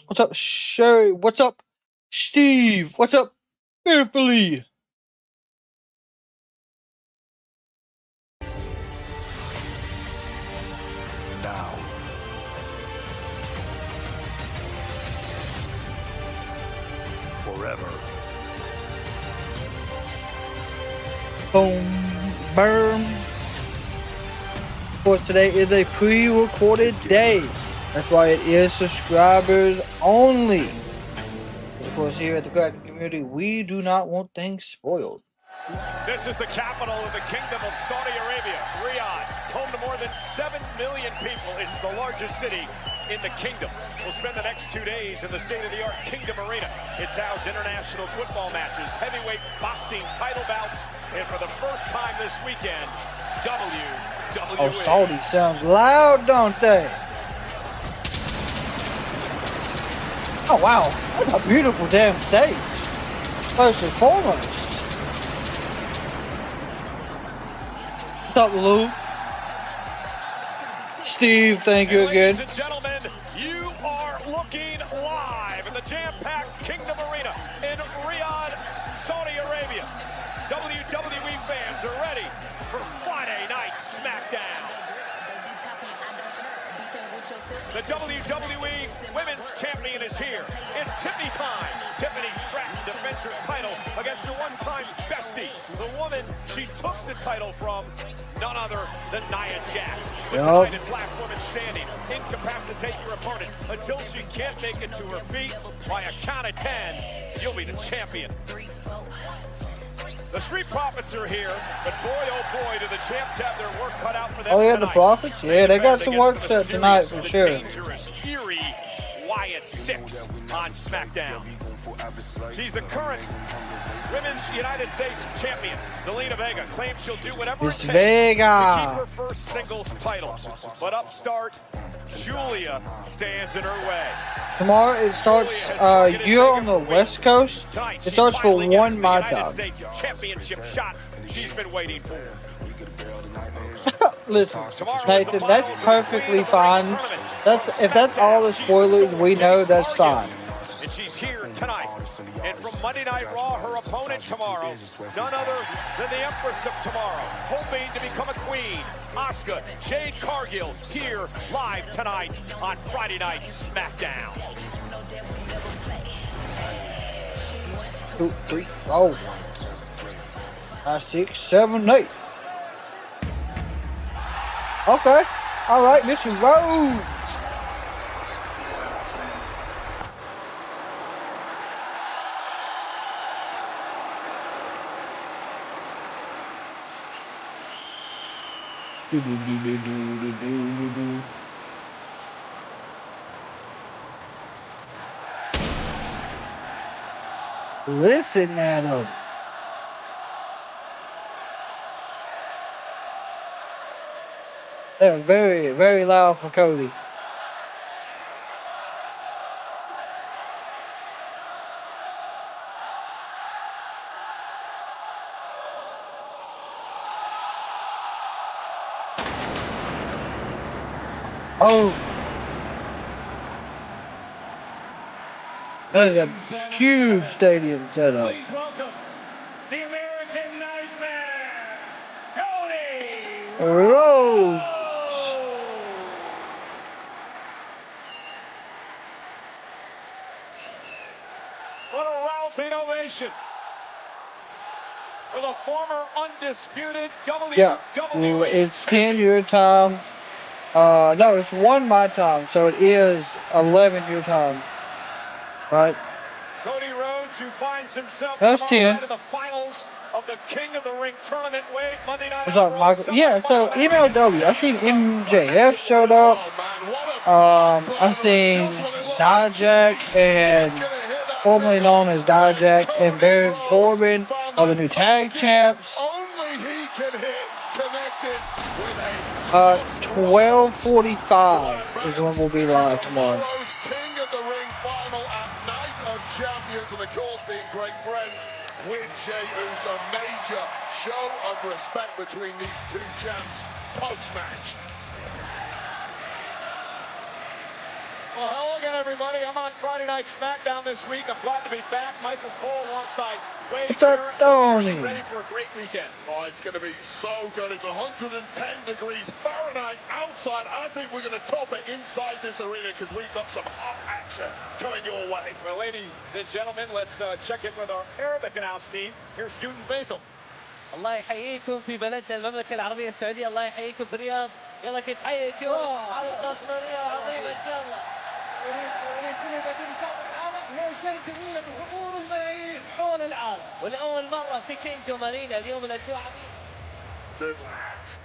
What's up, Sherry? What's up, Steve? What's up, Fearfully? Now, forever. Boom, boom. Of course, today is a pre-recorded day. That's why it is subscribers only. Of course, here at the Kraken community, we do not want things spoiled. This is the capital of the Kingdom of Saudi Arabia, Riyadh, home to more than 7 million people. It's the largest city in the kingdom. We'll spend the next 2 days in the state-of-the-art Kingdom Arena. It's housed international football matches, heavyweight boxing title bouts, and for the first time this weekend, WWE. Oh, Saudi sounds loud, don't they? Oh, wow. That's a beautiful damn stage. First and foremost. What's up, Lou? Steve, thank you again. Ladies and gentlemen, you are looking live in the jam-packed Kingdom Arena in Riyadh, Saudi Arabia. WWE fans are ready for Friday Night SmackDown. The WWE Women's Champion is here. It's Tiffany time. Tiffany Stratton defends her title against her one-time bestie, the woman she took the title from, none other than Nia Jax. Tonight, it's last woman standing. Incapacitate your opponent until she can't make it to her feet. By a count of 10, you'll be the champion. The Street Profits are here, but boy, oh boy, do the champs have their work cut out for them. Oh yeah, tonight. the Profits? Yeah, they got some work set tonight for sure. Dangerous, eerie Wyatt Sicks on SmackDown. She's the current Women's United States champion. Zelina Vega claims she'll do whatever it takes to keep her first singles title. But upstart Giulia stands in her way. Tomorrow it starts, you're on the West Coast. It starts for one my time. Championship shot she's been waiting for. Listen, Nathan, that's perfectly fine. If that's all the spoilers we know, that's fine. And she's here tonight. And from Monday Night Raw, her opponent tomorrow, none other than the Empress of Tomorrow, hoping to become a queen, Asuka Jade Cargill, here live tonight on Friday Night SmackDown. 2, 3, 4, 5, 6, 7, 8. Okay. All right, Mr. Rhodes. Listen at him. They're very, very loud for Cody. Oh. That is a huge stadium setup. Please welcome the American Nightmare, Cody Rhodes. What a rousing ovation for the former undisputed WWE. Yeah, it's 10 your time. No, it's 1 my time, so it is 11 your time. Right? Cody Rhodes, who finds himself That's 10. in the finals of the King of the Ring tournament. Wait, Monday Night. What's up, Michael? Yeah, so MLW. I seen MJF showed up. I seen Dijak and formerly known as Dijak and Baron Corbin are the new tag champs. Only he can hit, connected with 12:45 is when we'll be live tomorrow. King of the Ring final at Night of Champions, and of course being great friends with Jey Uso. Major show of respect between these two champs post-match. Well, hello again, everybody. I'm on Friday Night SmackDown this week. I'm glad to be back. Michael Cole alongside Wade. What's up, Tony? Ready for a great weekend. Oh, it's going to be so good. It's 110 degrees Fahrenheit outside. I think we're going to top it inside this arena because we've got some hot action coming your way. Well, ladies and gentlemen, let's check in with our Arabic announce team. Here's Student Basil. الله يحييكم في بلدنا المملكة العربية السعودية. الله يحييكم في الرياض. يلا تحية على التصويرية العظيمة إن شاء الله. حول العالم ولأول مرة في كينجدوم أرينا اليوم الأجواء عظيمة. Good lads.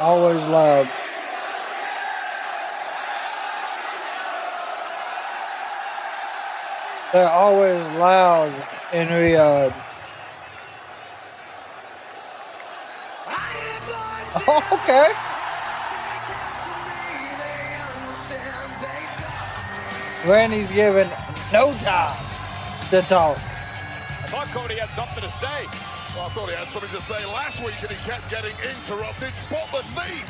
Always loud. They're always loud in Riyadh. Okay. Randy's given no time to talk. I thought Cody had something to say. Well, I thought he had something to say last week and he kept getting interrupted. Spot the lead.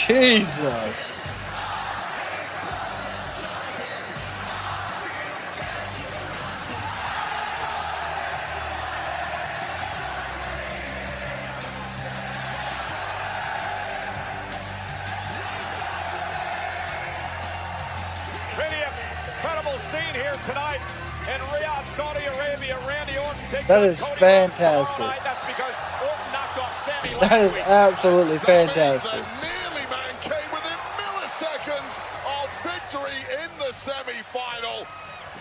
Jesus. Pretty incredible scene here tonight in Riyadh, Saudi Arabia. Randy Orton takes That on is Cody fantastic. Rhodes. That's because Orton knocked off Sammy That last is week. absolutely fantastic. The nearly man came within milliseconds of victory in the semi-final.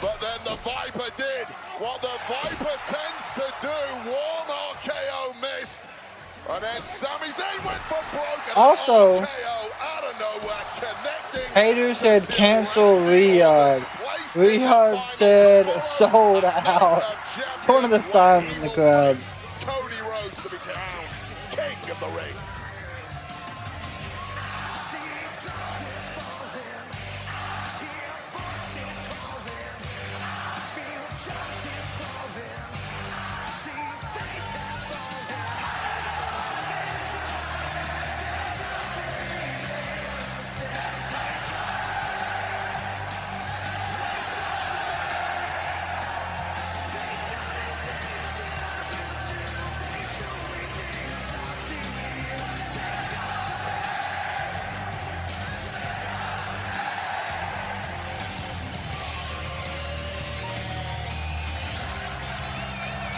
But then the Viper did what the Viper tends to do. One RKO missed. And then Sami Zayn went for broke. Also, RKO out of nowhere, connecting. Hater said cancel Riyadh. Riyadh said sold out. One of the signs in the crowd. Cody Rhodes to be crowned king of the ring.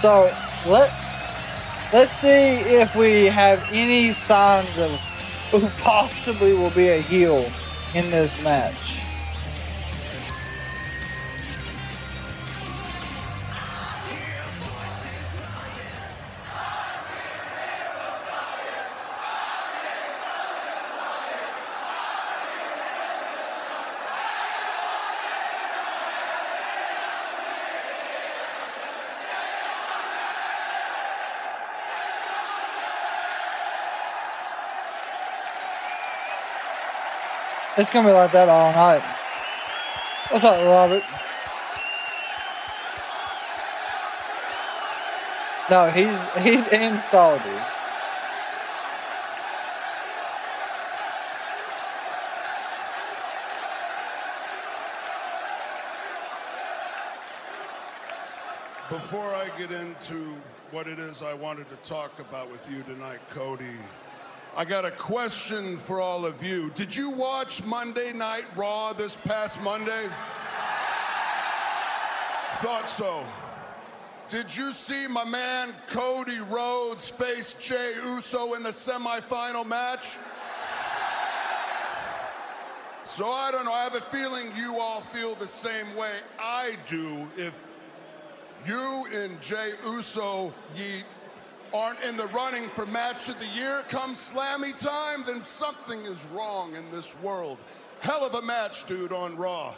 So let's see if we have any signs of who possibly will be a heel in this match. It's gonna be like that all night. What's up, Robert? No, he's in Saudi. Before I get into what it is I wanted to talk about with you tonight, Cody, I got a question for all of you. Did you watch Monday Night Raw this past Monday? Thought so. Did you see my man Cody Rhodes face Jey Uso in the semifinal match? So I don't know, I have a feeling you all feel the same way I do. If you and Jey Uso aren't in the running for match of the year come Slammy time, then something is wrong in this world. Hell of a match, dude, on Raw.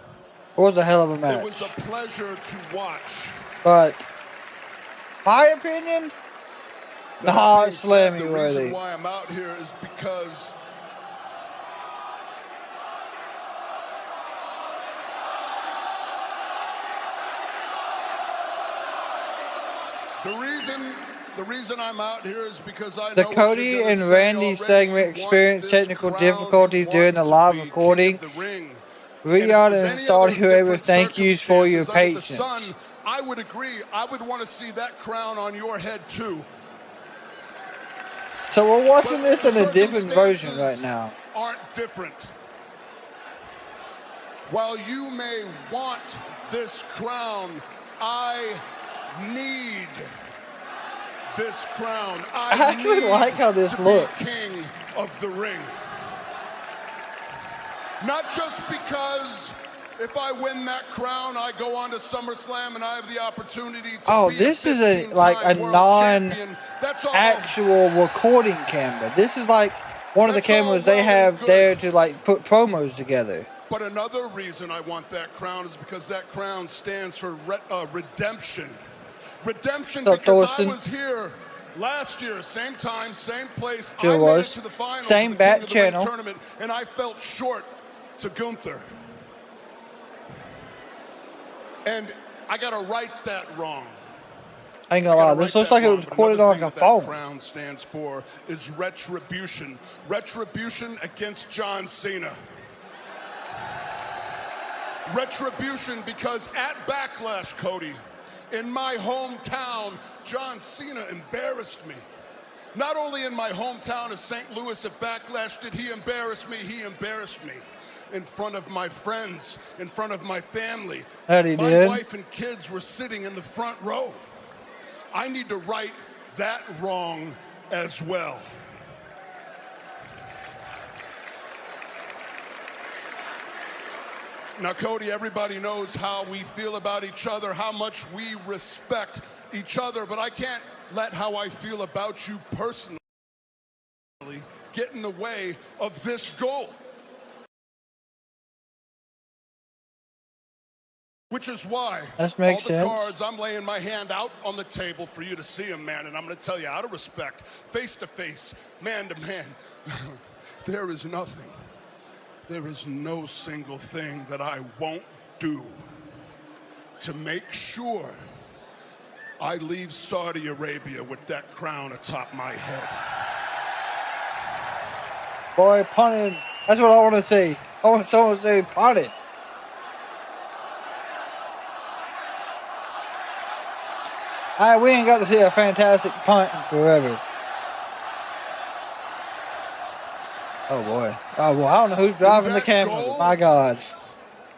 It was a hell of a match. It was a pleasure to watch. But my opinion, not Slammy the worthy. reason why I'm out here is because the reason I'm out here is because I know The Cody and Randy segment experienced technical difficulties during the live recording. Riyadh and Saudi Arabia, thank you for your patience. I would agree. I would want to see that crown on your head too. So we're watching this in a different version right now. Aren't different. While you may want this crown, I need this crown. I actually like how this looks. King of the ring. Not just because if I win that crown, I go on to SummerSlam and I have the opportunity to be this is a non-actual recording camera. This is like one of the cameras they have there to like put promos together. But another reason I want that crown is because that crown stands for redemption. Redemption because I was here last year, same time, same place. Sure I made was. it to the finals Same of the King bat of the Ring channel. tournament, and I felt short to Gunther. And I gotta right that wrong. I ain't gonna lie, this looks like it was recorded on like a phone. That crown stands for is retribution. Retribution against John Cena. Retribution because at Backlash, Cody, in my hometown, John Cena embarrassed me. Not only in my hometown of St. Louis at Backlash did he embarrass me, he embarrassed me in front of my friends, in front of my family. That he my did. wife and kids were sitting in the front row. I need to right that wrong as well. Now, Cody, everybody knows how we feel about each other, how much we respect each other, but I can't let how I feel about you personally get in the way of this goal. Which is why that makes all the sense. cards, I'm laying my hand out on the table for you to see them, man, and I'm going to tell you out of respect, face to face, man to man, there is nothing. There is no single thing that I won't do to make sure I leave Saudi Arabia with that crown atop my head. Boy, punted. That's what I want to see. I want someone to say punted. Alright, we ain't got to see a fantastic punt in forever. Oh boy. Oh boy. I don't know who's driving the camera. But my God.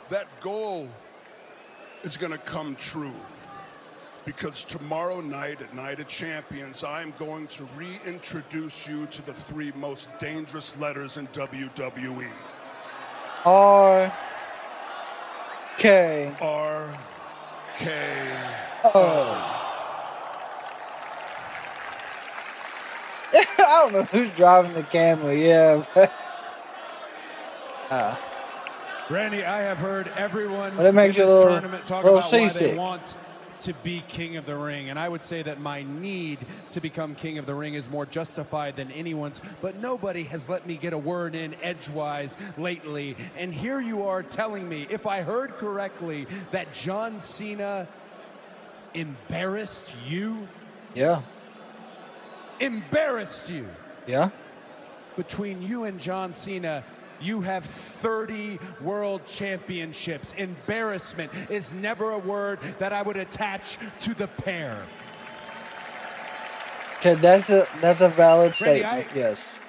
That goal is going to come true. Because tomorrow night at Night of Champions, I'm going to reintroduce you to the 3 most dangerous letters in WWE. R-K. R-K-O. I don't know who's driving the camera, yeah. Randy, I have heard everyone But it makes in you this a tournament talk little about why seasick. they want to be king of the ring. And I would say that my need to become king of the ring is more justified than anyone's. But nobody has let me get a word in edgewise lately. And here you are telling me, if I heard correctly, that John Cena embarrassed you? Yeah. Embarrassed you. Yeah. Between you and John Cena, you have 30 world championships. Embarrassment is never a word that I would attach to the pair. Okay, that's a valid Randy, statement. Yes.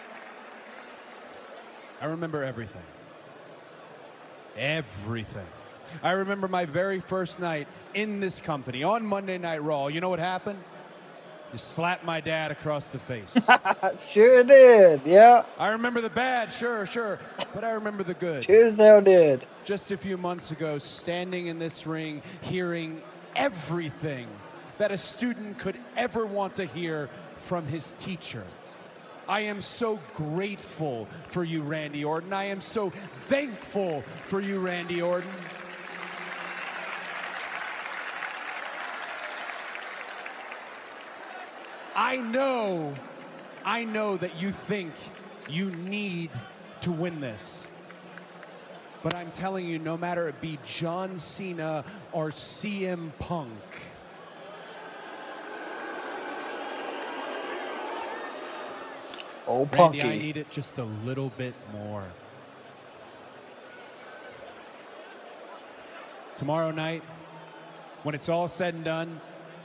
I remember everything. Everything. I remember my very first night in this company on Monday Night Raw. You know what happened? You slapped my dad across the face. Sure did, yeah. I remember the bad, sure, but I remember the good. Sure as hell did. Just a few months ago, standing in this ring, hearing everything that a student could ever want to hear from his teacher. I am so grateful for you, Randy Orton. I am so thankful for you, Randy Orton. I know that you think you need to win this. But I'm telling you, no matter it be John Cena or CM Punk, Oh, Randy, Punky. I need it just a little bit more. Tomorrow night, when it's all said and done,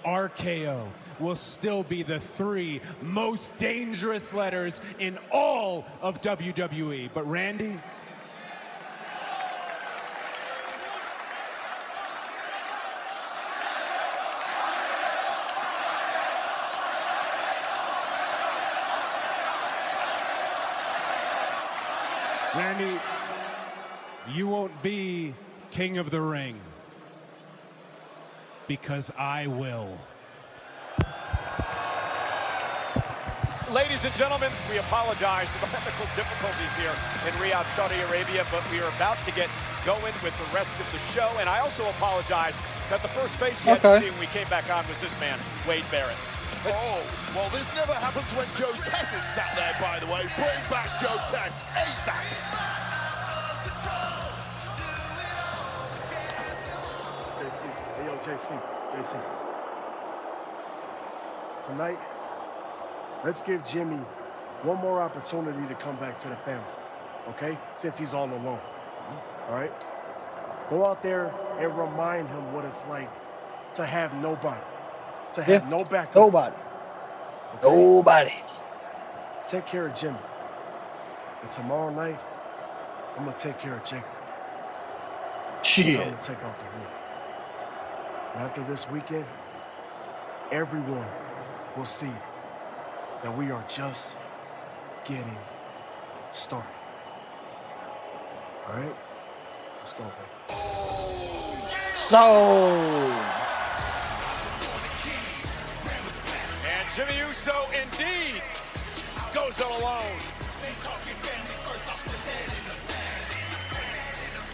RKO will still be the 3 most dangerous letters in all of WWE. But Randy, you won't be King of the Ring, because I will. Ladies and gentlemen, we apologize for the technical difficulties here in Riyadh, Saudi Arabia, but we are about to get going with the rest of the show. And I also apologize that the first face you had to see when we came back on was this man, Wade Barrett. Oh, well, this never happens when Joe Tess is sat there, by the way. Bring back Joe Tess ASAP. Hey, yo, JC. Tonight, let's give Jimmy one more opportunity to come back to the family, okay? Since he's all alone, all right? Go out there and remind him what it's like to have nobody, to have no backup. Nobody. Okay? Nobody. Take care of Jimmy. And tomorrow night, I'm gonna take care of Jacob. Shit. I'm gonna take out the roof. And after this weekend, everyone will see that we are just getting started. All right? Let's go, baby. So, And Jimmy Uso indeed goes alone.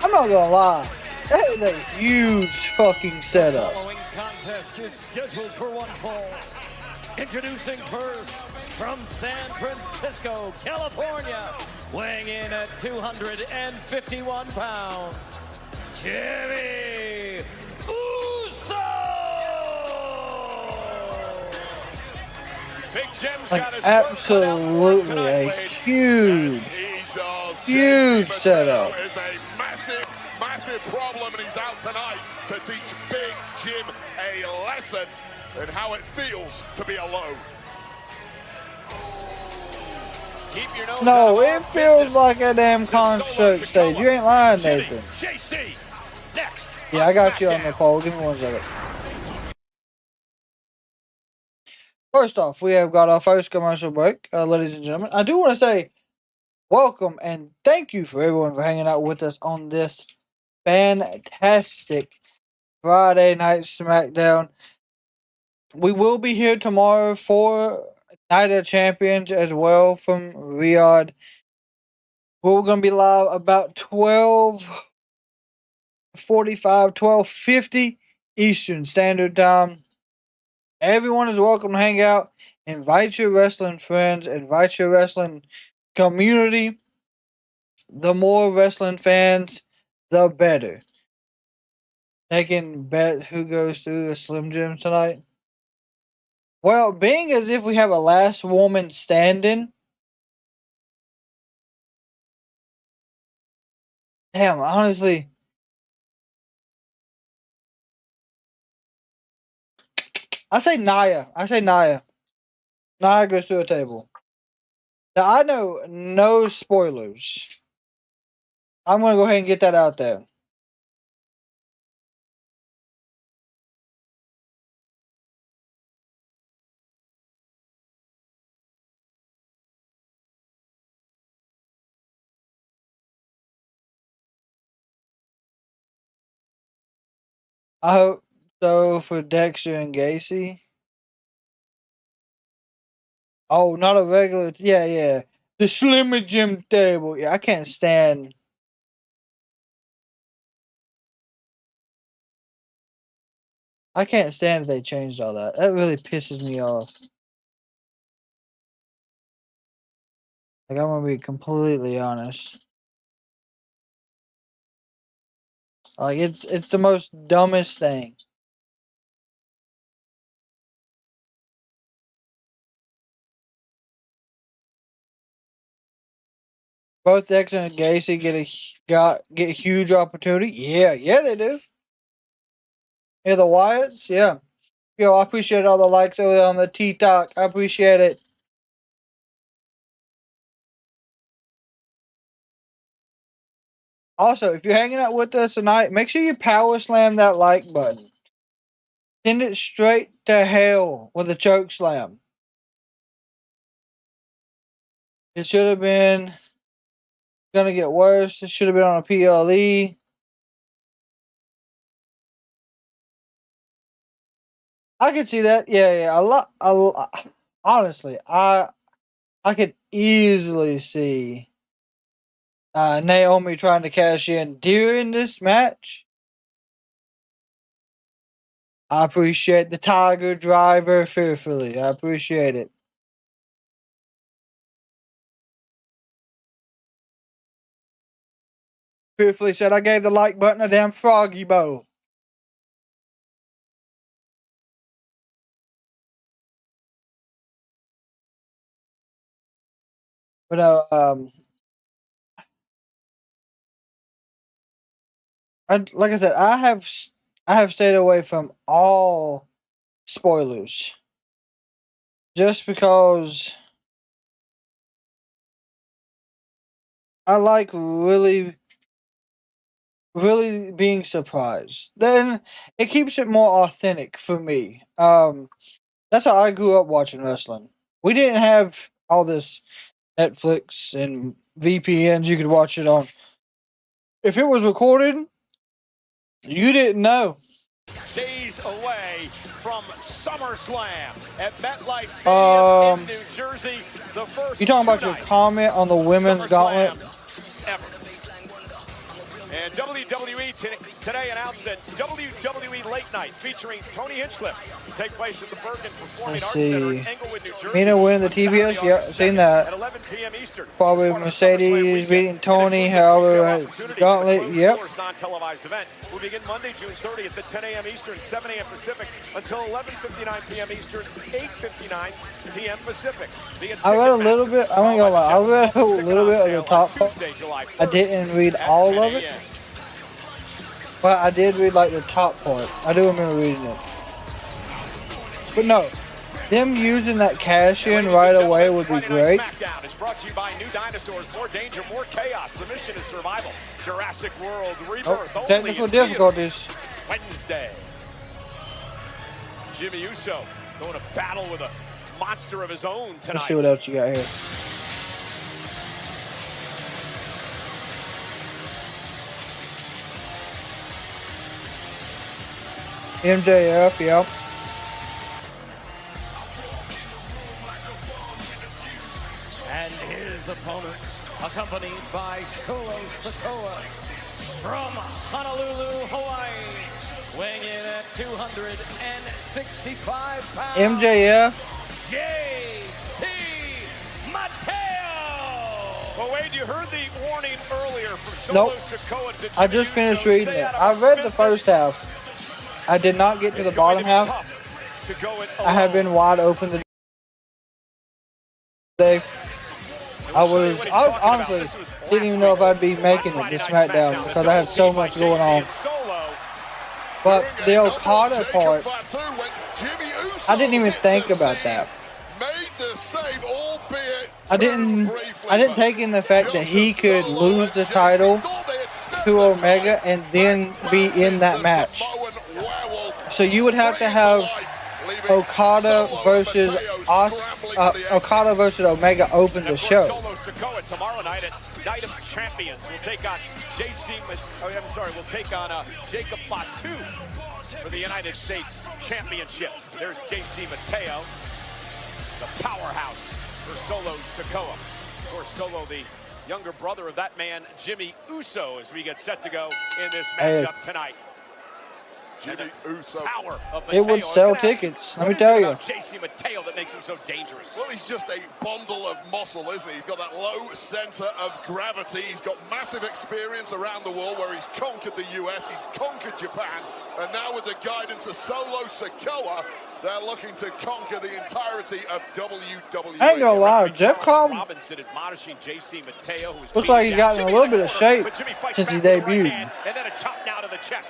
I'm not gonna lie. That is a huge fucking setup. Following contest is scheduled for one fall. Introducing first from San Francisco, California, weighing in at 251 pounds, Jimmy Uso! Big Jim's Like, got his absolutely a huge, huge setup. It's a massive problem, and he's out tonight to teach Big Jim a lesson in how it feels to be alone. Keep your nose No, out of it our feels business. like a damn concert stage. You ain't lying, Jimmy, Nathan. JC, next. Yeah, I got you on the poll. Give me 1 second. First off, we have got our first commercial break, ladies and gentlemen. I do want to say welcome and thank you for everyone for hanging out with us on this fantastic Friday night SmackDown. We will be here tomorrow for Night of Champions as well from Riyadh. We're going to be live about 12:45, 12:50 Eastern Standard Time. Everyone is welcome to hang out. Invite your wrestling friends. Invite your wrestling community. The more wrestling fans, the better. They can bet who goes through the Slim Jim tonight. Well, being as if we have a last woman standing. Damn, honestly. I say Nia. Nia goes through a table. Now, I know no spoilers. I'm going to go ahead and get that out there. I hope so for Dexter and Gacy. Oh, not a regular. Yeah, yeah. The Slimmer Gym table. Yeah, I can't stand. I can't stand if they changed all that. That really pisses me off. Like, I'm gonna be completely honest. Like, it's the most dumbest thing. Both Dexter and Gacy get huge opportunity. Yeah, yeah, they do. Yeah, the Wyatts. Yeah. Yo, I appreciate all the likes over there on the TikTok. I appreciate it. Also, if you're hanging out with us tonight, make sure you power slam that like button. Send it straight to hell with a choke slam. It should have been gonna get worse. It should have been on a PLE. I could see that. Yeah, yeah. A lot. Honestly, I could easily see Naomi trying to cash in during this match. I appreciate the Tiger Driver fearfully. I appreciate it. Fearfully said I gave the like button a damn froggy bow. But like I said, I have stayed away from all spoilers just because I like really being surprised. Then it keeps it more authentic for me. That's how I grew up watching wrestling. We didn't have all this Netflix and VPNs you could watch it on. If it was recorded, you didn't know. Days away from SummerSlam at MetLife Stadium in New Jersey. The first you talking about your comment on the women's gauntlet? Ever. And WWE today announced that WWE Late Night featuring Tony Hinchcliffe will take place at the Bergen Performing Arts Center in Englewood, New Jersey. Mina winning the TBS? Yeah, seen that. At 11 p.m. Eastern. Probably Mercedes beating Tony, however, gauntlet, yep. Non-televised event will begin Monday, June 30th at 10 a.m. Eastern, 7 a.m. Pacific until 11:59 p.m. Eastern, 8:59 p.m. Pacific. I read a little bit, I'm not gonna lie, I read a little bit of the top part. I didn't read all of it. But I did read like the top part. I do remember reading it. But no, them using that cash in right away would be great. SmackDown is brought to you by new dinosaurs, more danger, more chaos. The mission is survival. Jurassic World Rebirth. Oh, technical difficulties. Wednesday. Jimmy Uso going to battle with a monster of his own tonight. Let's see what else you got here. MJF, yep. And his opponent, accompanied by Solo Sikoa from Honolulu, Hawaii, weighing in at 265 pounds. MJF. JC Mateo. Well, Wade, you heard the warning earlier from Solo Sikoa. I just finished reading it. I read the first half. I did not get to the bottom half. I have been wide open today. I honestly didn't even know if I'd be making it to SmackDown because I had so much going on. But the Okada part, I didn't even think about that. I didn't take in the fact that he could lose the title to Omega and then be in that match. So you would have to have Okada versus Okada versus Omega opened the show. Solo Sikoa tomorrow night at Night of Champions. We'll take on we'll take on Jacob Fatu for the United States Championship. There's JC Mateo, the powerhouse for Solo Sikoa. Of course, Solo, the younger brother of that man, Jimmy Uso, as we get set to go in this matchup tonight. Jimmy Uso. Power of Mateo. It would sell tickets, let me tell you. JC Mateo that makes him so dangerous. Well, he's just a bundle of muscle, isn't he? He's got that low center of gravity. He's got massive experience around the world where he's conquered the US, he's conquered Japan, and now with the guidance of Solo Sikoa, they're looking to conquer the entirety of WWE. I ain't gonna lie, Jeff Cobb Robinson admonishing JC Mateo, who's looks like he's gotten a little bit of shape since he debuted. And then a chop now to the chest.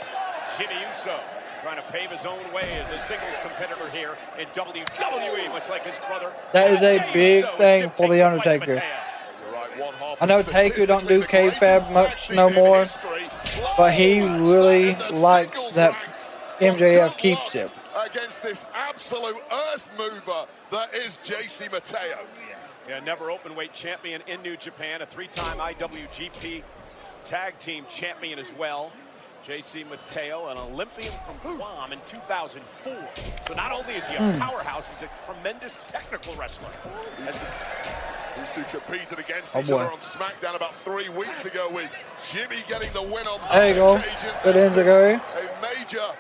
Jimmy Uso trying to pave his own way as a singles competitor here in WWE, much like his brother. That is a big thing for The Undertaker. I know Taker don't do kayfabe much no more, but he really likes that MJF keeps him. Against this absolute earth mover that is JC Mateo. Yeah, never openweight champion in New Japan, a three-time IWGP Tag Team champion as well. JC Mateo, an Olympian from Guam in 2004. So not only is he a powerhouse, he's a tremendous technical wrestler. These two competed against each other on SmackDown about 3 weeks ago with Jimmy getting the win on there you go. Good injury. A major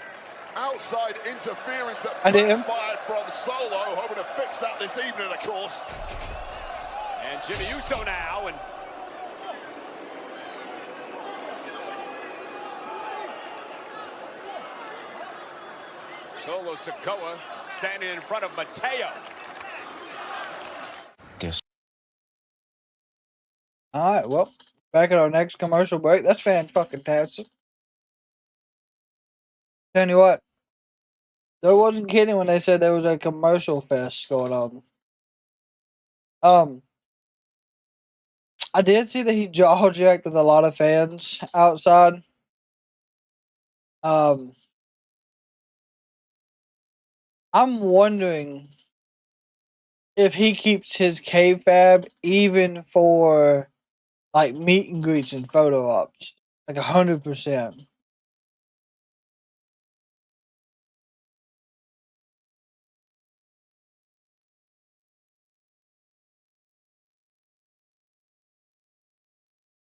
outside interference that fired from Solo, hoping to fix that this evening, of course. And Jimmy Uso now, and Solo Sikoa standing in front of Mateo. All right, well, back at our next commercial break. That's fan-fucking-tastic. Tell you what, they wasn't kidding when they said there was a commercial fest going on. I did see that he jaw-jacked with a lot of fans outside. I'm wondering if he keeps his kayfabe even for like meet and greets and photo ops, like 100%.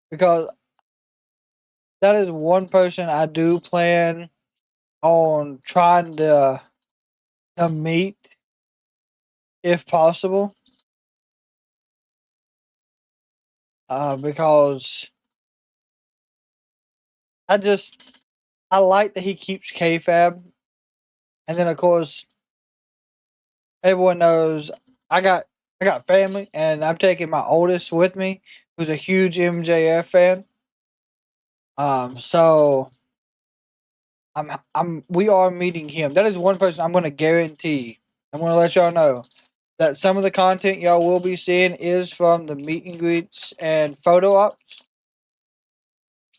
Because that is one person I do plan on trying to meet, if possible. Because I like that he keeps kayfabe. And then, of course, everyone knows I got family, and I'm taking my oldest with me, who's a huge MJF fan. So we are meeting him. That is one person I'm going to guarantee. I'm going to let y'all know that some of the content y'all will be seeing is from the meet and greets and photo ops.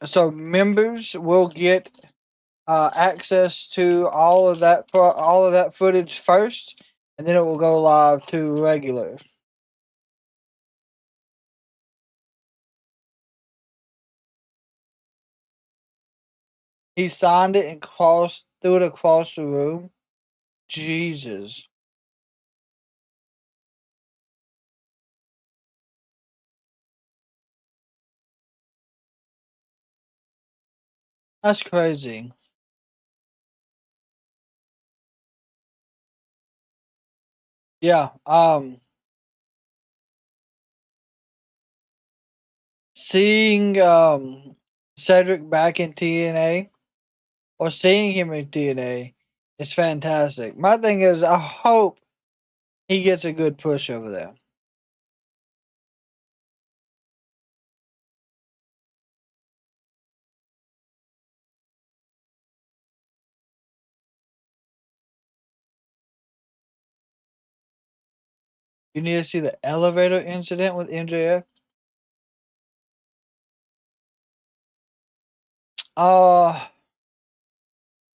So members will get access to all of that footage first, and then it will go live to regular. He signed it and threw it across the room. Jesus. That's crazy. Yeah, seeing Cedric back in TNA, or seeing him in TNA, is fantastic. My thing is, I hope he gets a good push over there. You need to see the elevator incident with MJF.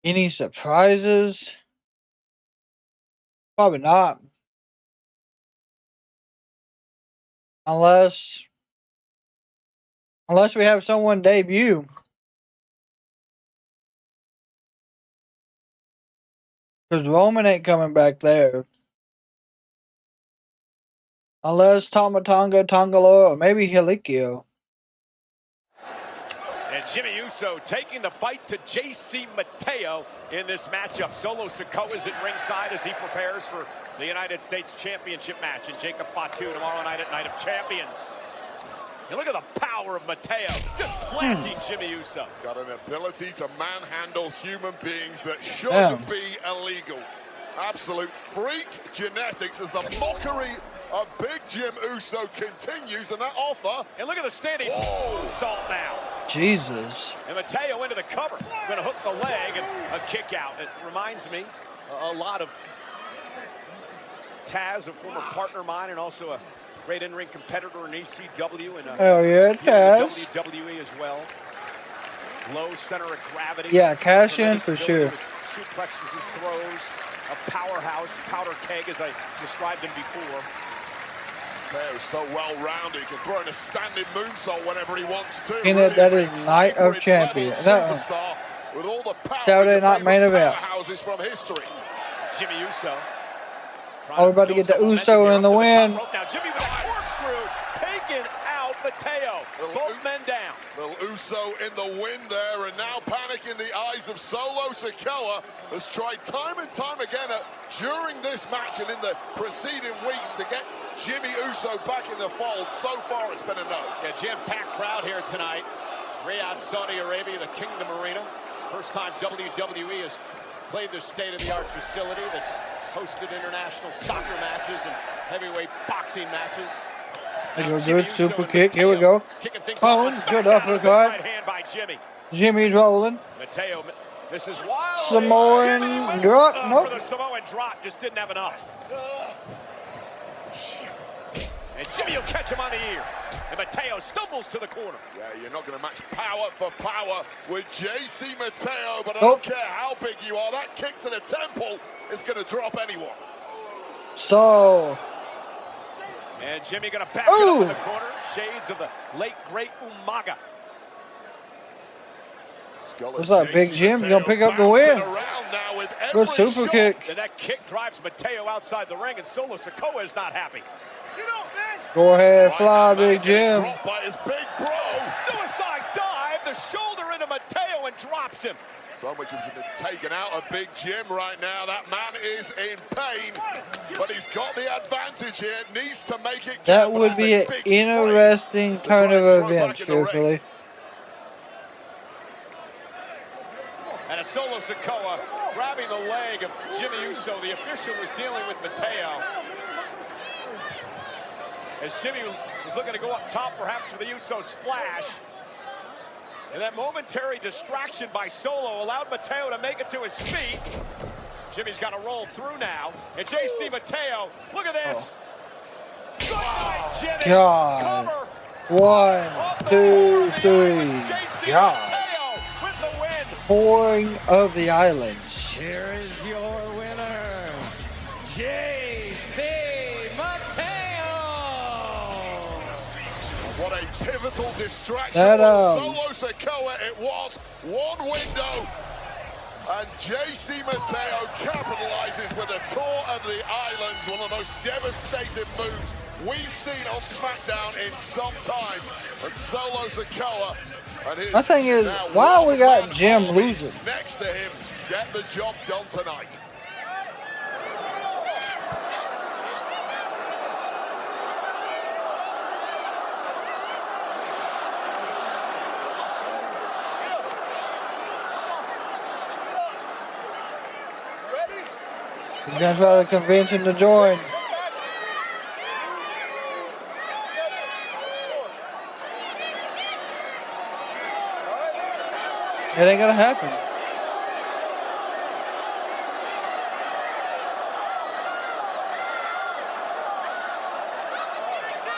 Any surprises? Probably not. Unless we have someone debut. Because Roman ain't coming back there. Unless Tomatonga, Galore, or maybe Helikio. And Jimmy Uso taking the fight to JC Mateo in this matchup. Solo Sikoa is at ringside as he prepares for the United States Championship match. And Jacob Fatu tomorrow night at Night of Champions. And look at the power of Mateo, just planting Jimmy Uso. Got an ability to manhandle human beings that shouldn't be illegal. Absolute freak genetics as the mockery of Big Jim Uso continues, and that offer. And look at the standing salt now. Jesus. And Mateo into the cover. Going to hook the leg and a kick out. It reminds me a lot of Taz, a former partner of mine, and also a great in-ring competitor in ECW and hell yeah, Taz. WWE as well. Low center of gravity. Yeah, cash in for sure. Suplexes and throws. A powerhouse, powder keg, as I described him before. Mateo's so well-rounded, he can throw in a standing moonsault whenever he wants to. And that is Night of Champions. Superstar with all the power. Saturday Night Main Event. Powerhouses from history. Jimmy Uso. Oh, we're about to get the Uso in the win. Now Jimmy with a corkscrew, taking out Mateo. Both men down. Little Uso in the win there, and now panic in the eyes of Solo Sikoa, has tried time and time again during this match and in the preceding weeks to get Jimmy Uso back in the fold. So far, it's been a no. Yeah, jam-packed crowd here tonight. Riyadh, Saudi Arabia, the Kingdom Arena. First time WWE has played this state-of-the-art facility that's hosted international soccer matches and heavyweight boxing matches. Good super kick. Here we go. Bones, good uppercut. Right hand by Jimmy. Jimmy's rolling. Mateo, this is wild. Samoan drop. Nope. For the Samoan drop, just didn't have enough. And Jimmy will catch him on the ear. And Mateo stumbles to the corner. Yeah, you're not going to match power for power with JC Mateo, but I don't care how big you are. That kick to the temple is going to drop anyone. So. And Jimmy going to back it up in the corner. Shades of the late, great Umaga. Looks like Big Jim's going to pick up the win. Good super kick. And that kick drives Mateo outside the ring, and Solo Sikoa is not happy. Go ahead, fly, Big Jim. By his big bro. Suicide dive, the shoulder into Mateo and drops him. So much has been taken out of Big Jim right now. That man is in pain, but he's got the advantage here. Needs to make it count. That would be an interesting turn of events, truthfully. And a Solo Sikoa grabbing the leg of Jimmy Uso. The official was dealing with Mateo. As Jimmy was looking to go up top, perhaps for the Uso splash. And that momentary distraction by Solo allowed Mateo to make it to his feet. Jimmy's got to roll through now. And JC Mateo, look at this. Jimmy. God. Cover. 1, 2, 3. God. With the win. Pouring of the islands. Here is your winner, JC Mateo. What a pivotal distraction That, for Solo Sikoa. It was one window. And JC Mateo capitalizes with a tour of the islands, one of the most devastating moves we've seen on SmackDown in some time. And Solo Sikoa and his... My thing is, why we got Jim losing? Next to him, get the job done tonight. He's going to try to convince him to join. It ain't going to happen.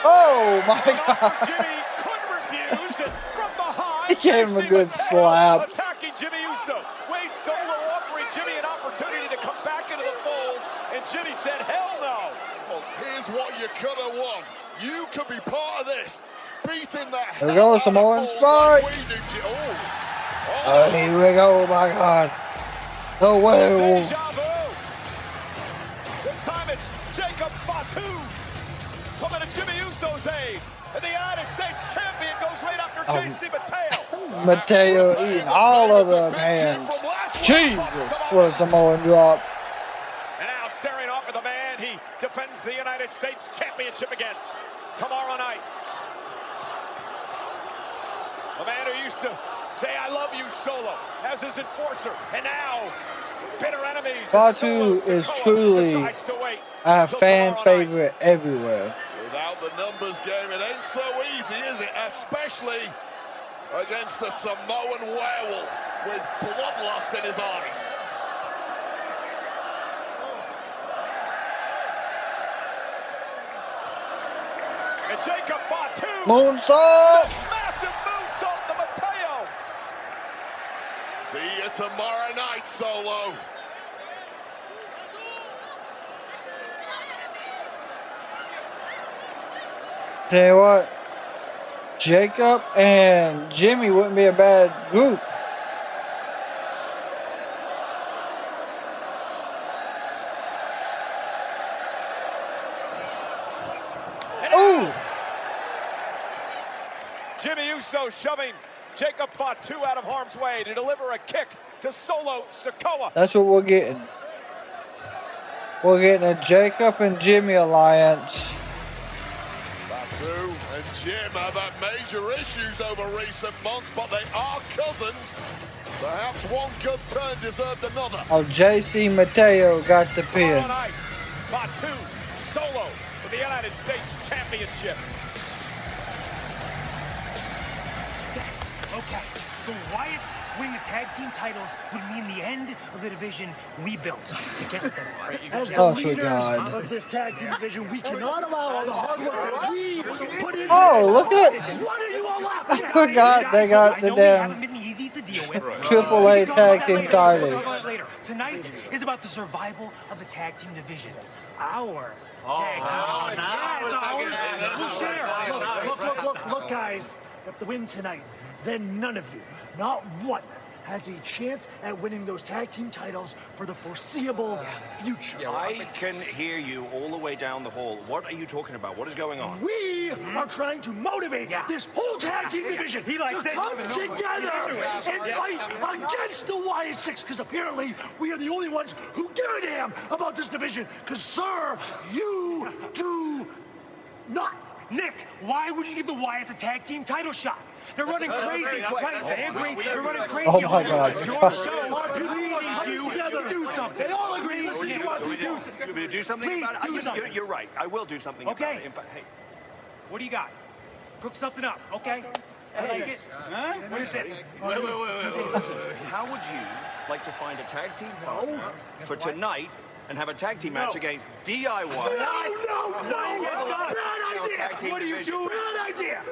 Oh, my God. Jimmy couldn't refuse, and from behind, He gave him a good slap. Attacking Jimmy Uso. Wade Solo offering Jimmy an opportunity to come back into the fold, and Jimmy said, hell no. Well, here's what you could have won. You could be part of this. Beating the Here we go, Samoan Spike. Oh, Here we go, my God. The werewolf. Deja vu. This time it's Jacob Fatu coming to Jimmy Uso's aid. And the United States champion goes right after JC Mateo. Mateo eating all of the hands. Jesus, what a Samoan drop. And now staring off at the man he defends the United States championship against tomorrow night. The man who used to say, "I love you," Solo, as his enforcer. And now, bitter enemies. Fatu is truly a fan favorite everywhere. Without the numbers game, it ain't so easy, is it? Especially against the Samoan werewolf with bloodlust in his eyes. And Jacob Fatu. Moonsault. Massive moonsault to Mateo. See you tomorrow night, Solo. Tell you what, Jacob and Jimmy wouldn't be a bad group. Ooh! Jimmy Uso shoving Jacob Fatu out of harm's way to deliver a kick to Solo Sikoa. That's what we're getting. We're getting a Jacob and Jimmy alliance. Fatu and Jim have had major issues over recent months, but they are cousins. Perhaps one good turn deserved another. Oh, JC Mateo got the pin. Tomorrow night, Fatu, Solo for the United States Championship. Okay, the Wyatts winning the tag team titles would mean the end of the division we built. As the Oh, leaders God. of this tag team division, we cannot allow all the hard work that we put into Oh, this. look at What are you all laughing I at? forgot they got I the know we haven't damn been the easiest to deal with. Triple We A can talk tag about team that later. We'll talk titles. about it later. Tonight is about the survival of the tag team division. Our tag team division. Yeah, it's ours. We'll share. Look, guys. If they win tonight, then none of you, not one, has a chance at winning those tag team titles for the foreseeable future. I can hear you all the way down the hall. What are you talking about? What is going on? We are trying to motivate this whole tag team division to come together and fight against the Wyatt Sicks, because apparently we are the only ones who give a damn about this division, because, sir, you do not. Nick, why would you give the Wyatts a tag team title shot? They're running crazy, right? They agree. They're running crazy. Oh my God. Your show. We need you to do something. They all agree. Listen to what we do. You want me to do something Please, about it? do Yes, something. you're right. I will do something about Okay. it. In fact, hey, What do you got? Cook something up, okay? I like it. What is this? listen, how would you like to find a tag team partner for tonight and have a tag team match against DIY? No! Bad idea! Tag team What are you division. doing? Bad idea!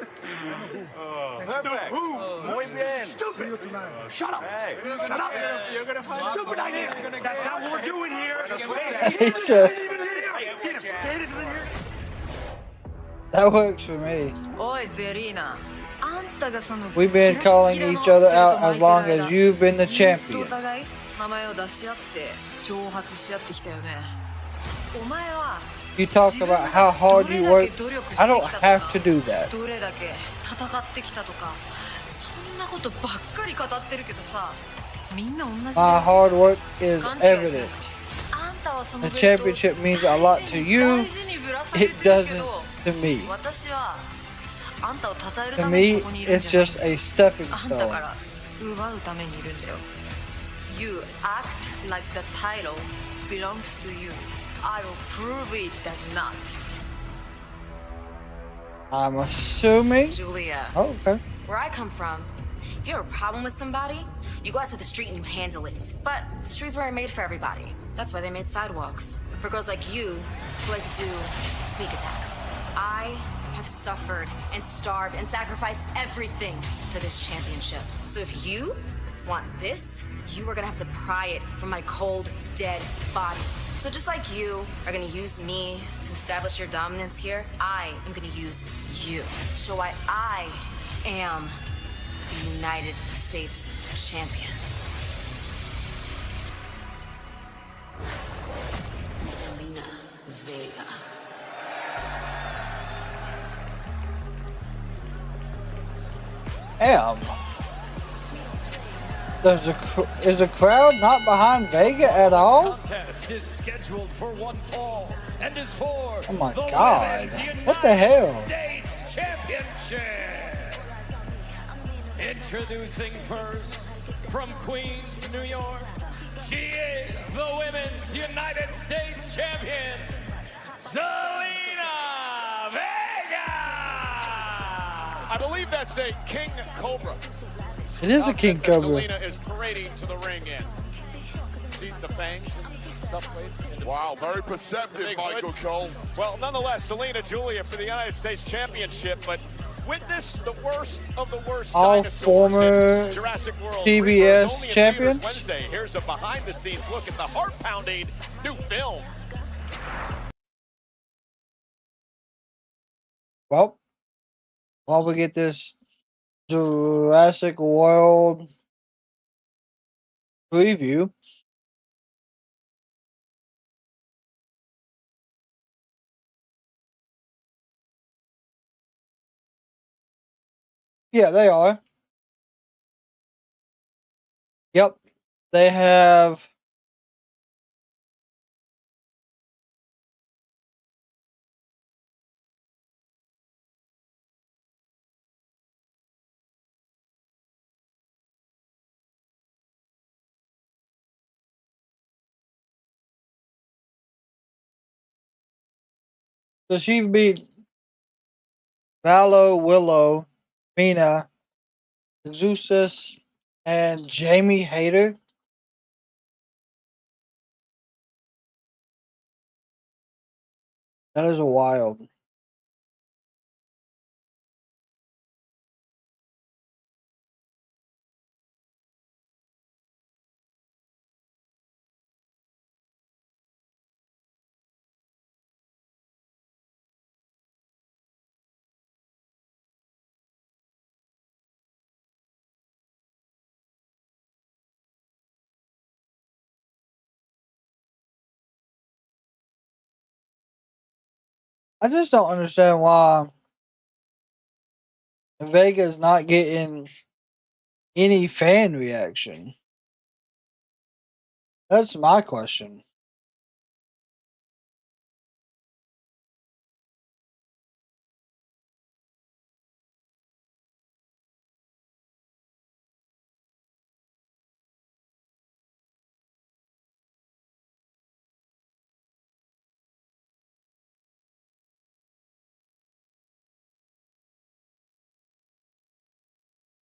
Perfect. Muy bien. Stupid! Shut up! Hey. Shut up! Stupid idea! That's not what we're doing here. He said, Cena, Candace isn't here. that works for me. おいゼリーナ、あんたがその We've been calling each other out as long as you've been the champion. お互い名前を出し合って挑発し合ってきたよね。お前は You talk about how hard you work. I don't have to do that. どれだけ戦ってきたとか、そんなことばっかり語ってるけどさ、みんな同じだ My よ。 hard work is 勘違いする evident. あんたはその The ベルトを championship means a lot to you. 大事にぶら下げ It てるけ doesn't ど、 to me. 私はあんたを称える To ために me, ここにいるん it's じゃない。 just a stepping あんたか stone. ら奪うためにいるんだよ。You act like the title belongs to you. I will prove it does not. I'm assuming. Giulia, Oh, okay. Where I come from, if you have a problem with somebody, you go out to the street and you handle it. But the streets weren't made for everybody. That's why they made sidewalks. For girls like you who like to do sneak attacks. I have suffered and starved and sacrificed everything for this championship. So if you want this, you are gonna have to pry it from my cold, dead body. So just like you are gonna use me to establish your dominance here, I am gonna use you to show why I am the United States champion. Zelina Vega. Damn. Is the crowd not behind Vega at all? Contest is scheduled for one fall and is for Oh my the God. Women's What the United hell? States Championship. Introducing first from Queens, New York, she is the Women's United States Champion, Zelina Vega. I believe that's a King Cobra. It is a King Cobra. Zelina is parading to the ring in. See the fangs and stuff. Wow, very perceptive, Michael Cole. Well, nonetheless, Zelina, Giulia for the United States Championship, but witness the worst of the worst All dinosaurs former in Jurassic World. TBS Only in theaters champions. Wednesday. Here's a behind-the-scenes look at the heart-pounding new film. Well, while we get this Jurassic World preview, yeah, they are. Yep, they have. So she beat Valo, Willow, Mina, Zeus, and Jamie Hayter. That is a wild. I just don't understand why Vega's not getting any fan reaction. That's my question.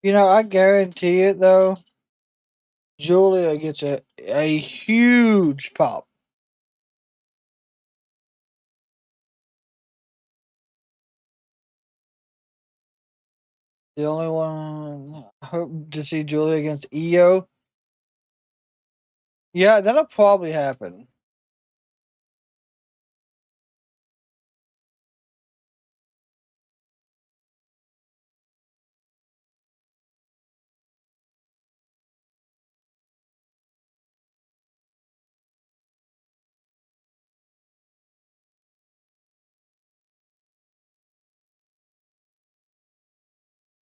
You know, I guarantee it though. Giulia gets a huge pop. The only one I hope to see Giulia against Io. Yeah, that'll probably happen.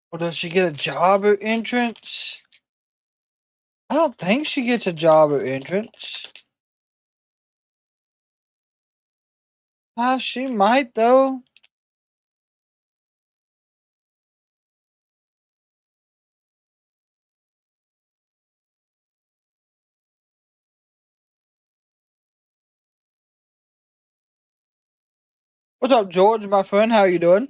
Or does she get a jobber entrance? I don't think she gets a jobber entrance. She might though. What's up, George, my friend? How you doing?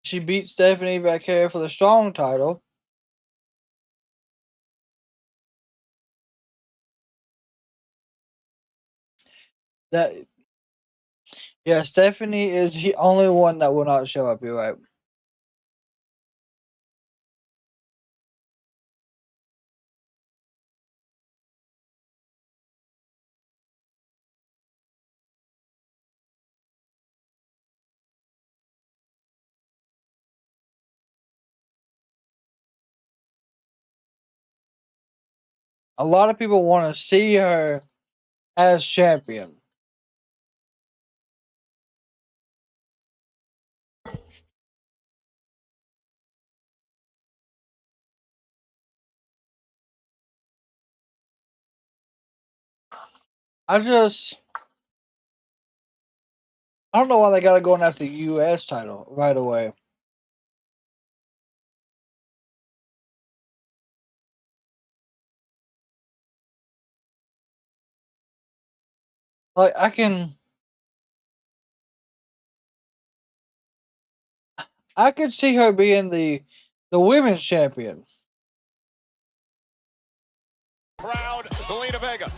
She beat Stephanie Vega for the strong title. Yeah, Stephanie is the only one that will not show up. You're right. A lot of people want to see her as champion. I don't know why they gotta go after the U.S. title right away. Like, I could see her being the women's champion. Proud Zelina Vega,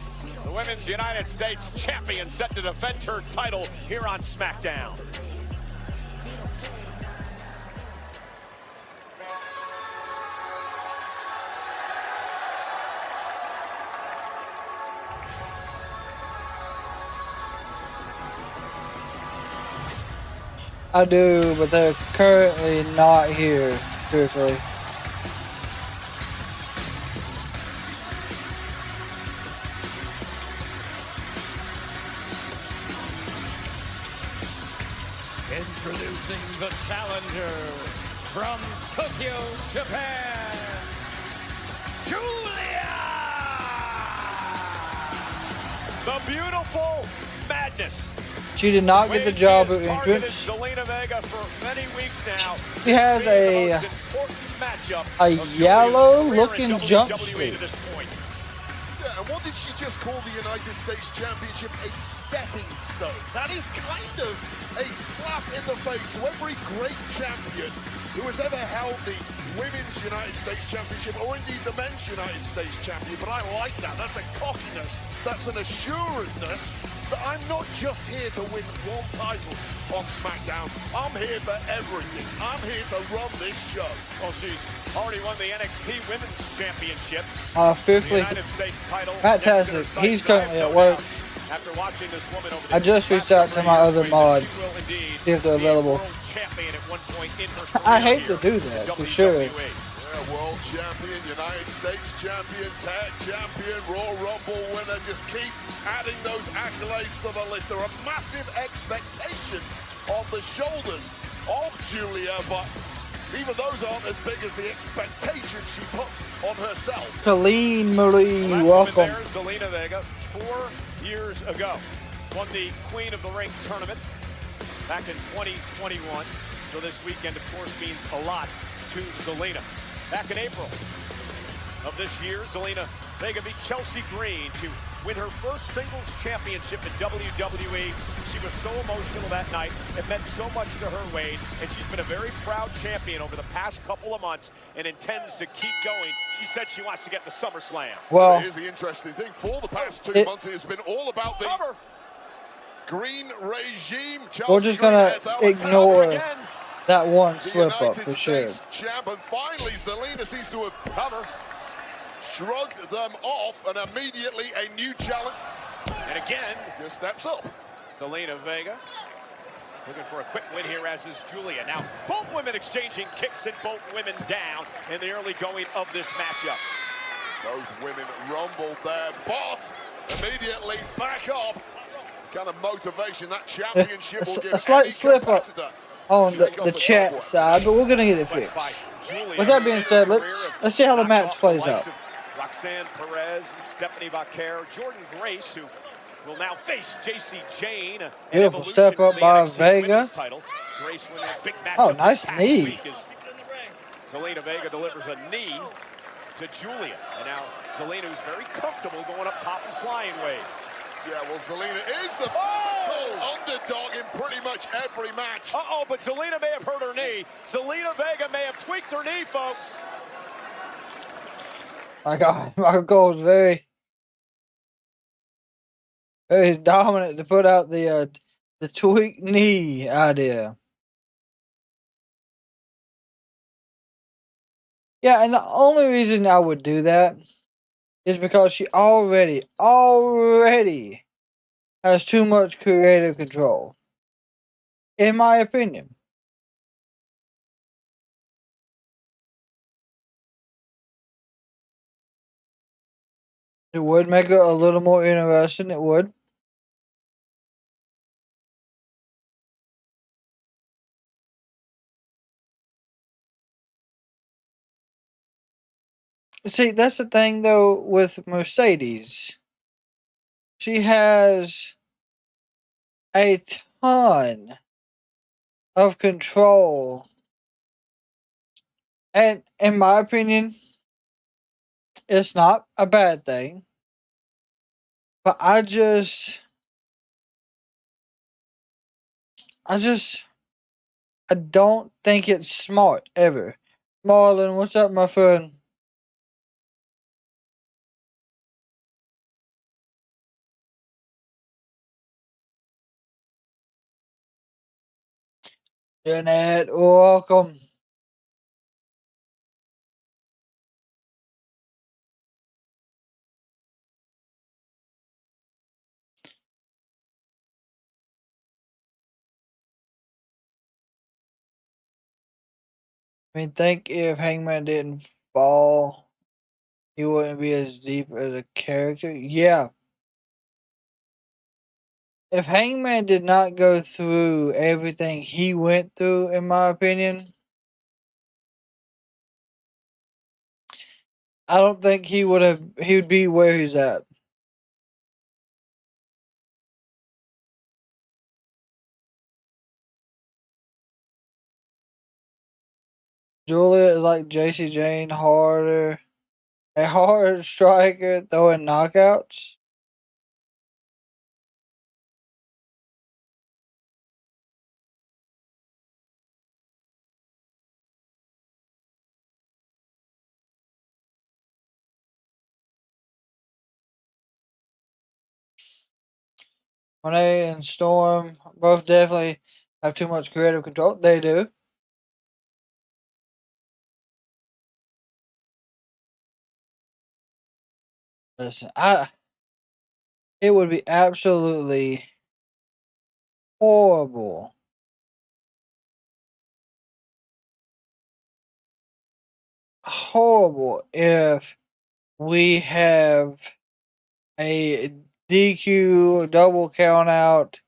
the Women's United States Champion, set to defend her title here on SmackDown. I do, but they're currently not here, truthfully. Introducing the challenger from Tokyo, Japan, Giulia! The beautiful madness. She did not get the job at entrance. Zelina Vega for many weeks now. She has a yellow-looking jumpsuit. Yeah, and what did she just call the United States Championship? A stepping stone. That is kind of a slap in the face to every great champion who has ever held the Women's United States Championship, or indeed the Men's United States Champion. But I like that. That's a cockiness. That's an assuredness that I'm not just here to win one title on SmackDown. I'm here for everything. I'm here to run this show. Well, she's already won the NXT Women's Championship. Fifthly, United States title. fantastic. He's currently at work. After watching this woman over the I just reached out to my other mod, see if they're available. I hate to do that, for sure. World champion, United States champion, tag champion, Royal Rumble winner. Just keep adding those accolades to the list. There are massive expectations on the shoulders of Giulia, but even those aren't as big as the expectations she puts on herself. Colleen Marie, welcome. Zelina Vega, 4 years ago, won the Queen of the Ring tournament back in 2021. So this weekend, of course, means a lot to Zelina. Back in April of this year, Zelina Vega beat Chelsea Green to win her first singles championship in WWE. She was so emotional that night. It meant so much to her, Wade, and she's been a very proud champion over the past couple of months and intends to keep going. She said she wants to get to SummerSlam. Well, here's the interesting thing. For the past 2 months, it has been all about the green regime. We're just going to ignore that one slip up for sure. Champ, and finally, Zelina seems to have shrugged them off, and immediately a new challenge. And again, just steps up. Zelina Vega looking for a quick win here, as is Giulia. Now, both women exchanging kicks and both women down in the early going of this matchup. Both women rumbled there, but immediately back up. It's kind of motivation that championship will give a slight slip up on the chat side, but we're gonna get it fixed. With that being said, let's see how the match plays out. Roxanne Perez and Stephanie Vaquer, Jordan Grace, who will now face JC Jane. Beautiful step up by Vega. Grace winning a big match. Oh, nice knee. Zelina Vega delivers a knee to Giulia, and now Zelina, who's very comfortable going up top and flying Wade. Yeah, well, Zelina is the underdog in pretty much every match. Uh-oh, but Zelina may have hurt her knee. Zelina Vega may have tweaked her knee, folks. My God, Michael Cole is very dominant to put out the tweak knee idea. Yeah, and the only reason I would do that is because she already has too much creative control, in my opinion. It would make it a little more interesting. It would. See, that's the thing, though, with Mercedes. She has a ton of control. And in my opinion, it's not a bad thing. But I don't think it's smart ever. Marlon, what's up, my friend? Jeanette, welcome. I mean, think if Hangman didn't fall, he wouldn't be as deep as a character. Yeah. If Hangman did not go through everything he went through, in my opinion, I don't think he would be where he's at. Giulia is like JC Jane, harder. A hard striker throwing knockouts. Monet and Storm both definitely have too much creative control. They do. Listen, it would be absolutely horrible if we have a DQ double count out.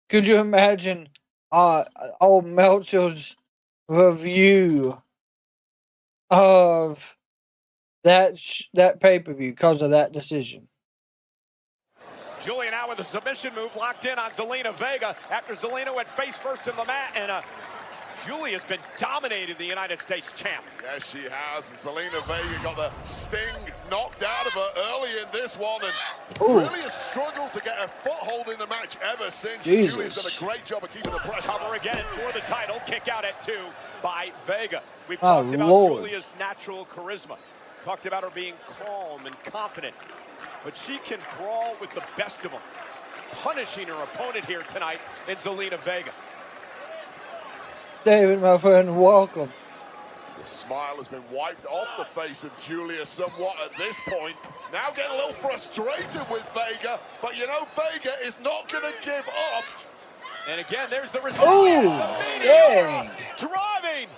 Could you imagine old Meltzer's review of that pay-per-view because of that decision? Giulia now with a submission move locked in on Zelina Vega after Zelina went face first in the mat, and Giulia's been dominating the United States champ. Yes, she has. And Zelina Vega got the sting knocked out of her early in this one, and really has struggled to get a foothold in the match ever since. Giulia's done a great job of keeping the pressure. Cover again for the title. Kick out at 2 by Vega. We've talked about Giulia's natural charisma. Talked about her being calm and confident. But she can brawl with the best of them, punishing her opponent here tonight in Zelina Vega. David, my friend, welcome. The smile has been wiped off the face of Giulia somewhat at this point. Now getting a little frustrated with Vega, but you know Vega is not going to give up. And again, there's the result. Dang. Driving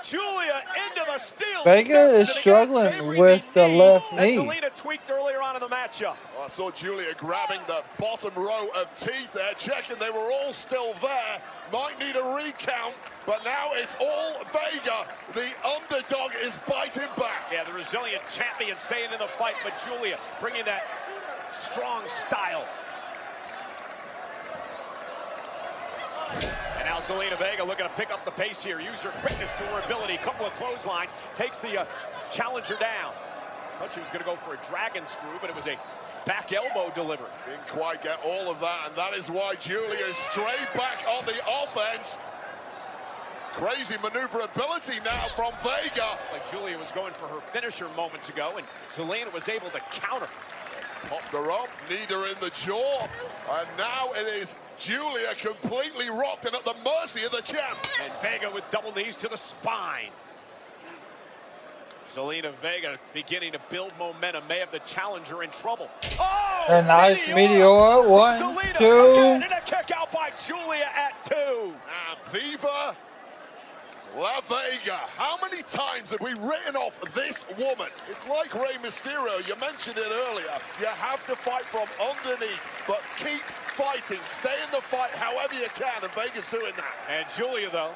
Giulia into the steel. Vega is struggling with the left knee. Zelina tweaked earlier on in the matchup. Well, I saw Giulia grabbing the bottom row of teeth there, checking they were all still there. Might need a recount, but now it's all Vega. The underdog is biting back. Yeah, the resilient champion staying in the fight, but Giulia bringing that strong style. And now Zelina Vega looking to pick up the pace here. Use her quickness to her ability. Couple of clotheslines. Takes the challenger down. Thought she was going to go for a dragon screw, but it was a back elbow delivered. Didn't quite get all of that, and that is why Giulia is straight back on the offense. Crazy maneuverability now from Vega. Like Giulia was going for her finisher moments ago, and Zelina was able to counter. Popped her up, kneed her in the jaw, and now it is Giulia completely rocked and at the mercy of the champ. And Vega with double knees to the spine. Zelina Vega beginning to build momentum, may have the challenger in trouble. Oh, a nice meteor. 1, Zelina 2. Again, and a kick out by Giulia at 2. And Viva La Vega, how many times have we written off this woman? It's like Rey Mysterio, you mentioned it earlier. You have to fight from underneath, but keep fighting. Stay in the fight however you can, and Vega's doing that. And Giulia, though,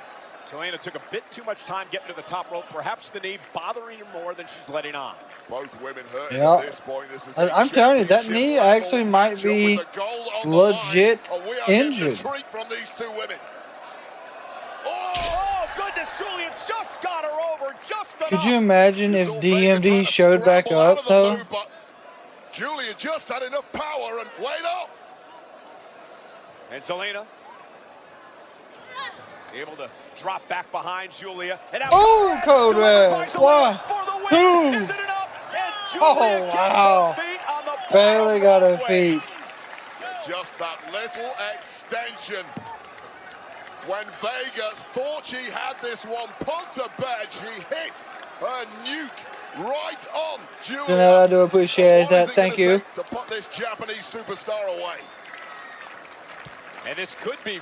Zelina took a bit too much time getting to the top rope. Perhaps the knee bothering her more than she's letting on. Both women hurting Yeah. at this point. This is I'm telling you, that knee actually might be legit injured. From these two women. Oh, goodness, Giulia just got her over just enough. Could you imagine if DMD showed back up, though? Giulia just had enough power and wait up. And Zelina able to drop back behind Giulia. And oh, Code Red. 1, 2. Oh, wow. Barely got her feet. Just that little extension. When Vega thought she had this one put to bed, she hit her nuke right on Giulia. I do appreciate that. Thank you. To put this Japanese superstar away. And this could be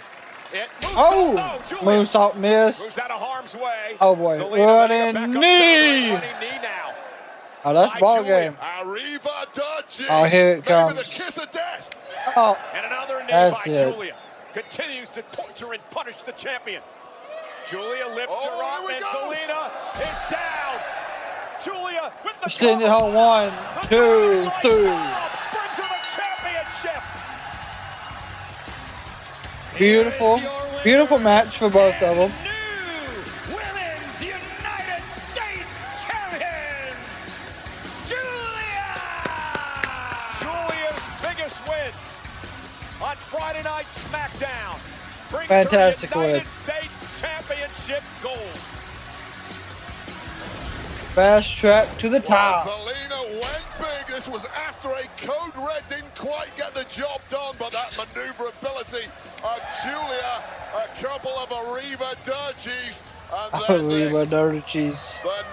it. Oh, moonsault miss. Moves out of harm's way. Oh boy, running knee. Now. Oh, that's ball game. Oh, here it comes. Oh, and another knee that's by it. Giulia. Continues to torture and punish the champion. Giulia lifts her up, and Zelina is down. Giulia with the send it home. 1, 2, 3. Brings her the championship. Beautiful, beautiful match for both of them. New Women's United States Champion, Giulia! Giulia's biggest win on Friday Night SmackDown. Brings Fantastic her United win. States Championship gold. Fast track to the top. Zelina went big. This was after a Code Red didn't quite get the job done, but that maneuverability of Giulia, a couple of Arriva Dirties, and then the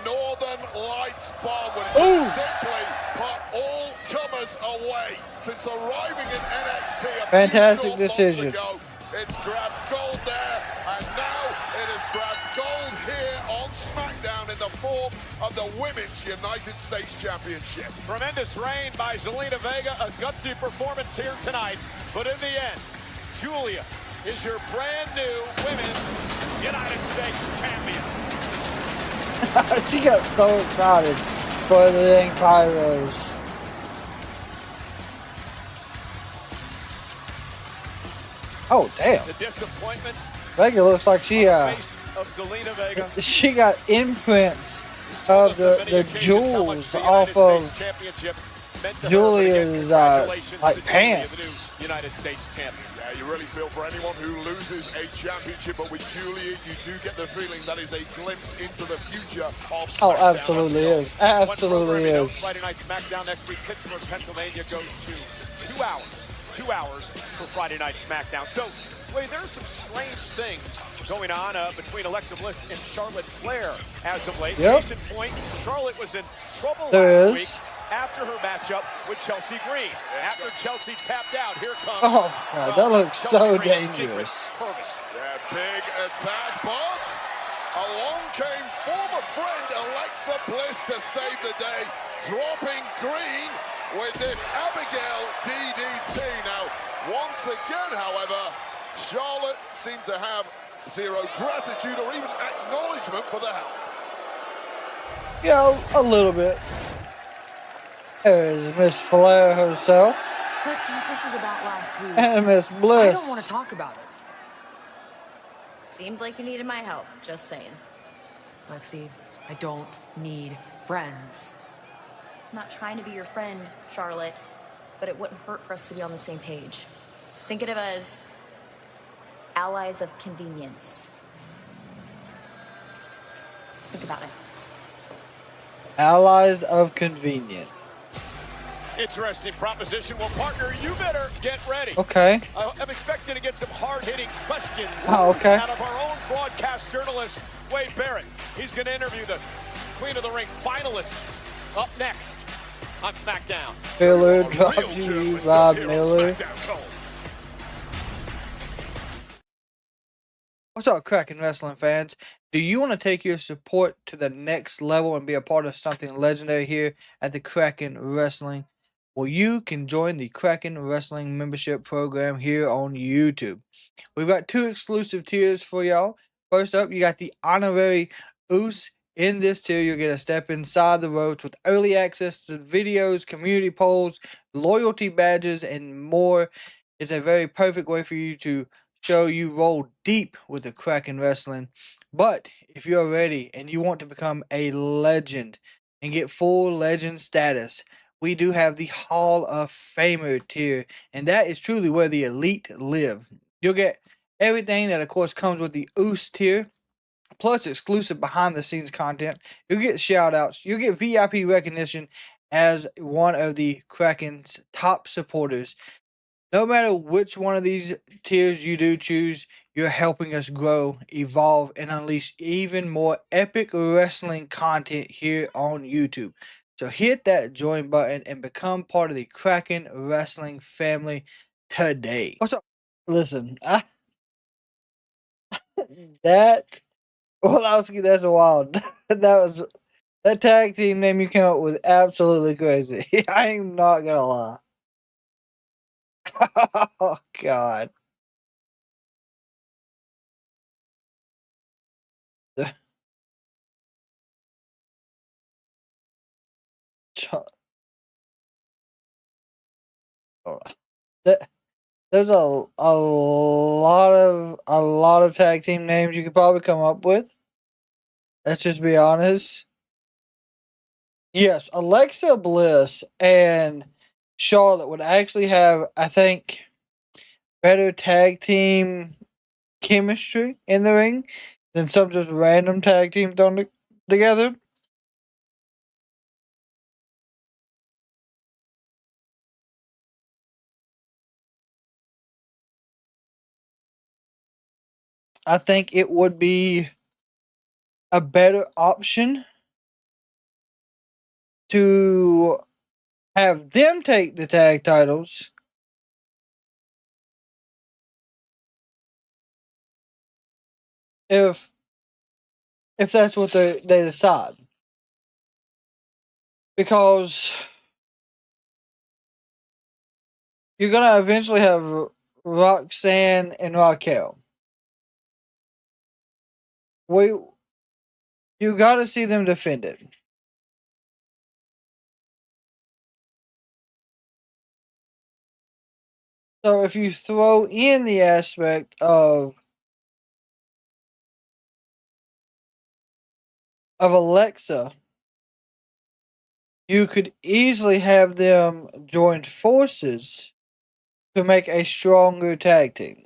Northern Lights bomb, which simply put all comers away. Since arriving in NXT Fantastic decision. ago, it's grabbed gold there, and now it has grabbed gold here on SmackDown in the form of the Women's United States Championship. Tremendous reign by Zelina Vega, a gutsy performance here tonight. But in the end, Giulia is your brand new Women's United States Champion. She got so excited for the dang pyros. Oh, damn. The disappointment. Vega looks like she of Zelina Vega. she got imprints of the jewels off of Giulia's like pants. United States champion. Yeah, you really feel for anyone who loses a championship, but with Giulia, you do get the feeling that is a glimpse into the future of SmackDown. Oh, absolutely is. Absolutely is. Friday Night SmackDown next week. Pittsburgh, Pennsylvania goes to 2 hours. 2 hours for Friday Night SmackDown. So, wait, there's some strange things going on between Alexa Bliss and Charlotte Flair as of late. Yep. Case in point, Charlotte was in trouble There last is. week after her matchup with Chelsea Green. After Chelsea tapped out, here comes. Oh, God, that looks so dangerous. Yeah, big attack, but along came former friend Alexa Bliss to save the day, dropping Green with this Abigail DDT. Now, once again, however, Charlotte seemed to have zero gratitude or even acknowledgement for the help. Yeah, a little bit. There's Miss Flair herself. Lexi, this is about last week. And Miss I Bliss. don't want to talk about it. Seemed like you needed my help, just saying. Lexi, I don't need friends. I'm not trying to be your friend, Charlotte, but it wouldn't hurt for us to be on the same page. Think of it as allies of convenience. Think about it. Allies of convenience. Interesting proposition. Well, partner, you better get ready. Okay. I'm expecting to get some hard-hitting questions okay. out of our own broadcast journalist, Wade Barrett. He's going to interview the Queen of the Ring finalists up next on SmackDown. Miller, drop G, Rob Miller. What's up, Kraken Wrestling fans? Do you want to take your support to the next level and be a part of something legendary here at the Kraken Wrestling? Well, you can join the Kraken Wrestling membership program here on YouTube. We've got 2 exclusive tiers for y'all. First up, you got the honorary Oos. In this tier, you'll get a step inside the ropes with early access to videos, community polls, loyalty badges, and more. It's a very perfect way for you to show you roll deep with the Kraken Wrestling. But if you're ready and you want to become a legend and get full legend status, we do have the Hall of Famer tier, and that is truly where the elite live. You'll get everything that, of course, comes with the Oos tier, plus exclusive behind-the-scenes content. You'll get shout-outs. You'll get VIP recognition as one of the Kraken's top supporters. No matter which one of these tiers you do choose, you're helping us grow, evolve, and unleash even more epic wrestling content here on YouTube. So hit that join button and become part of the Kraken Wrestling family today. What's up? Listen, that's wild. That tag team name you came up with absolutely crazy. I am not gonna lie. Oh God. There's a lot of tag team names you could probably come up with. Let's just be honest. Yes, Alexa Bliss and Charlotte would actually have, I think, better tag team chemistry in the ring than some just random tag team thrown together. I think it would be a better option to have them take the tag titles if that's what they decide. Because you're going to eventually have Roxanne and Raquel. You got to see them defend it. So if you throw in the aspect of Alexa, you could easily have them join forces to make a stronger tag team.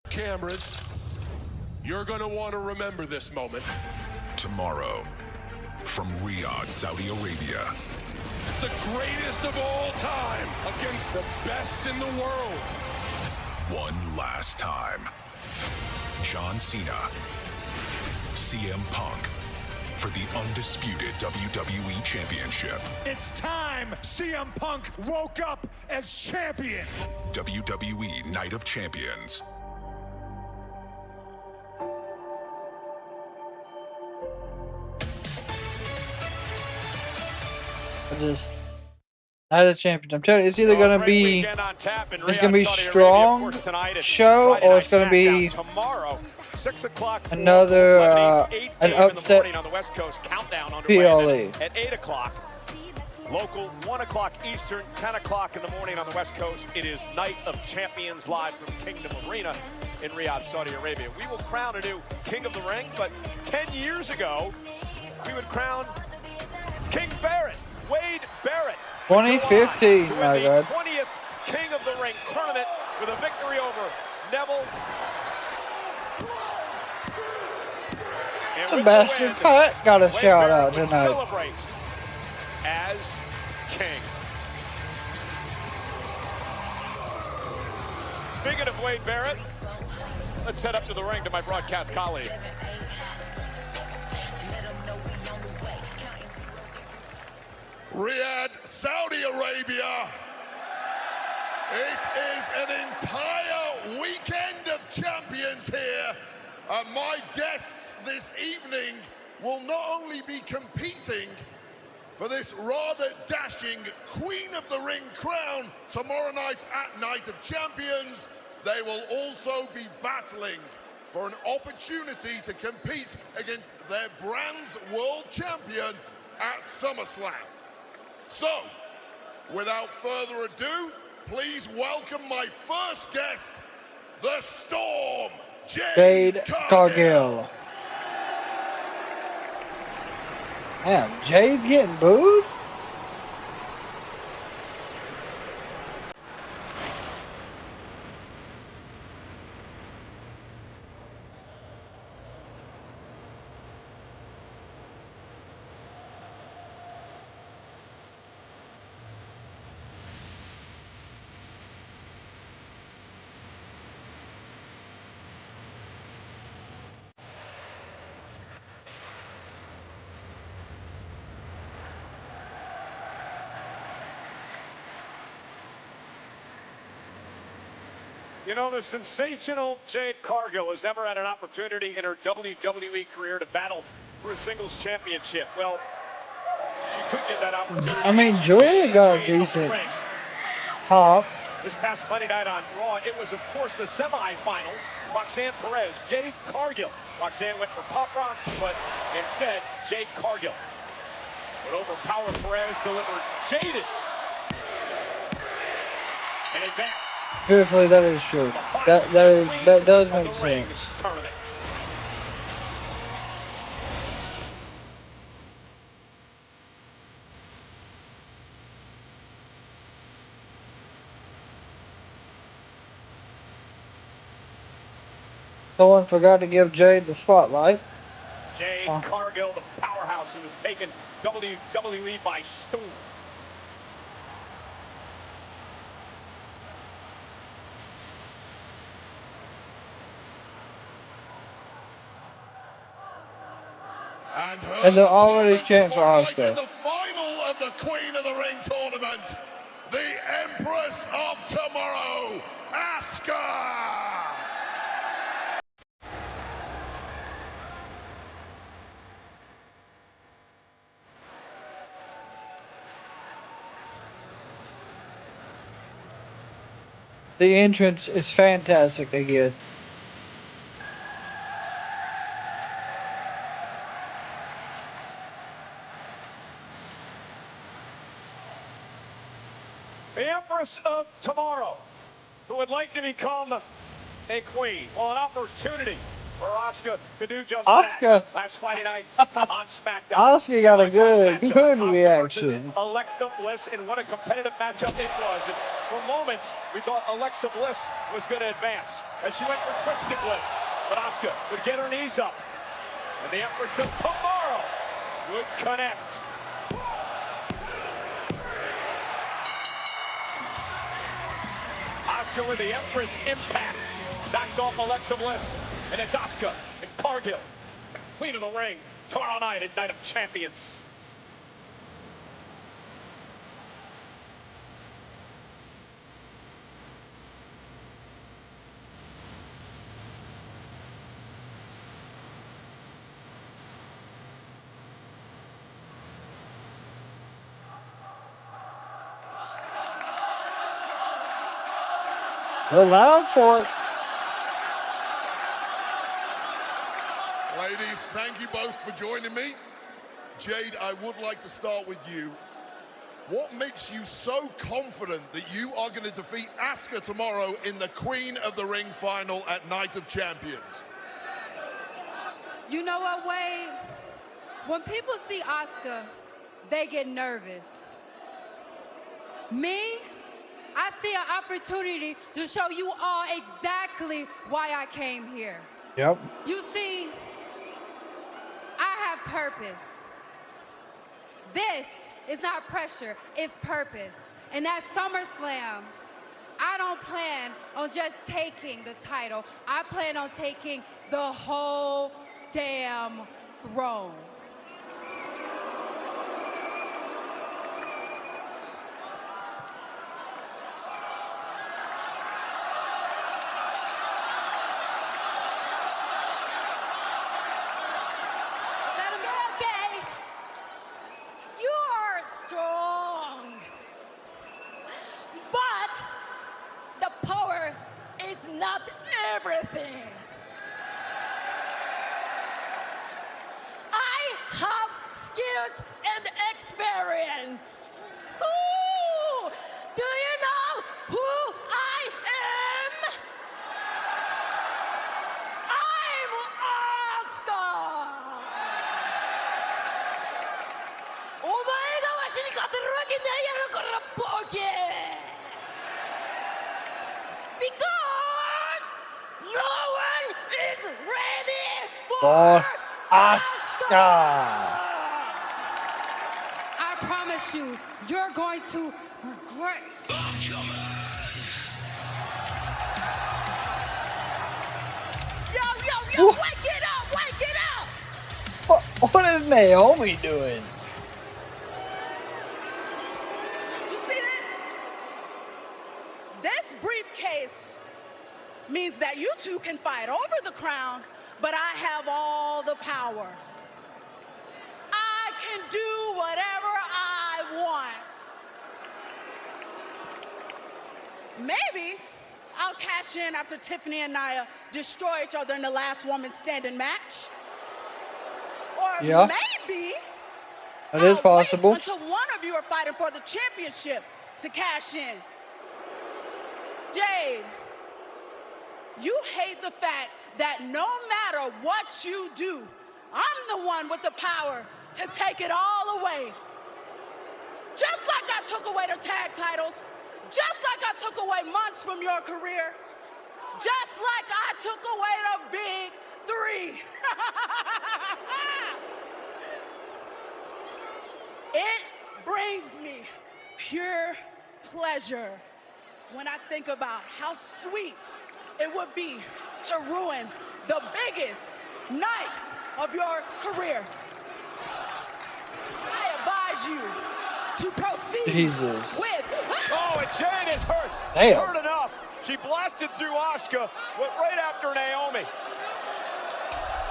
Cameras, you're going to want to remember this moment. Tomorrow, from Riyadh, Saudi Arabia. The greatest of all time against the best in the world. One last time. John Cena, CM Punk, for the undisputed WWE Championship. It's time CM Punk woke up as champion. WWE Night of Champions. Night of Champions. I'm telling you, it's either going to be strong show or it's going to be tomorrow, 6 o'clock. Another an upset on the West Coast. Countdown on PLE at 8 o'clock. Local 1 o'clock Eastern, 10 o'clock in the morning on the West Coast. It is Night of Champions live from Kingdom Arena in Riyadh, Saudi Arabia. We will crown a new King of the Ring, but 10 years ago, we would crown King Barrett, Wade Barrett. 2015, my God. 20th King of the Ring tournament with a victory over Neville. Sebastian Pat got a shout out tonight. Celebrate as king. Speaking of Wade Barrett, let's head up to the ring to my broadcast colleague. Riyadh, Saudi Arabia. It is an entire weekend of champions here. And my guests this evening will not only be competing for this rather dashing Queen of the Ring crown tomorrow night at Night of Champions, they will also be battling for an opportunity to compete against their brand's world champion at SummerSlam. So, without further ado, please welcome my first guest, the Storm, Jade Cargill. Damn, Jade's getting booed? You know, the sensational Jade Cargill has never had an opportunity in her WWE career to battle for a singles championship. Well, she could get that opportunity. I mean, Giulia got a decent pop. This past Monday night on Raw, it was, of course, the semifinals. Roxanne Perez, Jade Cargill. Roxanne went for Pop Rocks, but instead, Jade Cargill would overpower Perez, delivered Jaded, and advance. Truthfully, that is true. That does make sense. Someone forgot to give Jade the spotlight. Jade Cargill, the powerhouse who has taken WWE by storm. And they're already chanting for Asuka. The final of the Queen of the Ring tournament, the Empress of Tomorrow, Asuka. The entrance is fantastic again. The Empress of Tomorrow, who would like to become a queen. Well, an opportunity for Asuka to do just that. Last Friday night on SmackDown. Asuka got a good reaction. Alexa Bliss, and what a competitive matchup it was. And for moments, we thought Alexa Bliss was going to advance as she went for Twisted Bliss. But Asuka would get her knees up. And the Empress of Tomorrow would connect. Asuka with the Empress impact. Knocks off Alexa Bliss. And it's Asuka and Cargill, Queen of the Ring, tomorrow night at Night of Champions. They're loud for it. Ladies, thank you both for joining me. Jade, I would like to start with you. What makes you so confident that you are going to defeat Asuka tomorrow in the Queen of the Ring final at Night of Champions? You know what, Wade? When people see Asuka, they get nervous. Me, I see an opportunity to show you all exactly why I came here. Yep. You see, I have purpose. This is not pressure, it's purpose. And at SummerSlam, I don't plan on just taking the title. I plan on taking the whole damn throne. Okay. You are strong. But the power is not everything. I have skills and experience. Ooh, do you know who I am? I'm Asuka. お前がわしに勝てるわけないやろこのボケ。Because no one is ready For Asuka. I promise you, you're going to regret. Yo, wake it up, wake it up! What is Naomi doing? You see this? This briefcase means that you two can fight over the crown, but I have all the power. I can do whatever I want. Maybe I'll cash in after Tiffany and Nia destroy each other in the last woman standing match. Or Yeah. maybe That is possible. until one of you are fighting for the championship to cash in. Jade, you hate the fact that no matter what you do, I'm the one with the power to take it all away. Just like I took away the tag titles, just like I took away months from your career, just like I took away the big three. It brings me pure pleasure when I think about how sweet it would be to ruin the biggest night of your career. I advise you to proceed Jesus. with... Oh, and Jade is hurt. Damn. Hurt enough. She blasted through Asuka, went right after Naomi.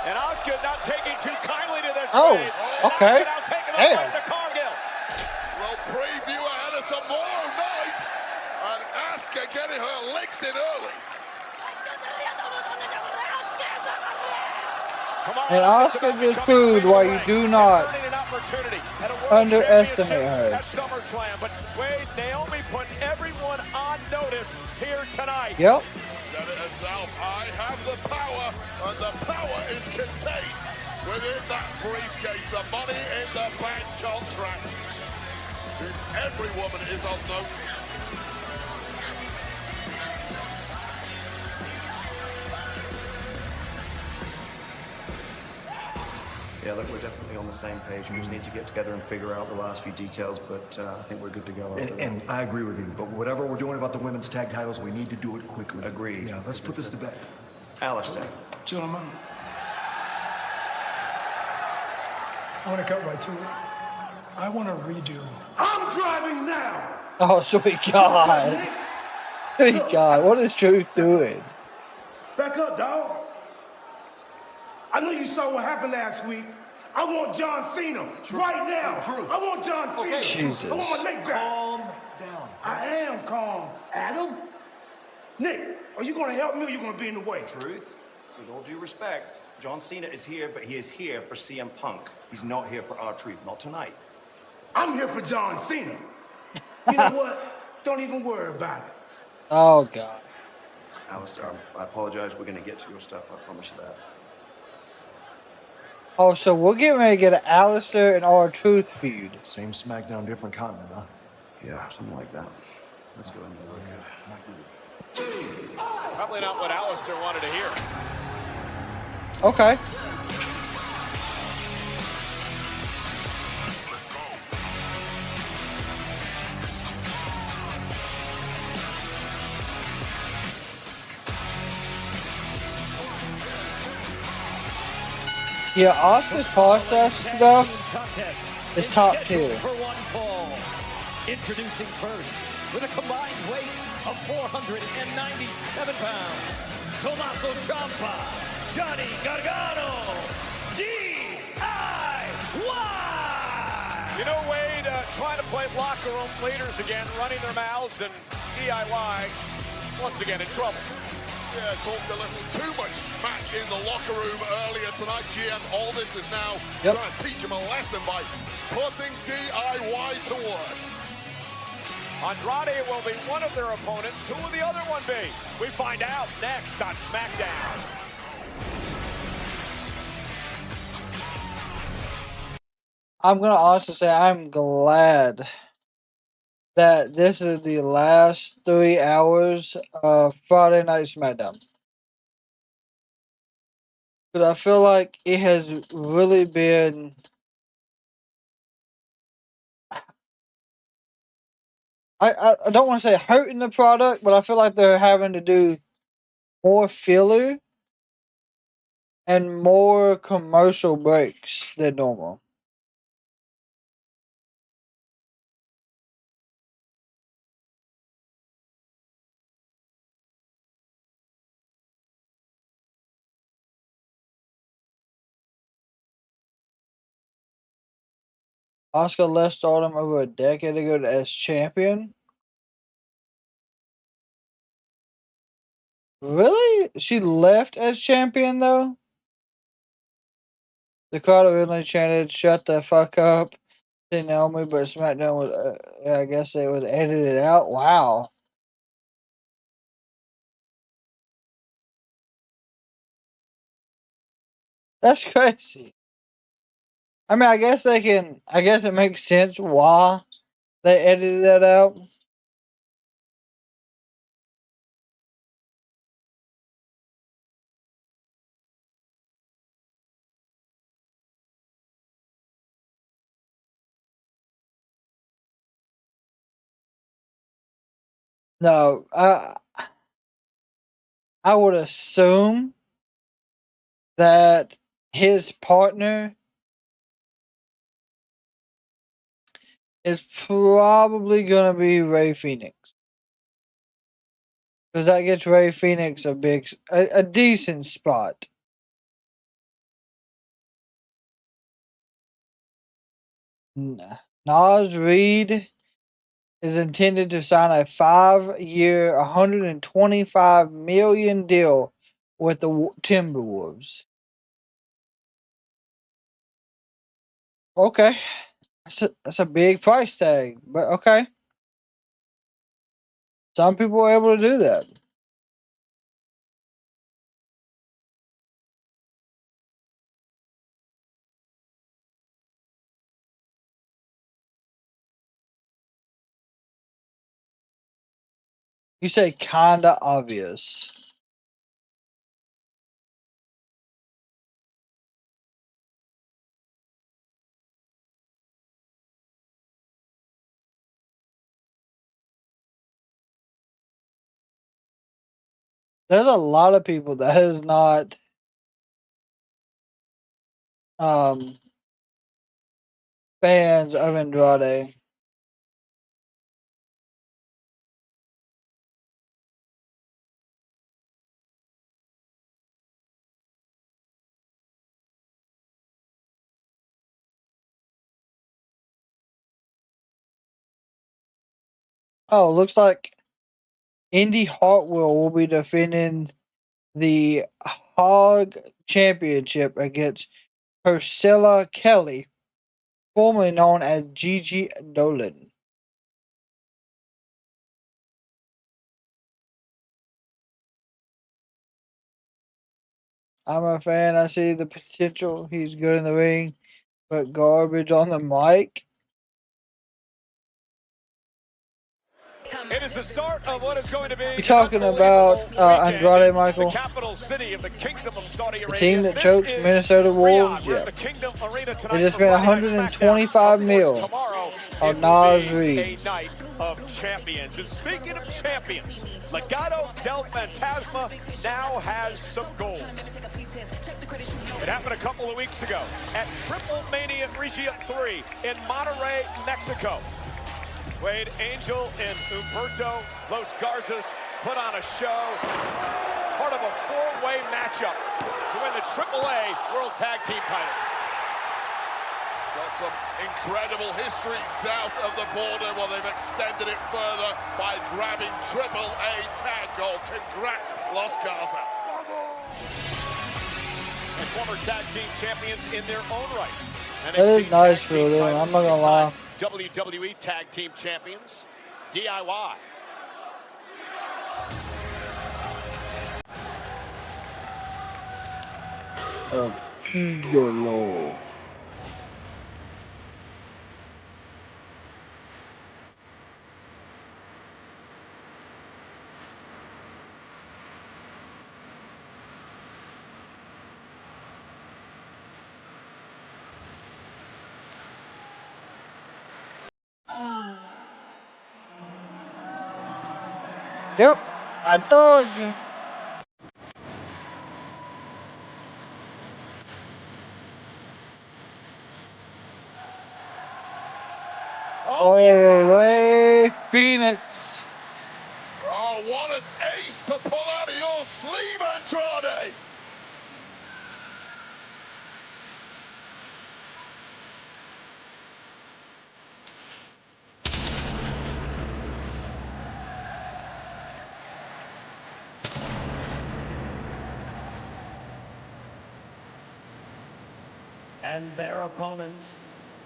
And Asuka not taking too kindly to this. Oh, raid. And okay. Asuka now taking the Damn. fight to Cargill. Well, preview ahead of tomorrow night. And Asuka getting her licks in early. And Asuka just proved why you do not underestimate her. At SummerSlam, but Wade, Naomi put everyone on notice here tonight. Yep. Said it herself, I have the power, and the power is contained within that briefcase, the money in the bank contract. Since every woman is on notice. Yeah, look, we're definitely on the same page. We just need to get together and figure out the last few details, but I think we're good to go. And I agree with you, but whatever we're doing about the women's tag titles, we need to do it quickly. Agreed. Yeah, let's put this to bed. Alistair. Gentlemen, I want to cut right to it. I want to redo. I'm driving now! Oh, sweet God. Sweet God, what is Truth doing? Back up, dog. I know you saw what happened last week. I want John Cena right now. I want John Cena. Okay. Jesus. I want my neck back. Calm down. I am calm. Adam? Nick, are you going to help me or are you going to be in the way? Truth, with all due respect, John Cena is here, but he is here for CM Punk. He's not here for R-Truth, not tonight. I'm here for John Cena. You know what? Don't even worry about it. Oh, God. Alistair, I apologize. We're going to get to your stuff. I promise you that. Oh, so we're getting ready to get an Alistair and R-Truth feud. Same SmackDown, different continent, huh? Yeah, something like that. Let's go in there. Probably not what Alistair wanted to hear. Okay. Yeah, Oscar's process stuff is top tier. For one fall. Introducing first, with a combined weight of 497 pounds, Tommaso Ciampa, Johnny Gargano, D.I.Y. You know, Wade, trying to play locker room leaders again, running their mouths, and DIY once again in trouble. Yeah, talked a little too much smack in the locker room earlier tonight. GM Aldis is now trying to teach him a lesson by putting DIY to work. Andrade will be one of their opponents. Who will the other one be? We find out next on SmackDown. I'm going to also say I'm glad that this is the last 3 hours of Friday Night SmackDown. Because I feel like it has really been... I don't want to say hurting the product, but I feel like they're having to do more filler and more commercial breaks than normal. Asuka left Stardom over a decade ago as champion. Really? She left as champion, though? The crowd originally chanted, "Shut the fuck up," to Naomi, but SmackDown was, I guess it was edited out. Wow. That's crazy. I mean, I guess it makes sense why they edited that out. No, I would assume that his partner is probably gonna be Rey Fenix, because that gets Rey Fenix a decent spot. Nas Reed is intended to sign a 5-year, $125 million deal with the Timberwolves. Okay, that's a big price tag, but okay. Some people are able to do that. You say kinda obvious. There's a lot of people that is not fans of Andrade. Oh, looks like Indy Hartwell will be defending the Hog Championship against Priscilla Kelly, formerly known as Gigi Dolan. I'm a fan. I see the potential. He's good in the ring, but garbage on the mic. It is the start of what is going to be. You talking about Andrade, Michael? The capital city of the Kingdom of Saudi The Arabia. team that chokes Minnesota Wolves? Yeah. They just spent 125 mil on Nas Reed. A night of champions. And speaking of champions, Legado del Fantasma now has some gold. It happened a couple of weeks ago at Triple Mania Regia 3 in Monterrey, Mexico. Wade Angel and Humberto Los Garzas put on a show, part of a four-way matchup to win the AAA World Tag Team titles. Got some incredible history south of the border. Well, they've extended it further by grabbing AAA tag gold. Congrats, Los Garza. And former tag team champions in their own right. That is nice for them, I'm not gonna lie. WWE Tag Team Champions, DIY. Galore. Yep, I told you. Oh, Ray Phoenix. Oh, what an ace to pull out of your sleeve, Andrade. And their opponents,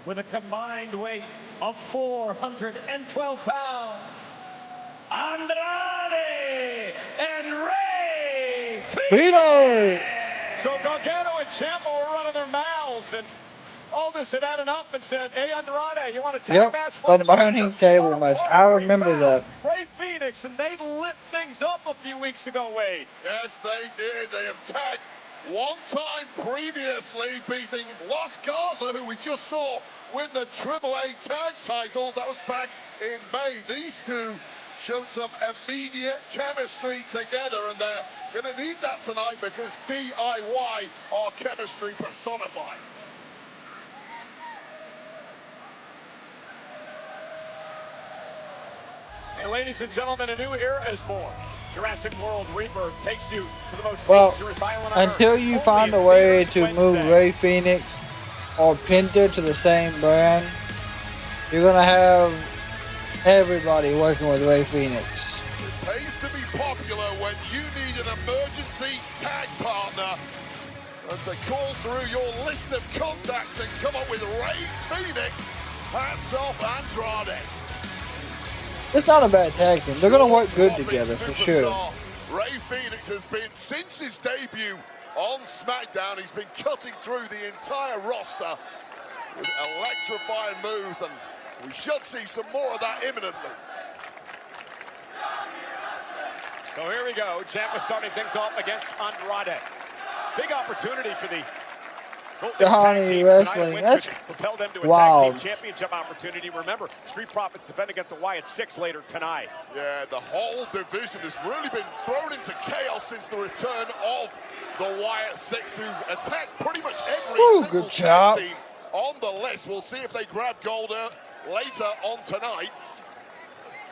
with a combined weight of 412 pounds, Andrade and Ray Phoenix. So Gargano and Ciampa were running their mouths, and Aldis had had enough and said, "Hey, Andrade, you want a tag match?" The burning table match. I remember that. Ray Phoenix, and they lit things up a few weeks ago, Wade. Yes, they did. They have tagged one time previously, beating Los Garza, who we just saw win the AAA tag titles. That was back in May. These two showed some immediate chemistry together, and they're going to need that tonight because DIY are chemistry personified. And ladies and gentlemen, a new era is born. Jurassic World Rebirth takes you to the most dangerous island on until Earth. you find a way to move Ray Phoenix or Penta to the same brand, you're going to have everybody working with Ray Phoenix. It pays to be popular when you need an emergency tag partner. And to call through your list of contacts and come up with Ray Phoenix. Hats off, Andrade. It's not a bad tag team. They're going to work good together for sure. Ray Phoenix has been, since his debut on SmackDown, he's been cutting through the entire roster with electrifying moves, and we should see some more of that imminently. So here we go. Ciampa starting things off against Andrade. Big opportunity for the Johnny Wrestling. That's propel them to a wild. tag team championship opportunity. Remember, Street Profits defend against the Wyatt Sicks later tonight. Yeah, the whole division has really been thrown into chaos since the return of the Wyatt Sicks, who've attacked pretty much every single tag team on the list. We'll see if they grab gold later on tonight.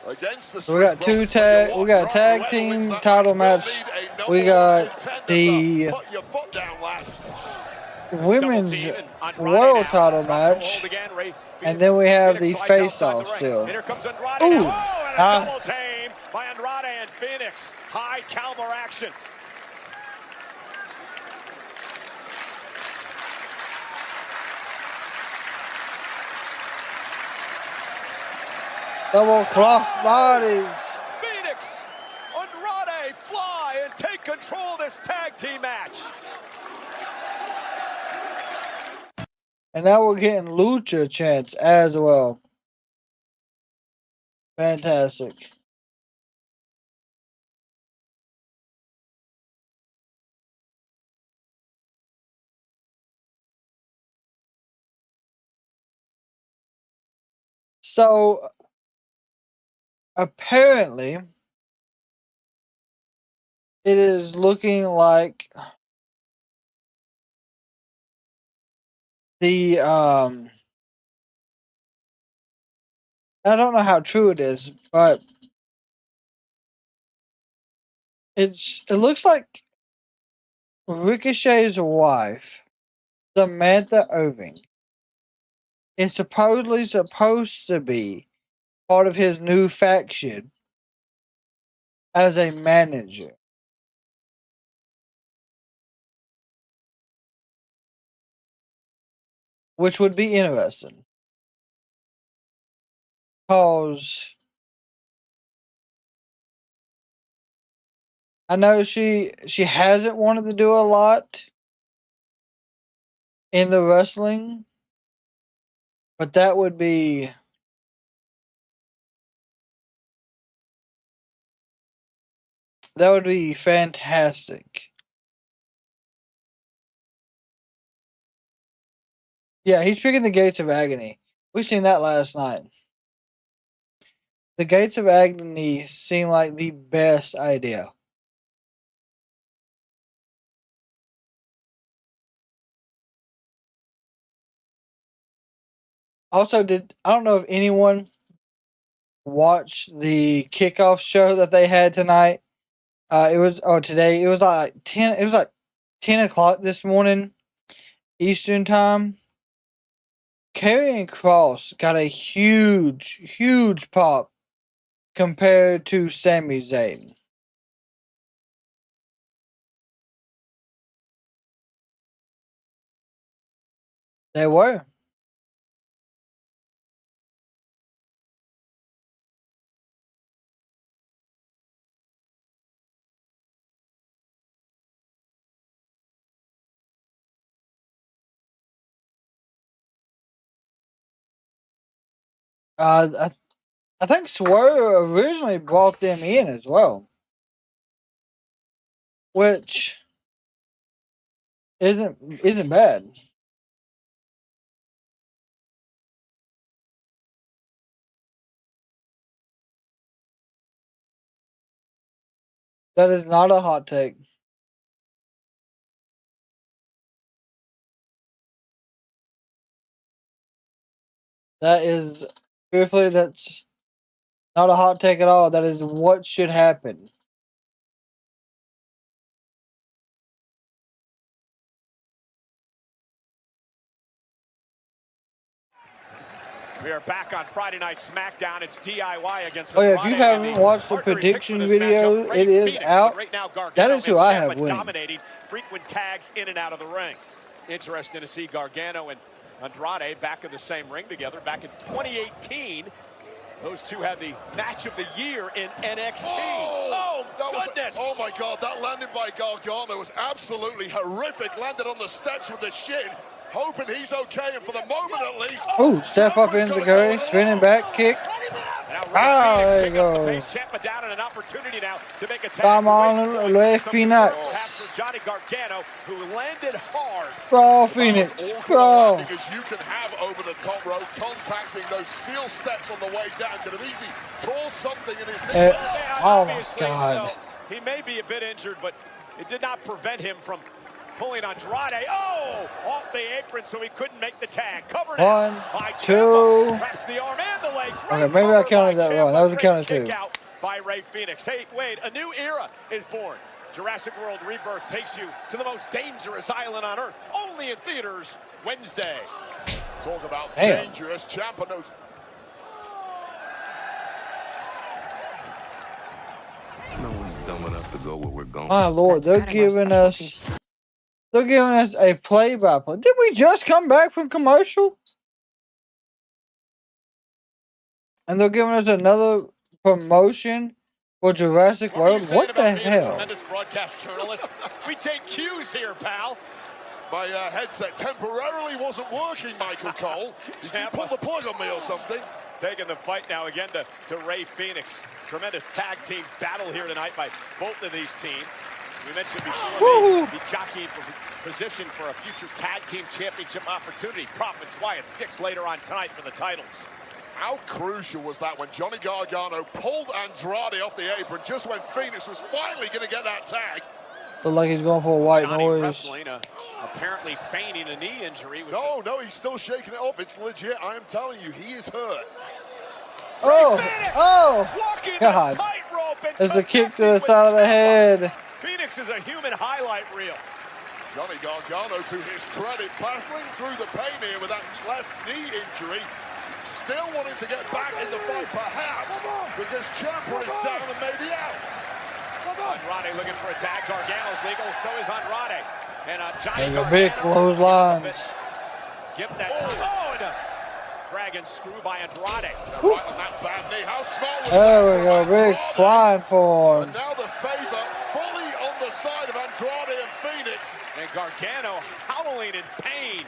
Against the we got two tag. We got a tag team title match. We got the women's world title match, and then we have the face-off still. Ooh, nice. By Andrade and Phoenix. High caliber action. Double cross bodies. Phoenix, Andrade, fly and take control of this tag team match. And now we're getting lucha chants as well. Fantastic. So apparently, it is looking like the I don't know how true it is, but it looks like Ricochet's wife, Samantha Irving, is supposedly supposed to be part of his new faction as a manager. Which would be interesting. Because I know she hasn't wanted to do a lot in the wrestling, but that would be fantastic. Yeah, he's picking the Gates of Agony. We seen that last night. The Gates of Agony seem like the best idea. Also, I don't know if anyone watched the kickoff show that they had tonight. Today. It was like 10. It was like 10 o'clock this morning, Eastern time. Karrion Kross got a huge pop compared to Sami Zayn. They were. I think Swerve originally brought them in as well, which isn't bad. That is not a hot take. That is, truthfully, that's not a hot take at all. That is what should happen. We are back on Friday Night SmackDown. It's DIY against. Oh yeah, if you haven't watched the prediction video, it is out. Right now, That is who I have winning. Dominating frequent tags in and out of the ring. Interesting to see Gargano and Andrade back in the same ring together. Back in 2018, those two had the match of the year in NXT. Oh goodness! Oh my God, that landing by Gargano was absolutely horrific. Landed on the steps with the shin. Hoping he's okay, and for the moment at least. Oh, step up into Curry, spinning back kick. There you go. Come on, Rey Phoenix. Johnny Gargano, who landed hard. Bro, Phoenix, bro. Because you can have over the top rope, contacting those steel steps on the way down. Could have easily tore something in his knee. Oh my God. He may be a bit injured, but it did not prevent him from pulling Andrade, off the apron, so he couldn't make the tag. Covered One, two. The arm and the leg. Okay, maybe I counted that wrong. That was a count of two. Out by Rey Fenix. Hey, Wade, a new era is born. Jurassic World Rebirth takes you to the most dangerous island on Earth. Only in theaters Wednesday. Talk about dangerous. Ciampa knows. No one's dumb enough to go where we're going. My Lord, they're giving us a play-by-play. Did we just come back from commercial? And they're giving us another promotion for Jurassic World? What the hell? Tremendous broadcast journalist. We take cues here, pal. My headset temporarily wasn't working, Michael Cole. Did you pull the plug on me or something? Taking the fight now again to Rey Fenix. Tremendous tag team battle here tonight by both of these teams. We mentioned before the jockeying for position for a future tag team championship opportunity. Profits Wyatt Sicks later on tonight for the titles. How crucial was that when Johnny Gargano pulled Andrade off the apron just when Phoenix was finally going to get that tag? Look like he's going for a white noise. Zelina apparently feigning a knee injury. No, he's still shaking it off. It's legit. I am telling you, he is hurt. Oh, God. There's a kick to the side of the head. Phoenix is a human highlight reel. Johnny Gargano, to his credit, battling through the pain here with that left knee injury. Still wanting to get back in the fight, perhaps, because Ciampa is down and maybe out. Andrade looking for a tag. Gargano's legal, so is Andrade. And Johnny There's a big clotheslines. Give that and a dragon screw by Andrade. Right on that bad knee. How smart was There that we go, big flying form. And now the favor fully on the side of Andrade and Phoenix. And Gargano howling in pain.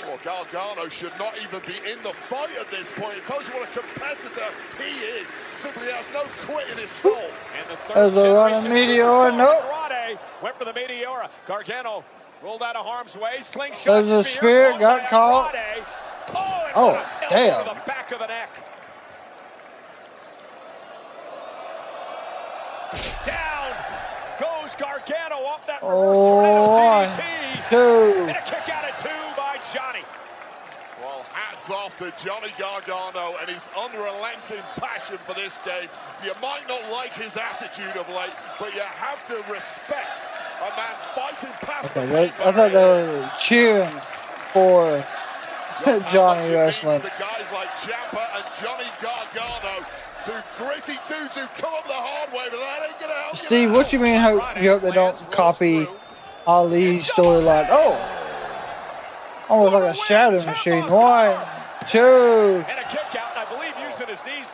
Well, Gargano should not even be in the fight at this point. It tells you what a competitor he is. Simply has no quit in his soul. And the There's a running meteor. Nope. Andrade went for the meteora. Gargano rolled out of harm's way. Slingshot. There's a spear, got caught. Oh, damn. To the back of the neck. Down goes Gargano off that reverse tornado DDT. Two. And a kick out at 2 by Johnny. Well, hats off to Johnny Gargano and his unrelenting passion for this game. You might not like his attitude of late, but you have to respect a man fighting past the pain I thought they were cheering for Johnny wrestling. The guys like Ciampa and Johnny Gargano, two gritty dudes who come up the hard way, but that ain't gonna help. Steve, what you mean you hope they don't copy Ali's storyline? Oh! Almost like a shadow machine. 1, 2. And a kick out, and I believe using his knees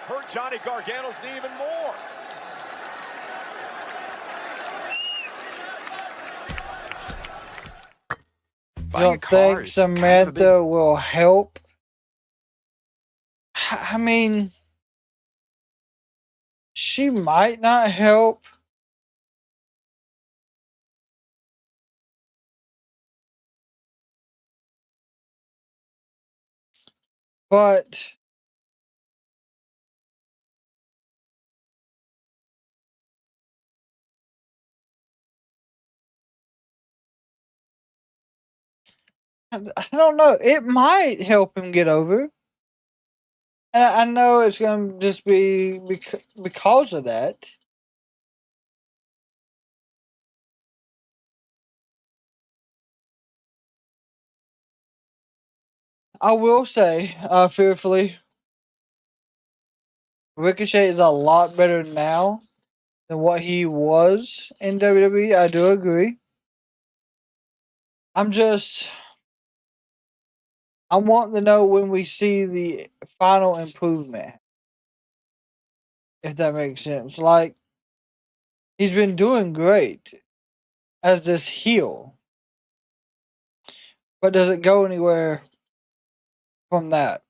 hurt Johnny Gargano's knee even more. You don't think Samantha will help? I mean, she might not help. But I don't know. It might help him get over. And I know it's going to just be because of that. I will say, fearfully, Ricochet is a lot better now than what he was in WWE. I do agree. I'm wanting to know when we see the final improvement. If that makes sense. Like, he's been doing great as this heel. But does it go anywhere from that?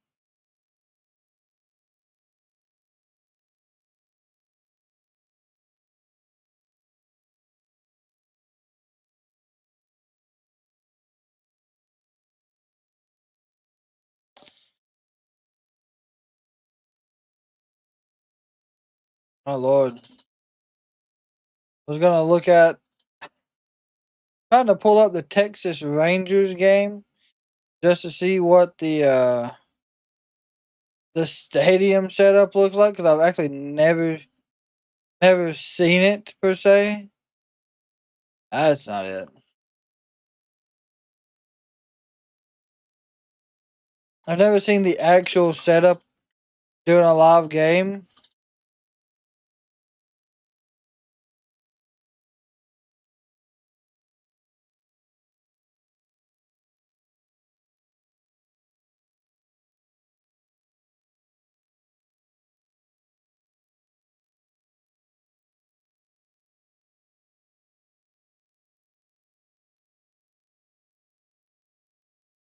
Oh, Lord. I was going to look at trying to pull up the Texas Rangers game just to see what the stadium setup looks like, because I've actually never seen it per se. That's not it. I've never seen the actual setup during a live game.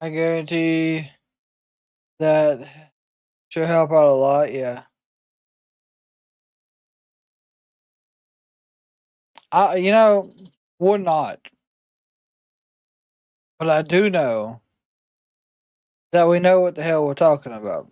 I guarantee that should help out a lot, yeah. Would not. But I do know that we know what the hell we're talking about.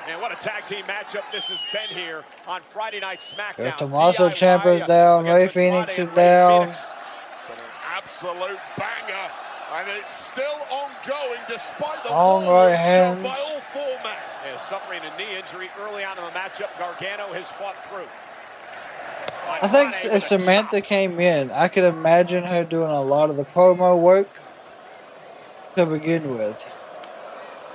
And what a tag team matchup this has been here on Friday Night SmackDown. Tommaso Ciampa's down. Ray Phoenix is down. An absolute banger, and it's still ongoing despite the Long right hands. by all four men. Yeah, suffering a knee injury early on in the matchup, Gargano has fought through. I think if Samantha came in, I could imagine her doing a lot of the promo work to begin with.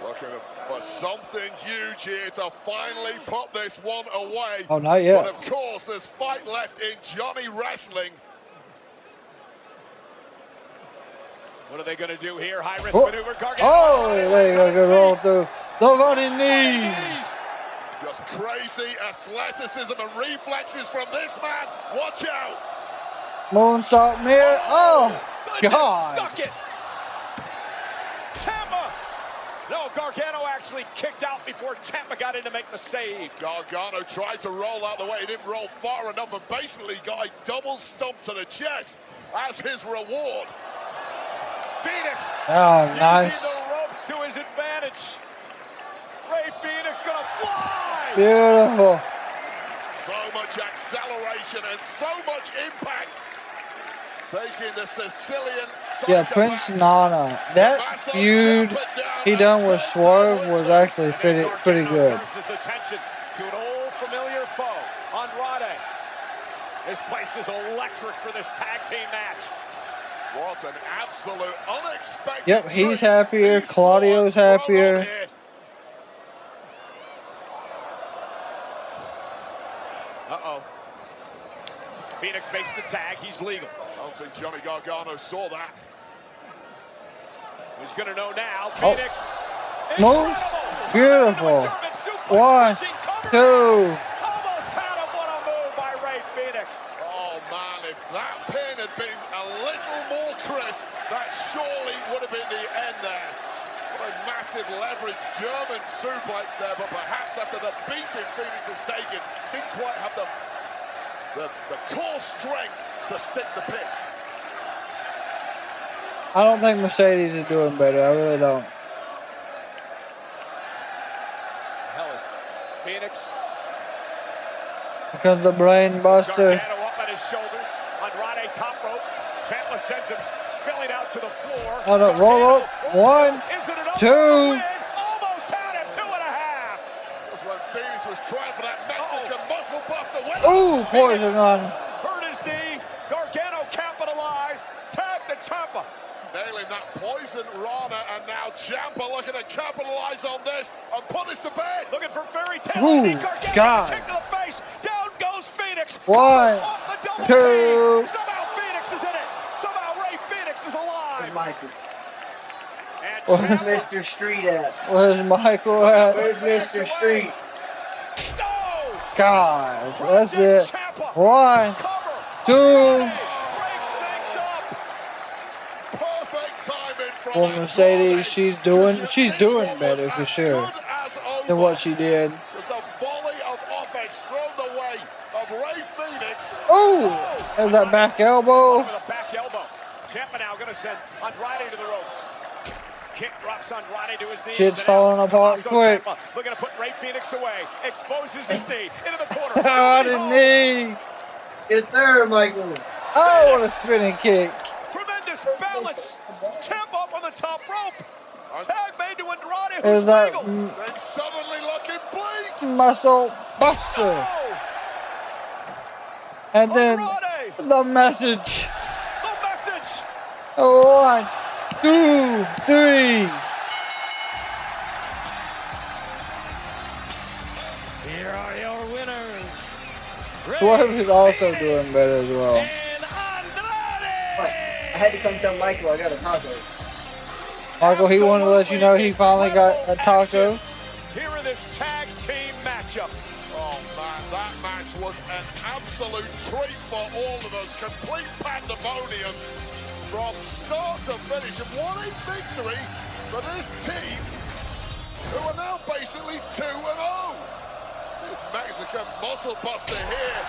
Looking for something huge here to finally put this one away. Oh, not yet. But of course, there's fight left in Johnny Wrestling. What are they going to do here? High risk maneuver. Gargano. Oh, there you go. Good roll through. The running knees. Just crazy athleticism and reflexes from this man. Watch out. Moonsault mirror. Oh, God. Stuck it. Ciampa. No, Gargano actually kicked out before Ciampa got in to make the save. Gargano tried to roll out the way. He didn't roll far enough and basically got a double stomp to the chest as his reward. Phoenix. Oh, nice. Using the ropes to his advantage. Ray Phoenix gonna fly. Beautiful. So much acceleration and so much impact. Taking the Sicilian. Yeah, Prince Nana. That feud he done with Swerve was actually pretty good. His attention to an old familiar foe, Andrade. This place is electric for this tag team match. What an absolute unexpected. Yep, he's happier. Claudio's happier. Uh-oh. Phoenix makes the tag. He's legal. I don't think Johnny Gargano saw that. He's going to know now. Oh. Phoenix. Moves. Beautiful. 1, 2. Almost had him. What a move by Ray Phoenix. Oh, man, if that pin had been a little more crisp, that surely would have been the end there. What a massive leverage German suplex there, but perhaps after the beating Phoenix has taken, didn't quite have the core strength to stick the pin. I don't think Mercedes is doing better. I really don't. Phoenix. Because the brain buster. Gargano up at his shoulders. Andrade top rope. Ciampa sends him spilling out to the floor. Oh, no, roll up. 1, 2. Almost had him. 2.5. That's when Phoenix was trying for that Mexican muscle buster. Ooh, poison on. Hurt his knee. Gargano capitalized. Tag to Ciampa. Nailing that poison Rana, and now Ciampa looking to capitalize on this and put this to bed. Looking for fairy tale. Ooh, God. Kick to the face. Down goes Phoenix. 1, 2. Somehow Phoenix is in it. Somehow Ray Phoenix is alive. Michael. And Where's Mr. Street at? Where's Michael at? Where's Mr. Street? No. God, that's it. 1, 2. Well, Mercedes, she's doing better for sure than what she did. Just a volley of offense thrown the way of Ray Phoenix. Oh, there's that back elbow. Back elbow. Ciampa now going to send Andrade to the ropes. Kick drops Andrade to his knees. Shit's falling apart quick. Looking to put Ray Phoenix away. Exposes his knee into the corner. Oh, the knee. Yes, sir, Michael. Oh, what a spinning kick. Tremendous balance. Ciampa up on the top rope. Tag made to Andrade, Is who's that legal. Then suddenly looking bleak. muscle buster? And then the message. The message. 1, 2, 3. Here are your winners. Swerve is also doing better as well. I had to come tell Michael I got a taco. Michael, he wanted to let you know he finally got a taco. Here in this tag team matchup. Oh man, that match was an absolute treat for all of us. Complete pandemonium from start to finish. And what a victory for this team, who are now basically 2-0. This Mexican muscle buster here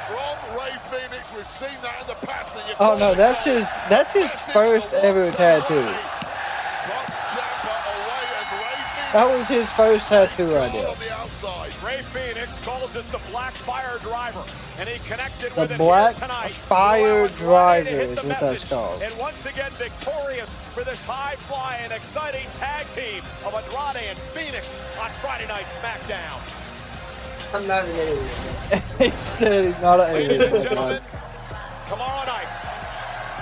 from Rey Fénix. We've seen that in the past. Oh no, that's his first ever tattoo. That was his first tattoo idea. Rey Fénix calls it the Black Fire Driver, and he connected The with it Black here tonight. Fire Driver is what that's called. And once again victorious for this high-flying, exciting tag team of Andrade and Fénix on Friday Night SmackDown. I'm not an alien. He said he's not an Ladies and alien. gentlemen, tomorrow night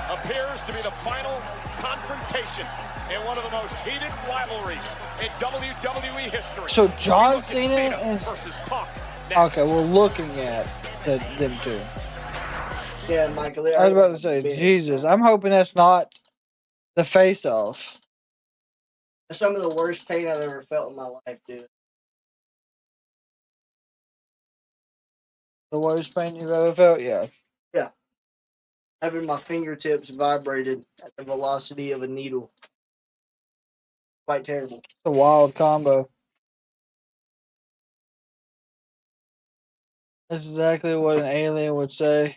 appears to be the final confrontation in one of the most heated rivalries in WWE history. So John Cena and versus Punk. okay, we're looking at them two. Yeah, Michael. I was about to say, Jesus, I'm hoping that's not the face-off. That's some of the worst pain I've ever felt in my life, dude. The worst pain you've ever felt, yeah. Yeah. Having my fingertips vibrated at the velocity of a needle. Quite terrible. It's a wild combo. That's exactly what an alien would say.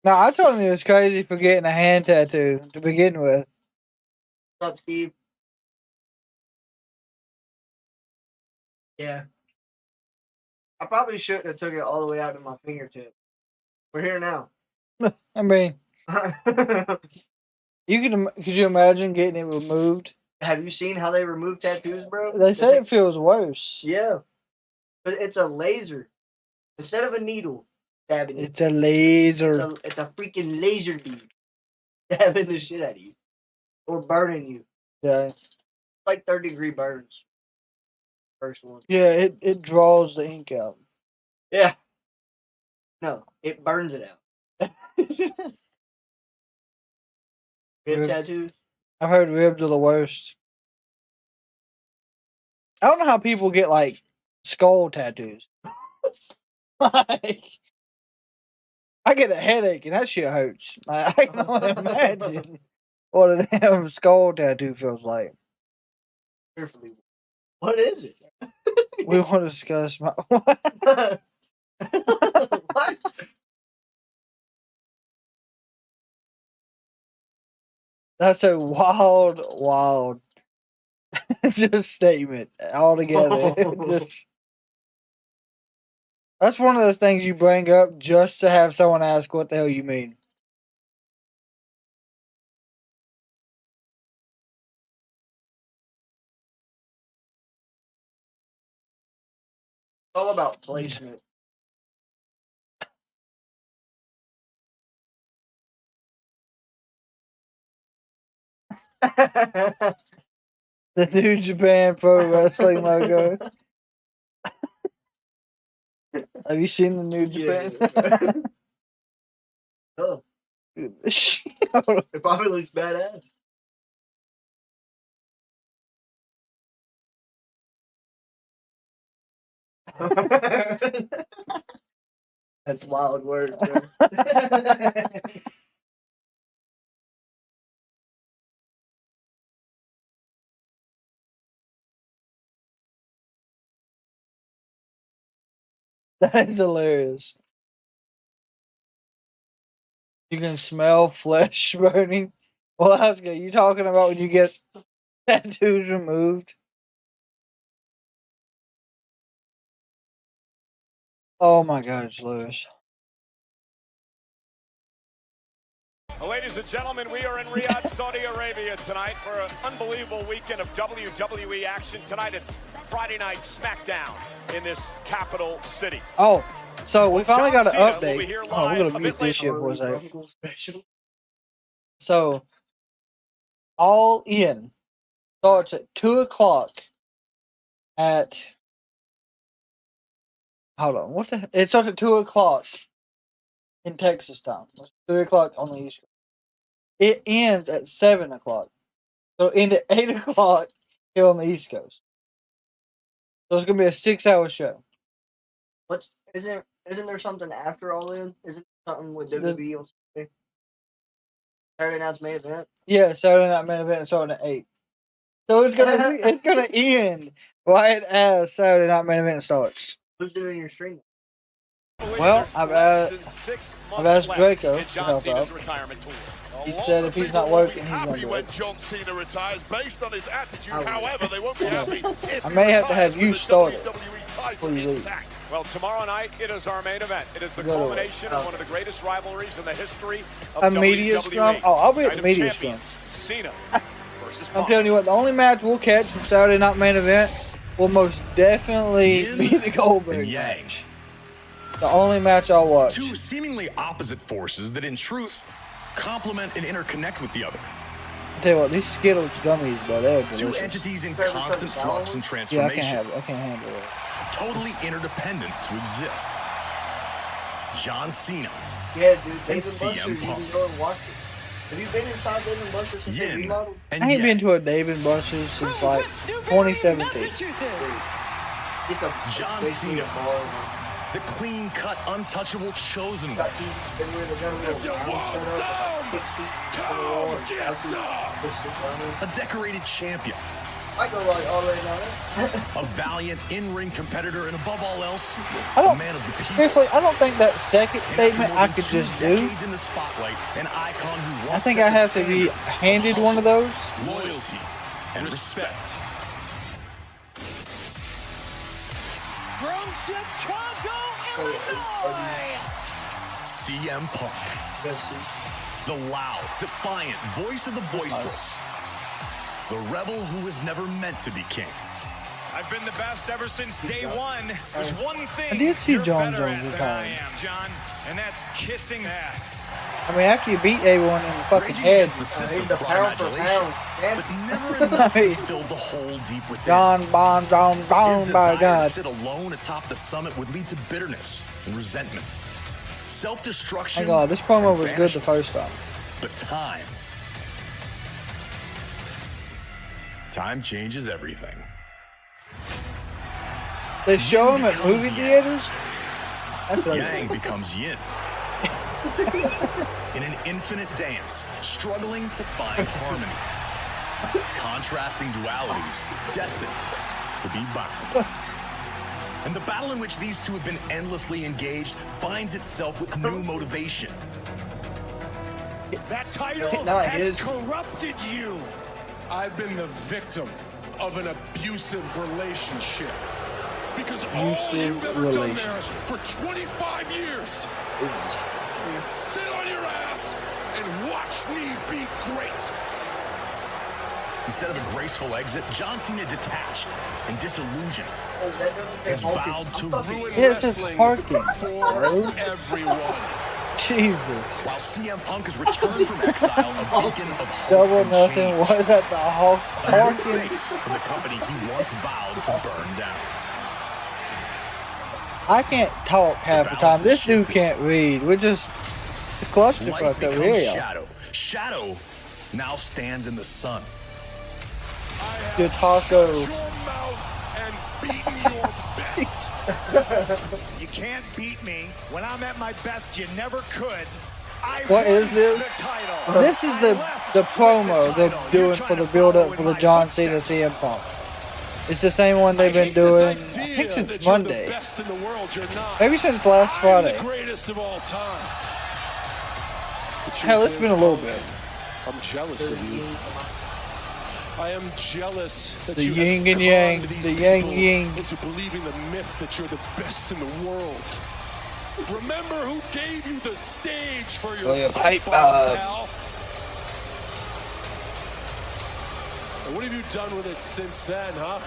Now, I told him he was crazy for getting a hand tattoo to begin with. What's up, Steve? Yeah. I probably shouldn't have took it all the way out to my fingertip. We're here now. I mean, could you imagine getting it removed? Have you seen how they remove tattoos, bro? They say it feels worse. Yeah. But it's a laser. Instead of a needle stabbing you. It's a laser. It's a freaking laser beam. Stabbing the shit out of you. Or burning you. Yeah. Like 3rd-degree burns. First one. Yeah, it draws the ink out. Yeah. No, it burns it out. Rib tattoos? I've heard ribs are the worst. I don't know how people get like skull tattoos. Like, I get a headache and that shit hurts. Like, I can only imagine what a damn skull tattoo feels like. Carefully. What is it? We want to discuss my What? That's a wild just statement altogether. That's one of those things you bring up just to have someone ask what the hell you mean. It's all about placement. The New Japan Pro Wrestling logo. Have you seen the New Japan? Yeah. Oh. It It probably looks badass. That's wild words, bro. That is hilarious. You can smell flesh burning. Well, that's good. You talking about when you get tattoos removed? Oh my God, it's Lewis. Ladies and gentlemen, we are in Riyadh, Saudi Arabia tonight for an unbelievable weekend of WWE action. Tonight it's Friday Night SmackDown in this capital city. Oh, so we finally got an Cena will be update. here Oh, we're live gonna a mute bit this later. shit for a second. So, All In starts at 2 o'clock at. Hold on, what the? It starts at 2 o'clock in Texas time. It's 3 o'clock on the East Coast. It ends at 7 o'clock. So it'll end at 8 o'clock here on the East Coast. So it's gonna be a 6-hour show. What isn't there something after All In? Isn't there something with WWE on Saturday? Saturday night's main event? Yeah, Saturday night main event starting at 8. So it's gonna end right as Saturday night main event starts. Who's doing your stream? Well, I've asked Draco to help out. He said if he's not working, he's going to do it. John Cena retires based on his attitude. However, they won't be happy. I may have to have you start it before you leave. Well, tomorrow night, it is our main event. It is the culmination of one of the greatest rivalries in the history of a WWE. media scrum? Oh, I'll be at the media scrum. Cena versus I'm telling you what, the only match we'll catch from Saturday night main event will most definitely be the Goldberg match. The only match I'll watch. Two seemingly opposite forces that, in truth, complement and interconnect with the other. I'll tell you what, these Skittles gummies, bro, they're delicious. Two entities in constant flux and transformation. Yeah, I can't handle it. Totally interdependent to exist. John Cena. Yeah, dude. And David CM Buster's, you Punk. can go and watch it. Have you been inside David Buster's since they remodeled? I ain't been to a Dave & Buster's since like 2017. It's John basically Cena. a bar, man. The clean-cut, untouchable, chosen one. Got teeth everywhere. They've got a little lounge set up, like 6 feet on the wall, and A decorated champion. I go like all day now. A valiant in-ring competitor, and above all else, I don't, a man of the people. seriously, I don't think that second statement I could just do. In the spotlight, an icon who I think I have to be handed one of those. Loyalty and respect. From Chicago, Illinois. CM Punk. The loud, defiant voice of the voiceless. The rebel who was never meant to be king. I've been the best ever since day one. There's one thing I did see you're John better Jones at than I retire. am, John, and that's kissing ass. I mean, after you beat everyone in the fucking head, The system the brought pound for imagination, pound. but never enough to fill the hole deep within. John Bon, His by desire God. to sit alone atop the summit would lead to bitterness and resentment, self-destruction. Hang on, this promo and was good the banishment. first time. But time changes everything. They show him at movie theaters? That's really Yang cool. becomes yin. In an infinite dance, struggling to find harmony. Contrasting dualities, destined to be bound. And the battle in which these two have been endlessly engaged finds itself with new motivation. That title No, it has is. corrupted you. I've been the victim of an abusive relationship. Because all you've ever done there for 25 years is sit on your ass and watch me be great. Instead of a graceful exit, John Cena detached and disillusioned. Has vowed to ruin It's just wrestling parking, for bro. everyone. Jesus. While CM Punk has returned from exile, a beacon of hope Double and nothing. change. What at the Hulk A new parking? face for the company he once vowed to burn down. I can't talk half the time. This dude can't read. We're just the clusterfuck Light over becomes here. shadow. Shadow now stands in the sun. Your taco. You can't beat me. When I'm at my best, you never could. What is this? This is the promo they're doing for the build-up for the John Cena CM Punk. It's the same one they've been doing, I think, since Monday. Maybe since last Friday. Greatest of all time. Hell, it's been a little bit. I'm jealous of you. I am jealous that The you yin have and yang, conned these the yang people yin. into believing the myth that you're the best in the world. Remember who gave you the stage for your pipe bomb, pal? And what have you done with it since then, huh?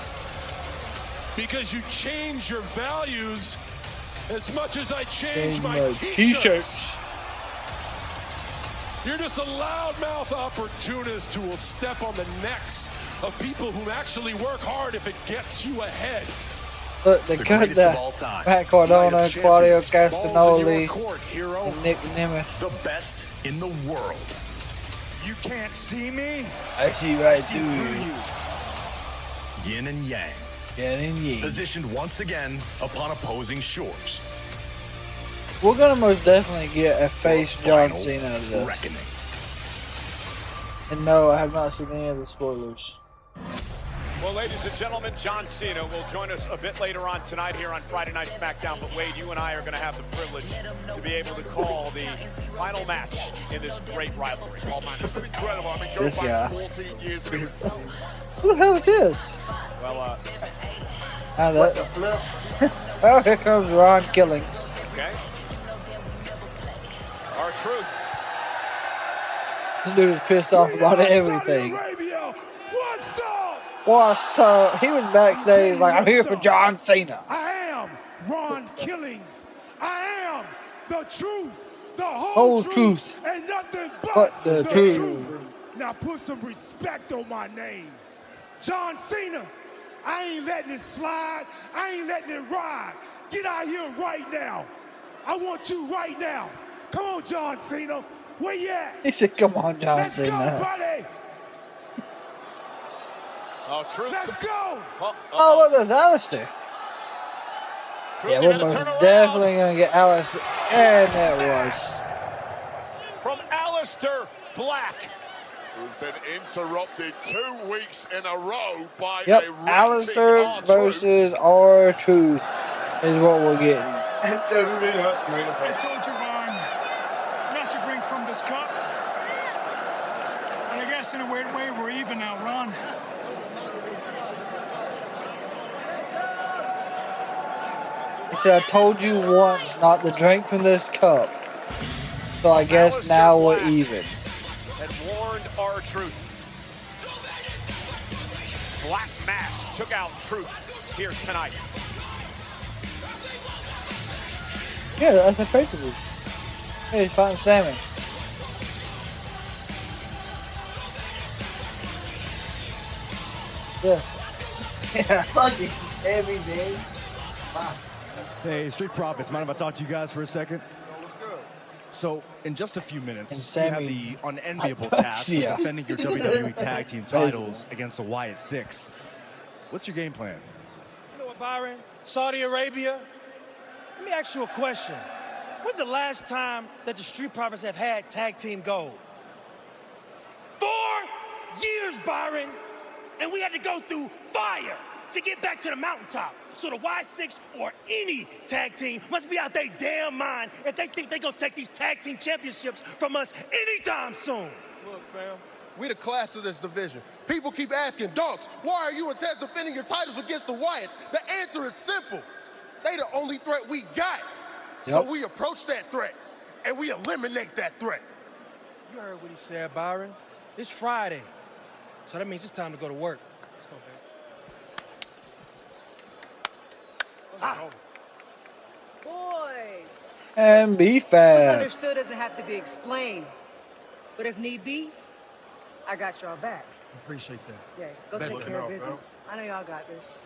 Because you changed your values as much as I changed my t-shirts. You're just a loudmouth opportunist who will step on the necks of people who actually work hard if it gets you ahead. Look, they cut that Matt Cardona, Claudio Castagnoli, and Nick Nemeth. The best in the world. You can't see me? I see right through you. Yin and yang. Yin and yang. Positioned once again upon opposing shores. We're gonna most definitely get a face John Cena out of this. Reckoning. And no, I have not seen any of the spoilers. Well, ladies and gentlemen, John Cena will join us a bit later on tonight here on Friday Night SmackDown. But Wade, you and I are going to have the privilege to be able to call the final match in this great rivalry. Oh man, it's been incredible. I mean, go This back guy. 14 years ago. Who the hell is this? Well, Oh, here comes Ron Killings. okay. Our truth. This dude is pissed off about everything. What's up? He was backstage like, I'm here for John Cena. I am Ron Killings. I am the truth, the Whole truth. and nothing But the truth. Now put some respect on my name. John Cena, I ain't letting it slide. I ain't letting it ride. Get out here right now. I want you right now. Come on, John Cena. Where you at? He said, come on, John Let's Cena. go, buddy. Oh, truth. Let's go. Oh, look, there's Alistair. Yeah, we're most definitely going to get Alistair. And that was. From Alistair Black. Who's been interrupted 2 weeks in a row by Yep, a Alistair versus R-Truth is what we're getting. I told you, Ron, not to drink from this cup. And I guess in a weird way, we're even now, Ron. He said, I told you once not to drink from this cup. So I guess now we're even. And warned R-Truth. Black Mass took out Truth here tonight. Yeah, that's a pay-per-view. Hey, he's fighting Sammy. Yes. Yeah, fucking Sammy's in. Wow. Hey, Street Profits, mind if I talk to you guys for a second? So, in just a few minutes, you have the unenviable task of defending your WWE Tag Team titles against the Wyatt Sicks. What's your game plan? You know what, Byron? Saudi Arabia? Let me ask you a question. When's the last time that the Street Profits have had tag team gold? 4 years, Byron! And we had to go through fire to get back to the mountaintop. So the Wyatt Sicks or any tag team must be out their damn mind if they think they're gonna take these tag team championships from us anytime soon. Look, fam, we the class of this division. People keep asking, Donks, why are you and Tez defending your titles against the Wyatts? The answer is simple. They the only threat we got. So we approach that threat, and we eliminate that threat. You heard what he said, Byron. It's Friday, so that means it's time to go to work. Let's go, baby. Boys. And be What's fast. understood doesn't have to be explained. But if need be, I got y'all back. Appreciate that. Yeah, go take care of business. I know y'all got this.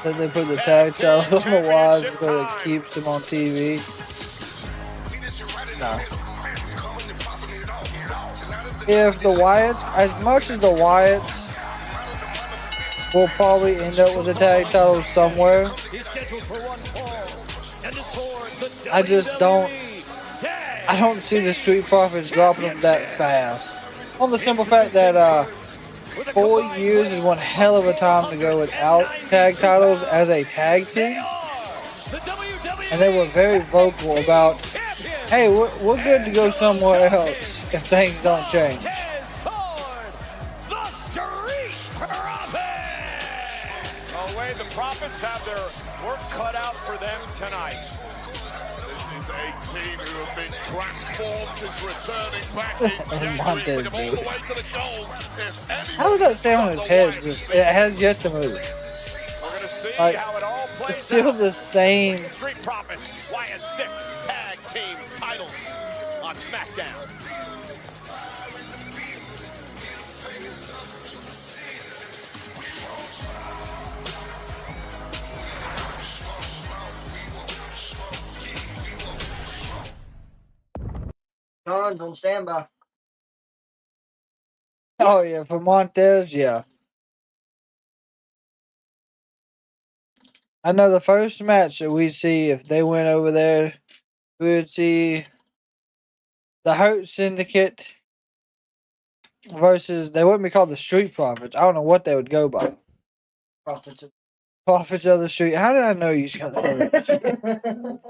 Then they put the tag titles on the walls because it keeps them on TV. No. If the Wyatts, as much as the Wyatts will probably end up with the tag titles somewhere, I just don't. I don't see the Street Profits dropping them that fast. On the simple fact that 4 years is one hell of a time to go without tag titles as a tag team. And they were very vocal about, hey, we're good to go somewhere else if things don't change. Oh, Wade, the Profits have their work cut out for them tonight. This is a team who have been transformed since returning back in January. Took them all the way to the gold. How does that stay on his head? It has yet to move. We're going to see Like, how it all plays it's still out. the same. Street Profits, Wyatt Sicks, tag team titles. SmackDown. John's on standby. Oh yeah, for Montez, yeah. I know the first match that we see, if they went over there, we would see the Hurt Syndicate versus, they wouldn't be called the Street Profits. I don't know what they would go by. Profits of the Street. How did I know you got that?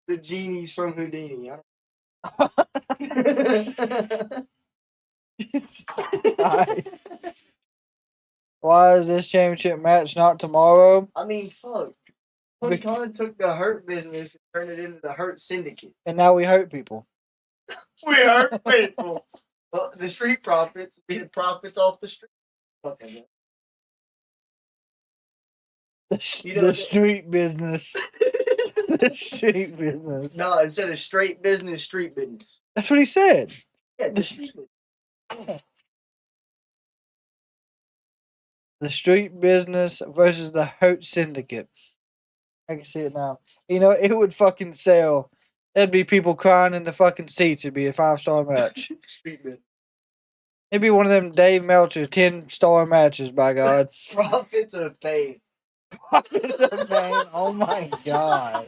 The genies from Houdini. Why is this championship match not tomorrow? I mean, fuck. Tony Khan took the Hurt business and turned it into the Hurt Syndicate. And now we hurt people. We hurt people. Well, the Street Profits be the profits off the street. Okay. The street business. The street business. No, instead of straight business, street business. That's what he said. Yeah, the street business. The street business versus the Hurt Syndicate. I can see it now. You know, it would fucking sell. There'd be people crying in the fucking seats. It'd be a 5-star match. Street business. It'd be one of them Dave Meltzer 10-star matches, by God. Profits of pain. Profits of pain. Oh my God.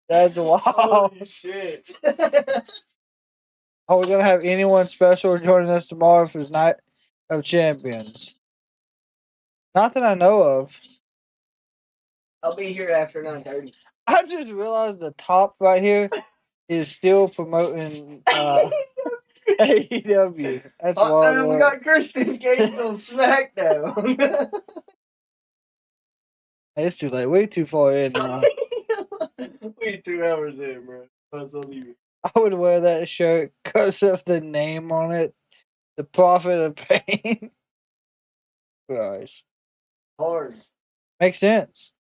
That's wild. Holy shit. Are we going to have anyone special joining us tomorrow for his Night of Champions? Not that I know of. I'll be here after 9:30. I just realized the top right here is still promoting AEW. That's wild. And we got Christian Cage on SmackDown. It's too late. Way too far in now. We 2 hours in, bro. Might as well leave it. I would wear that shirt because of the name on it. The Prophet of Pain. Christ. Hard. Makes sense.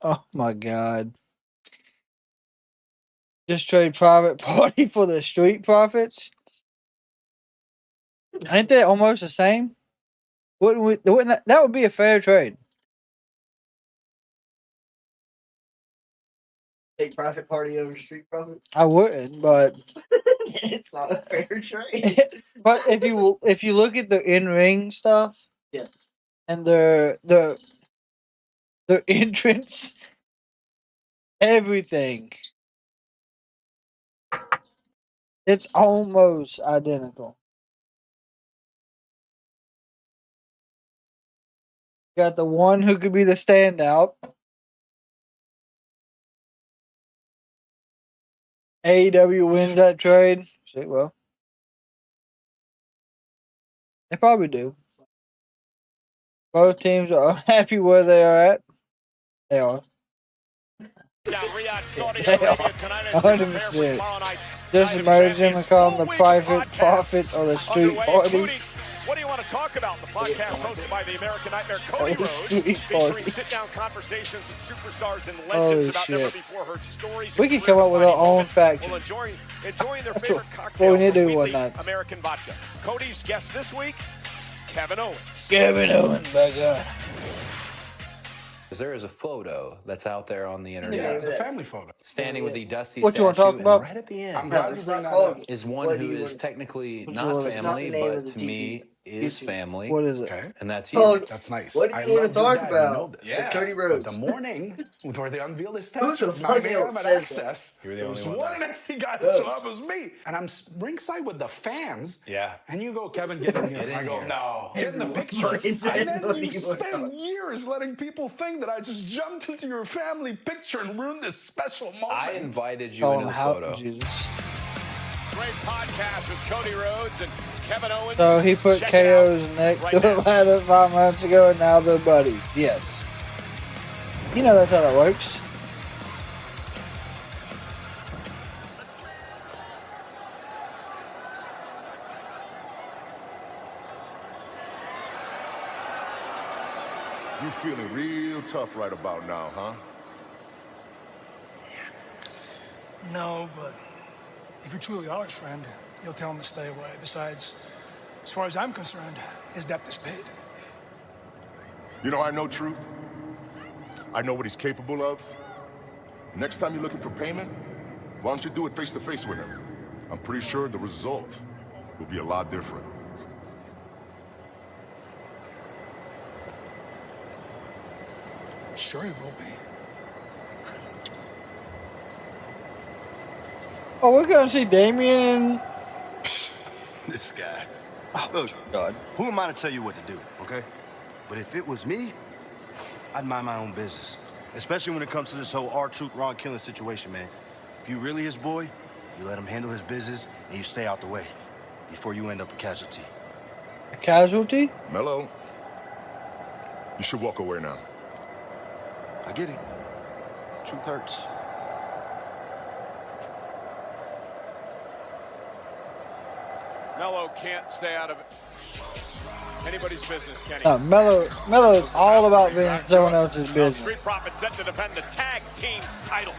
Oh my God. Just trade Private Party for the Street Profits? Ain't that almost the same? That would be a fair trade. Take Private Party over Street Profits? I wouldn't, but It's not a fair trade. but if you look at the in-ring stuff, yeah, and their entrance, everything, it's almost identical. Got the one who could be the standout. AEW wins that trade. See, well, they probably do. Both teams are unhappy where they are at. They are. They are. 100%. Just merge them and call them the Private Profits or the Street Party. What do you want to talk about? The podcast hosted by the American Nightmare Cody Rhodes, featuring sit-down conversations with superstars and legends about never before heard stories. We could come up with our own faction. Enjoying their favorite cocktail we need to do from one night. American vodka. Cody's guest this week, Kevin Owens. Kevin Owens, my God. There is a photo that's out there on the internet. Yeah, it's a family photo. Standing with the Dusty What you want to statue, talk about? and right at the end I'm glad you bring that up. is one who is technically not family, but to me is family. What is it? Okay. And that's you. Oh, That's nice. what do you want to talk about? Yeah. It's Cody Rhodes. But the morning where they unveiled his Who statue, the 9 fuck a.m. else at said Access. You're the There only was one one that- NXT guy that showed up, it was me. And I'm ringside with the fans. Yeah. And you go, Kevin, get in here. Get in I go, here. no. Get in the picture. Fucking And said then what you he was spend talking. years letting people think that I just jumped into your family picture and ruined this special moment. I invited you Oh, into the how photo. Jesus. Great podcast with Cody Rhodes and Kevin Owens. So he put Check it out KO's neck right to the now. ladder 5 months ago, and now they're buddies. Yes. You know that's how that works. Your feeling real tough right about now, huh? No, but if you truly are his friend, you'll tell him to stay away. Besides, as far as I'm concerned, his debt is paid. You know, I know truth. I know what he's capable of. Next time you're looking for payment, why don't you do it face to face with him? I'm pretty sure the result will be a lot different. Sure he will be. Oh, we're gonna see Damien and this guy. Look, God, who am I to tell you what to do, okay? But if it was me, I'd mind my own business. Especially when it comes to this whole R-Truth Ron killing situation, man. If you really his boy, you let him handle his business and you stay out the way before you end up a casualty. A casualty? Mello, you should walk away now. I get it. Truth hurts. Mello can't stay out of anybody's business, can he? Mello's all about being someone else's business. Street Profits set to defend the tag team titles.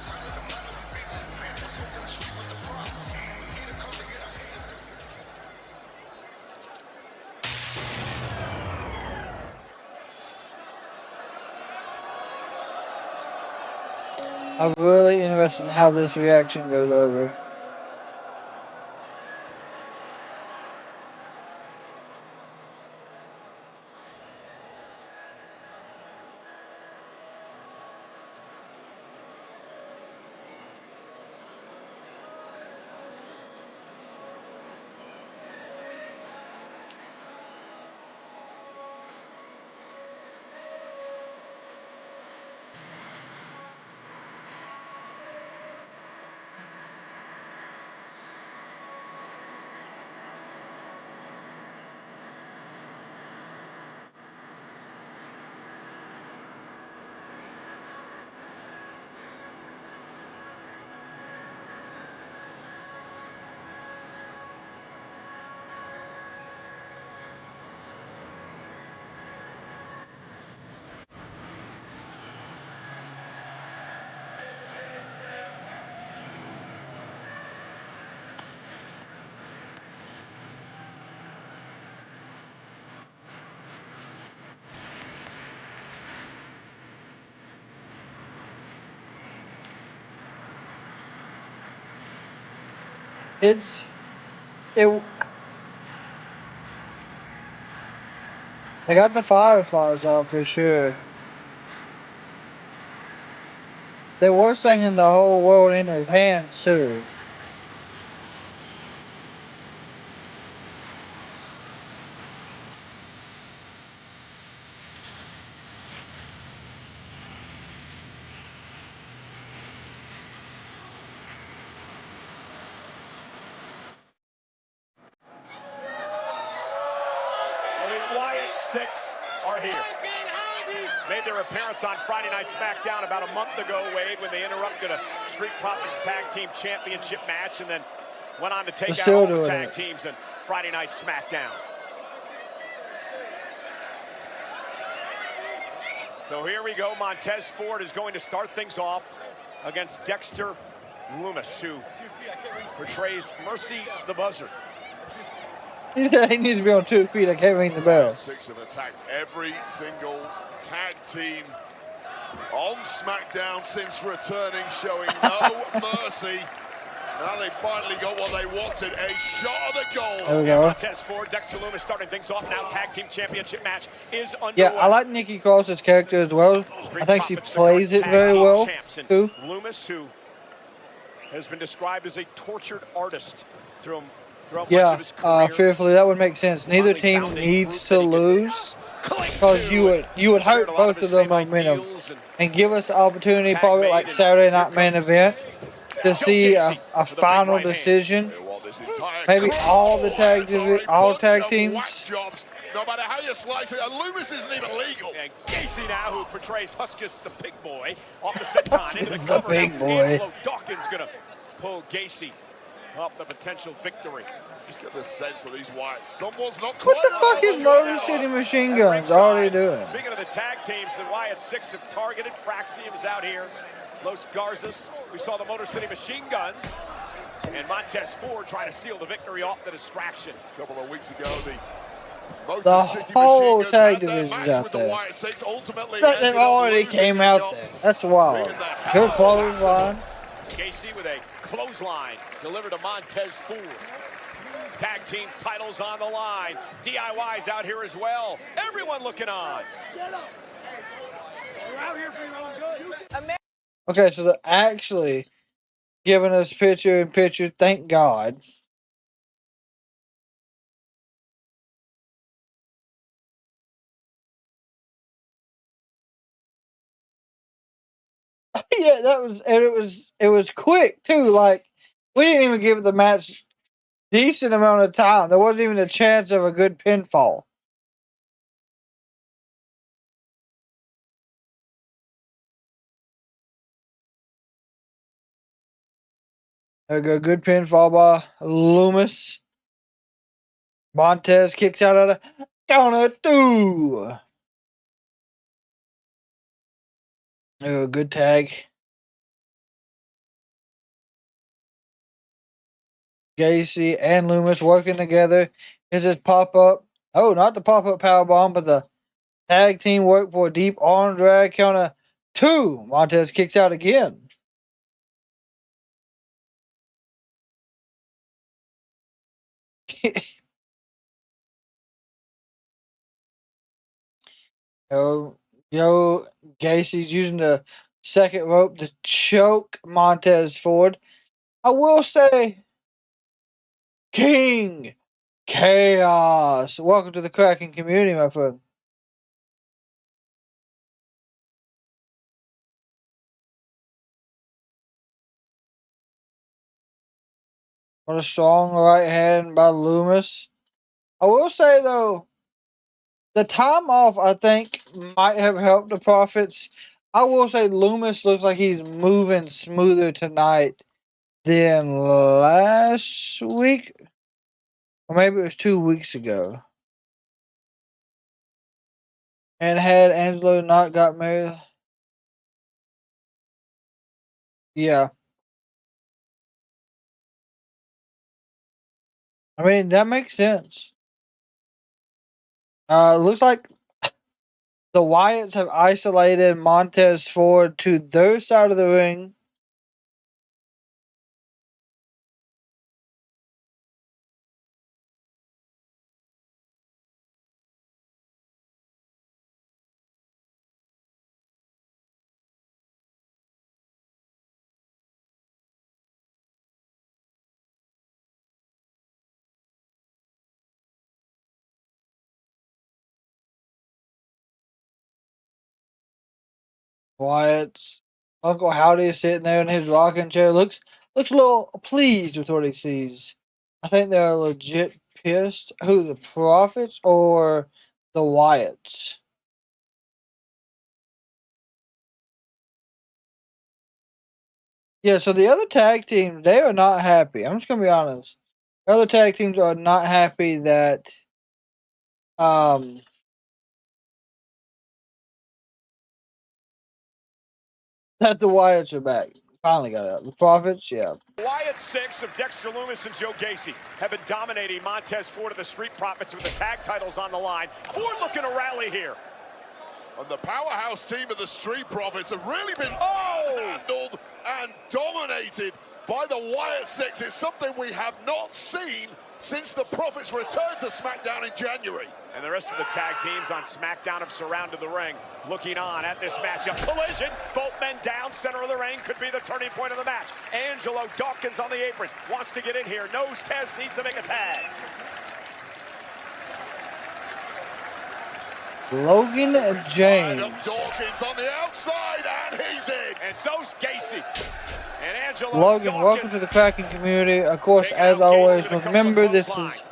I'm really interested in how this reaction goes over. They got the fireflies off for sure. They were singing the whole world in his hands too. Wyatt Sicks are here. Made their appearance on Friday Night SmackDown about a month ago, Wade, when they interrupted a Street Profits Tag Team Championship match and then went on to take out all the tag teams in Friday Night SmackDown. So here we go. Montez Ford is going to start things off against Dexter Lumis, who portrays Mercy the Buzzard. He needs to be on 2 feet. I can't ring the bell. Six have attacked every single tag team on SmackDown since returning, showing no mercy. Now they finally got what they wanted, a shot of the goal. There we go. Montez Ford, Dexter Lumis starting things off now. Tag team championship match is underway. Yeah, I like Nikki Cross's character as well. I think she plays it very well too. Lumis, who has been described as a tortured artist throughout much Yeah, of his career. fearfully, that would make sense. Neither team needs to lose because you would hurt both of their momentum and give us the opportunity, probably like Saturday Night Main Event, to see a final decision. Maybe all tag teams. No matter how you slice it, Lumis isn't even legal. And Gacy now, who portrays Huskus the big boy, off the set time into the cover. Big boy. Angelo Dawkins gonna pull Gacy up the potential victory. Just get the sense of these Wyatts. Someone's not What the fuck is Motor City Machine Guns already doing? Speaking of the tag teams, the Wyatt Sicks have targeted. Fraxium's out here. Los Garzas. We saw the Motor City Machine Guns. And Montez Ford trying to steal the victory off the distraction. A couple of weeks ago, the whole tag division's out there. They already came out there. That's wild. Good clothesline. Gacy with a clothesline delivered to Montez Ford. Tag team titles on the line. DIY's out here as well. Everyone looking on. We're out here for your own good. Okay, so they're actually giving us picture-in-picture. Thank God. Yeah, it was quick too. Like, we didn't even give the match decent amount of time. There wasn't even a chance of a good pinfall. There we go, good pinfall by Loomis. Montez kicks out of the counter 2. Oh, good tag. Gacy and Loomis working together. Is this pop-up? Oh, not the pop-up powerbomb, but the tag team work for a deep arm drag counter 2. Montez kicks out again. Gacy's using the second rope to choke Montez Ford. I will say, King Chaos. Welcome to the Kraken community, my friend. What a strong right hand by Loomis. I will say, though, the time off, I think, might have helped the Profits. I will say Loomis looks like he's moving smoother tonight than last week. Or maybe it was 2 weeks ago. And had Angelo not got married. Yeah. I mean, that makes sense. Looks like the Wyatts have isolated Montez Ford to their side of the ring. Wyatt's Uncle Howdy is sitting there in his rocking chair. Looks a little pleased with what he sees. I think they're legit pissed. Who, the Profits or the Wyatts? Yeah, so the other tag teams, they are not happy. I'm just gonna be honest. The other tag teams are not happy that that the Wyatts are back. Finally got out. The Profits, yeah. Wyatt Sicks of Dexter Loomis and Joe Gacy have been dominating Montez Ford of the Street Profits with the tag titles on the line. Ford looking to rally here. And the powerhouse team of the Street Profits have really been handled and dominated by the Wyatt Sicks. It's something we have not seen since the Profits returned to SmackDown in January. And the rest of the tag teams on SmackDown have surrounded the ring, looking on at this matchup. Collision, both men down, center of the ring, could be the turning point of the match. Angelo Dawkins on the apron, wants to get in here, knows Tez needs to make a tag. Logan James. Dawkins on the outside, and he's in. And so's Gacy. And Angelo Logan, Dawkins, welcome to the Kraken community. Of course, as always, remember this is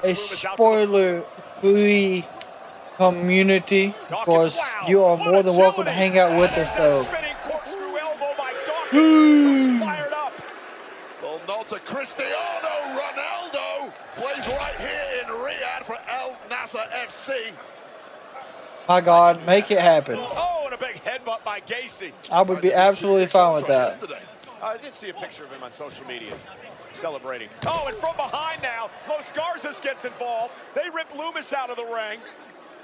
a spoiler-free community. Of course, you are more than welcome to hang out with us, though. Well, no well to Cristiano Ronaldo. Plays right here in Riyadh for Al Nassr FC. My God, make it happen. Oh, and a big headbutt by Gacy. I would be absolutely fine with that. I did see a picture of him on social media celebrating. Oh, and from behind now, Los Garza gets involved. They rip Loomis out of the ring.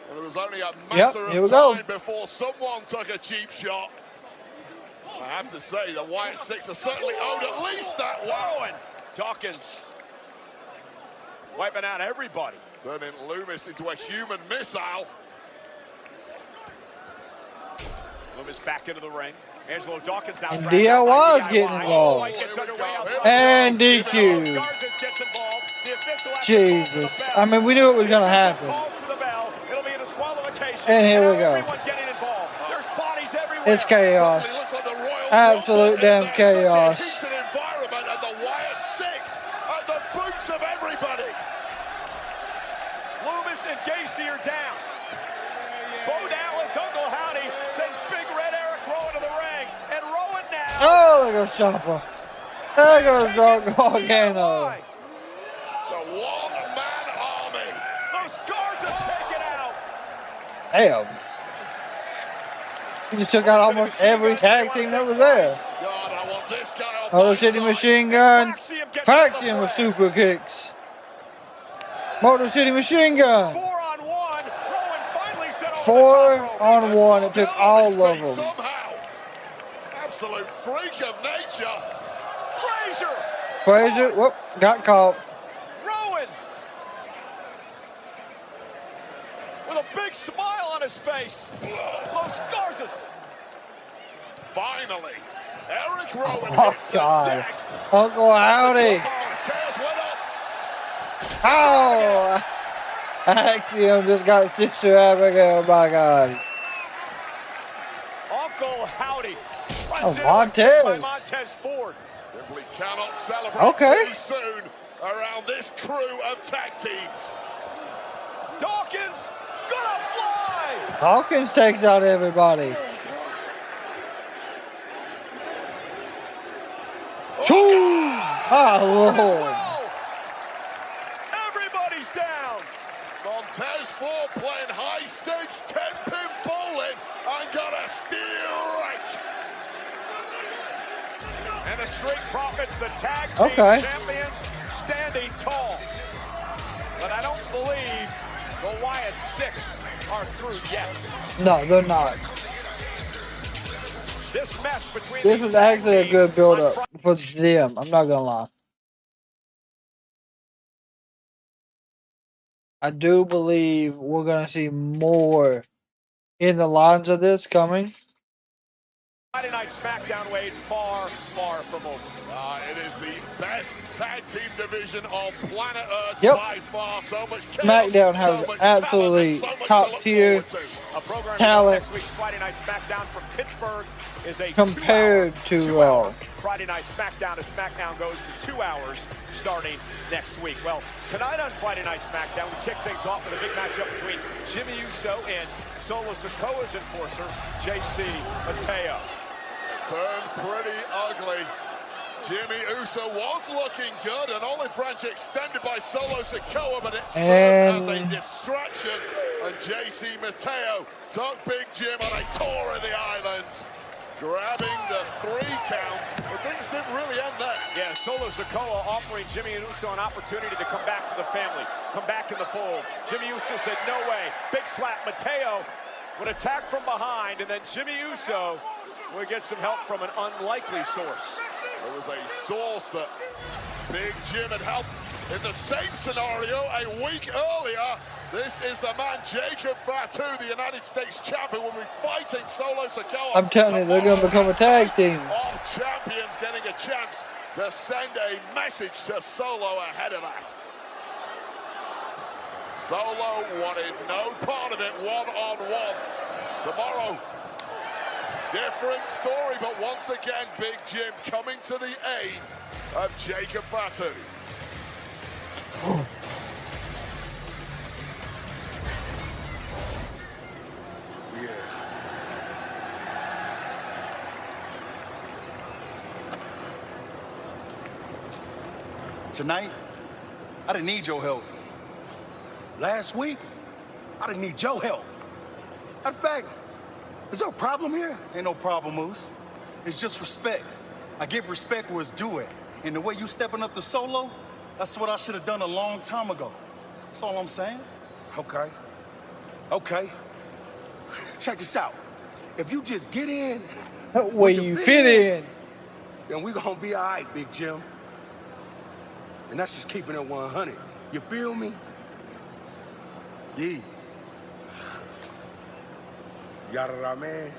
Well, it was only a matter of time before someone took a cheap shot. I have to say, the Wyatt Sicks are certainly owed at least that one. And Dawkins wiping out everybody. Turning Loomis into a human missile. Loomis back into the ring. Angelo Dawkins now. And DIY's getting involved. And DQ. Jesus. I mean, we knew it was going to happen. And here we go. It's chaos. Absolute damn chaos. And the Wyatt Sicks at the boots of everybody. Loomis and Gacy are down. Bo Dallas, Uncle Howdy, sends Big Red Eric Rowan to the ring. And Rowan now. Oh, there goes Ciampa. There goes Gargano. The one-man army. Those guards have taken out. Damn. He just took out almost every tag team that was there. God, I want this guy on Motor City Machine Gun. Faction with super kicks. Motor City Machine Gun. 4-on-1. Rowan finally set 4-on-1. It took all of them. Somehow. Absolute freak of nature. Frazier, whoop, got caught. Rowan. With a big smile on his face. Los Garzas. Finally, Eric Rowan Oh, hits God. the deck. Uncle Howdy. Oh, Axiom just got Sister Abigail, my God. Uncle Howdy. Oh, Montez. By Montez Ford. Simply cannot celebrate too soon around this crew of tag teams. Dawkins gonna fly. Hawkins takes out everybody. Oh, Lord. Everybody's down. Montez Ford playing high stakes 10-pin bowling and got a strike. And the Street Profits, the tag team champions, standing tall. But I don't believe the Wyatt Sicks are through yet. No, they're not. This mess between This is actually a good build-up for them. I'm not gonna lie. I do believe we're gonna see more in the lines of this coming. Friday Night SmackDown, Wade, far, far from over. It is the best tag team division on planet Earth by far. So much chaos, SmackDown has absolutely top-tier talent next week's Friday Night SmackDown from Pittsburgh is a compared to Raw. Friday Night SmackDown as SmackDown goes to 2 hours starting next week. Well, tonight on Friday Night SmackDown, we kick things off with a big matchup between Jimmy Uso and Solo Sikoa's enforcer, JC Mateo. Turned pretty ugly. Jimmy Uso was looking good, an olive branch extended by Solo Sikoa, but it served as a distraction. And JC Mateo took Big Jim on a tour of the islands, grabbing the 3 counts, but things didn't really end there. Yeah, Solo Sikoa offering Jimmy Uso an opportunity to come back to the family, come back in the fold. Jimmy Uso said, no way. Big slap. Mateo would attack from behind, and then Jimmy Uso would get some help from an unlikely source. There was a source that Big Jim had helped in the same scenario a week earlier. This is the man, Jacob Fatu, the United States champion, will be fighting Solo Sikoa. I'm telling you, they're going to become a tag team. All champions getting a chance to send a message to Solo ahead of that. Solo wanted no part of it, one-on-one. Tomorrow, different story, but once again, Big Jim coming to the aid of Jacob Fatu. tonight, I didn't need your help. Last week, I didn't need your help. In fact, is there a problem here? Ain't no problem, Moose. It's just respect. I give respect where it's due at. And the way you stepping up to Solo, that's what I should have done a long time ago. That's all I'm saying. Okay. Okay. Check this out. If you just get in where you fit in, then we gonna be all right, Big Jim. And that's just keeping it 100. You feel me? Yeah. You got it, man.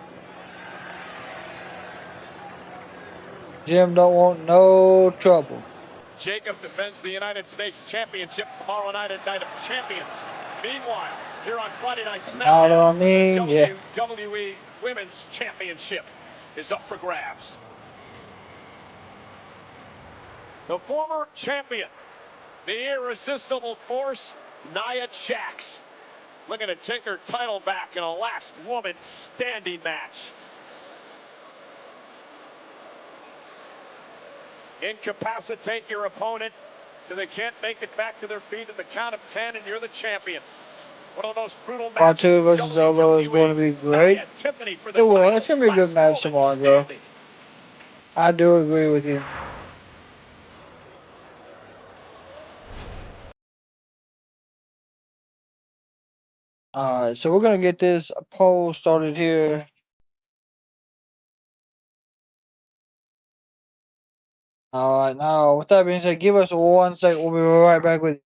Jim don't want no trouble. Jacob defends the United States Championship tomorrow night at Night of Champions. Meanwhile, here on Friday Night SmackDown, the WWE Women's Championship is up for grabs. The former champion, the irresistible force, Nia Jax, looking to take her title back in a last woman standing match. Incapacitate your opponent so they can't make it back to their feet at the count of 10, and you're the champion. One of the most brutal matches. Part 2 versus Solo is going to be great. It will. It's going to be a good match tomorrow, bro. I do agree with you. Alright, so we're going to get this poll started here. Alright, now with that being said, give us 1 second. We'll be right back with you.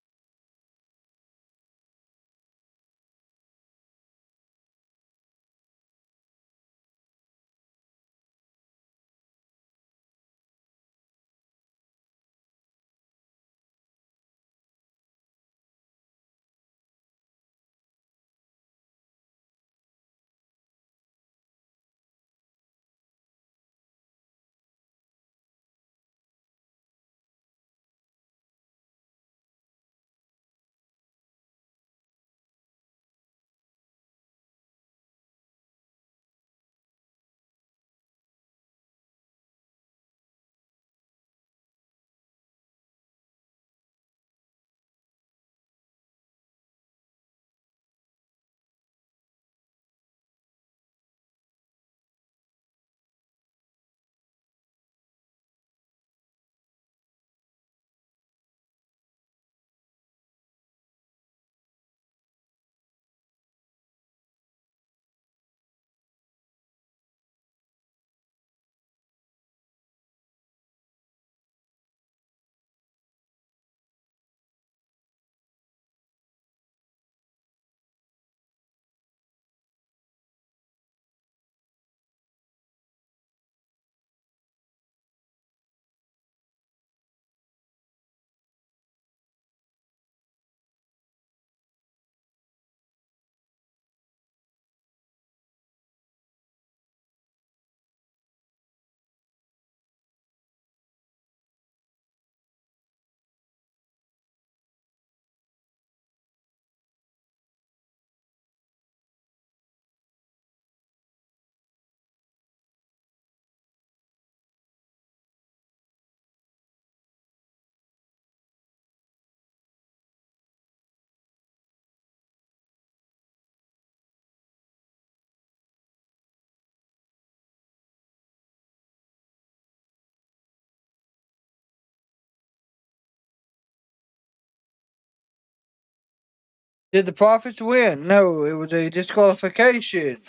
Did the Profits win? No, it was a disqualification.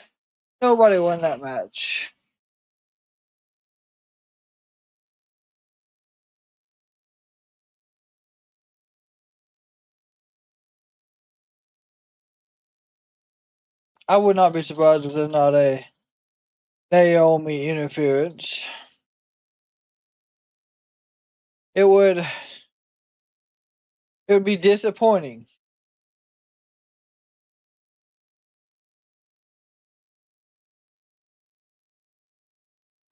Nobody won that match. I would not be surprised if there's not a Naomi interference. It would be disappointing.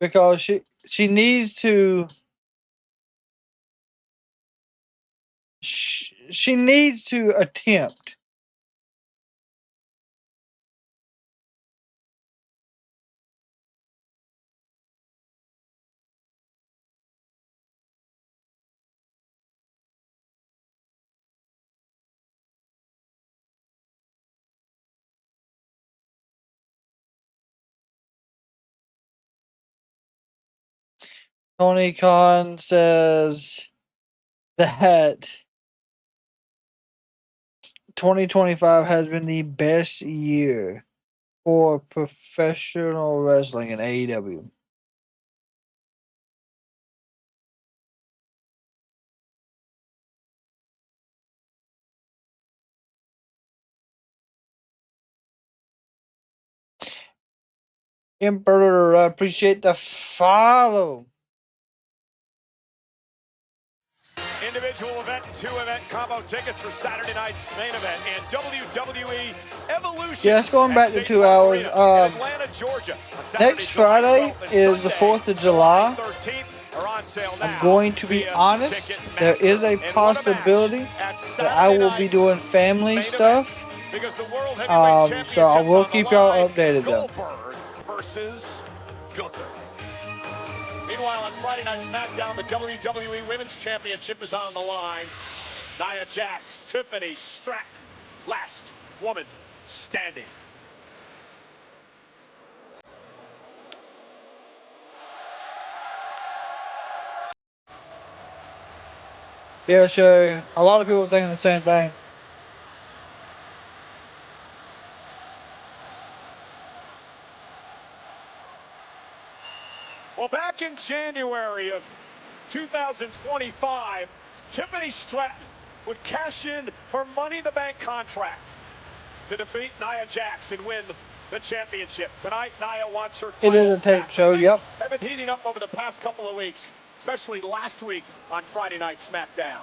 Because she needs to she needs to attempt. Tony Khan says that 2025 has been the best year for professional wrestling in AEW. Emperor, I appreciate the follow. Individual event, 2-event combo tickets for Saturday night's main event and WWE Evolution. Yeah, it's going back to 2 hours. Atlanta, Georgia. Next Friday is the 4th of July. I'm going to be honest, there is a possibility that I will be doing family stuff. So I will keep y'all updated though. Versus Gunther. Meanwhile, on Friday Night SmackDown, the WWE Women's Championship is on the line. Nia Jax, Tiffany Stratton, last woman standing. Yeah, so a lot of people are thinking the same thing. Well, back in January of 2025, Tiffany Stratton would cash in her Money in the Bank contract to defeat Nia Jax and win the championship. Tonight, Nia wants her title. It is a tape show, yep. Have been heating up over the past couple of weeks, especially last week on Friday Night SmackDown.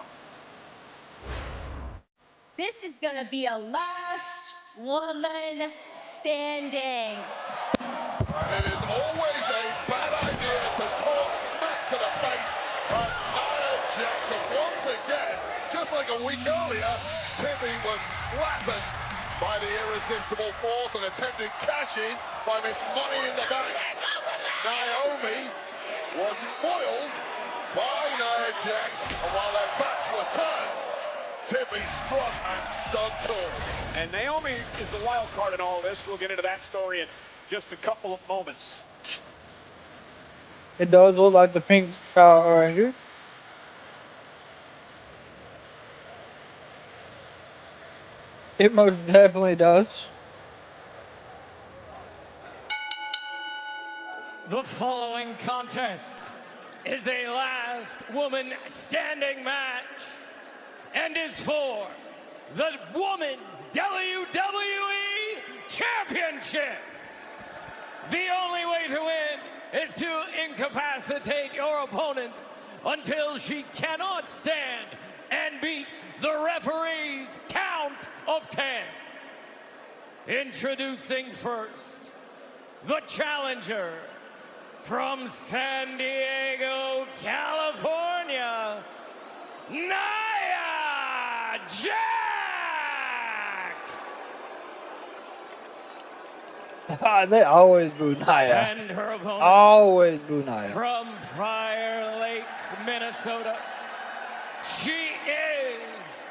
This is going to be a last woman standing. And it is always a bad idea to talk smack to the face of Nia Jax. And once again, just like a week earlier, Timmy was flattened by the irresistible force and attempted cash-in by Miss Money in the Bank. Naomi was foiled by Nia Jax, and while their backs were turned, Tiffany struck and stunned tall. And Naomi is the wild card in all this. We'll get into that story in just a couple of moments. It does look like the pink Power Ranger. It most definitely does. The following contest is a last woman standing match and is for the Women's WWE Championship. The only way to win is to incapacitate your opponent until she cannot stand and beat the referee's count of 10. Introducing first, the challenger from San Diego, California, Nia Jax! They always boo Nia. And her opponent always boo Nia. from Prior Lake, Minnesota, she is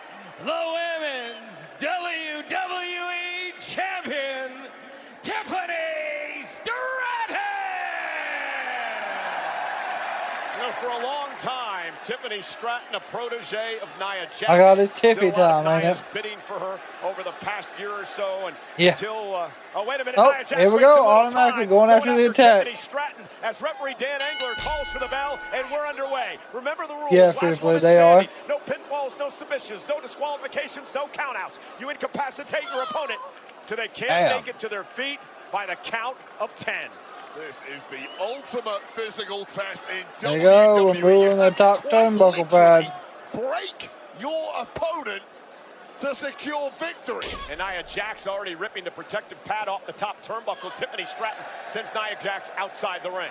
the Women's WWE Champion, Tiffany Stratton! You know, for a long time, Tiffany Stratton, a protege of Nia Jax. I got his Tiffy time, ain't Nia's it? bidding for her over the past year or so, and Yeah. until oh wait a minute, Oh, Nia Jax here we wastes a go, little automatically time going after the attack. Tiffany Stratton as referee Dan Engler calls for the bell, and we're underway. Remember the rules. Yeah, Last truthfully, woman they are. standing. No pinfalls, no submissions, no disqualifications, no countouts. You incapacitate your opponent till they can't Damn. make it to their feet by the count of 10. This is the ultimate physical test in There you go, we're WWE. moving the top turnbuckle pad. Break your opponent to secure victory. And Nia Jax already ripping the protective pad off the top turnbuckle. Tiffany Stratton sends Nia Jax outside the ring.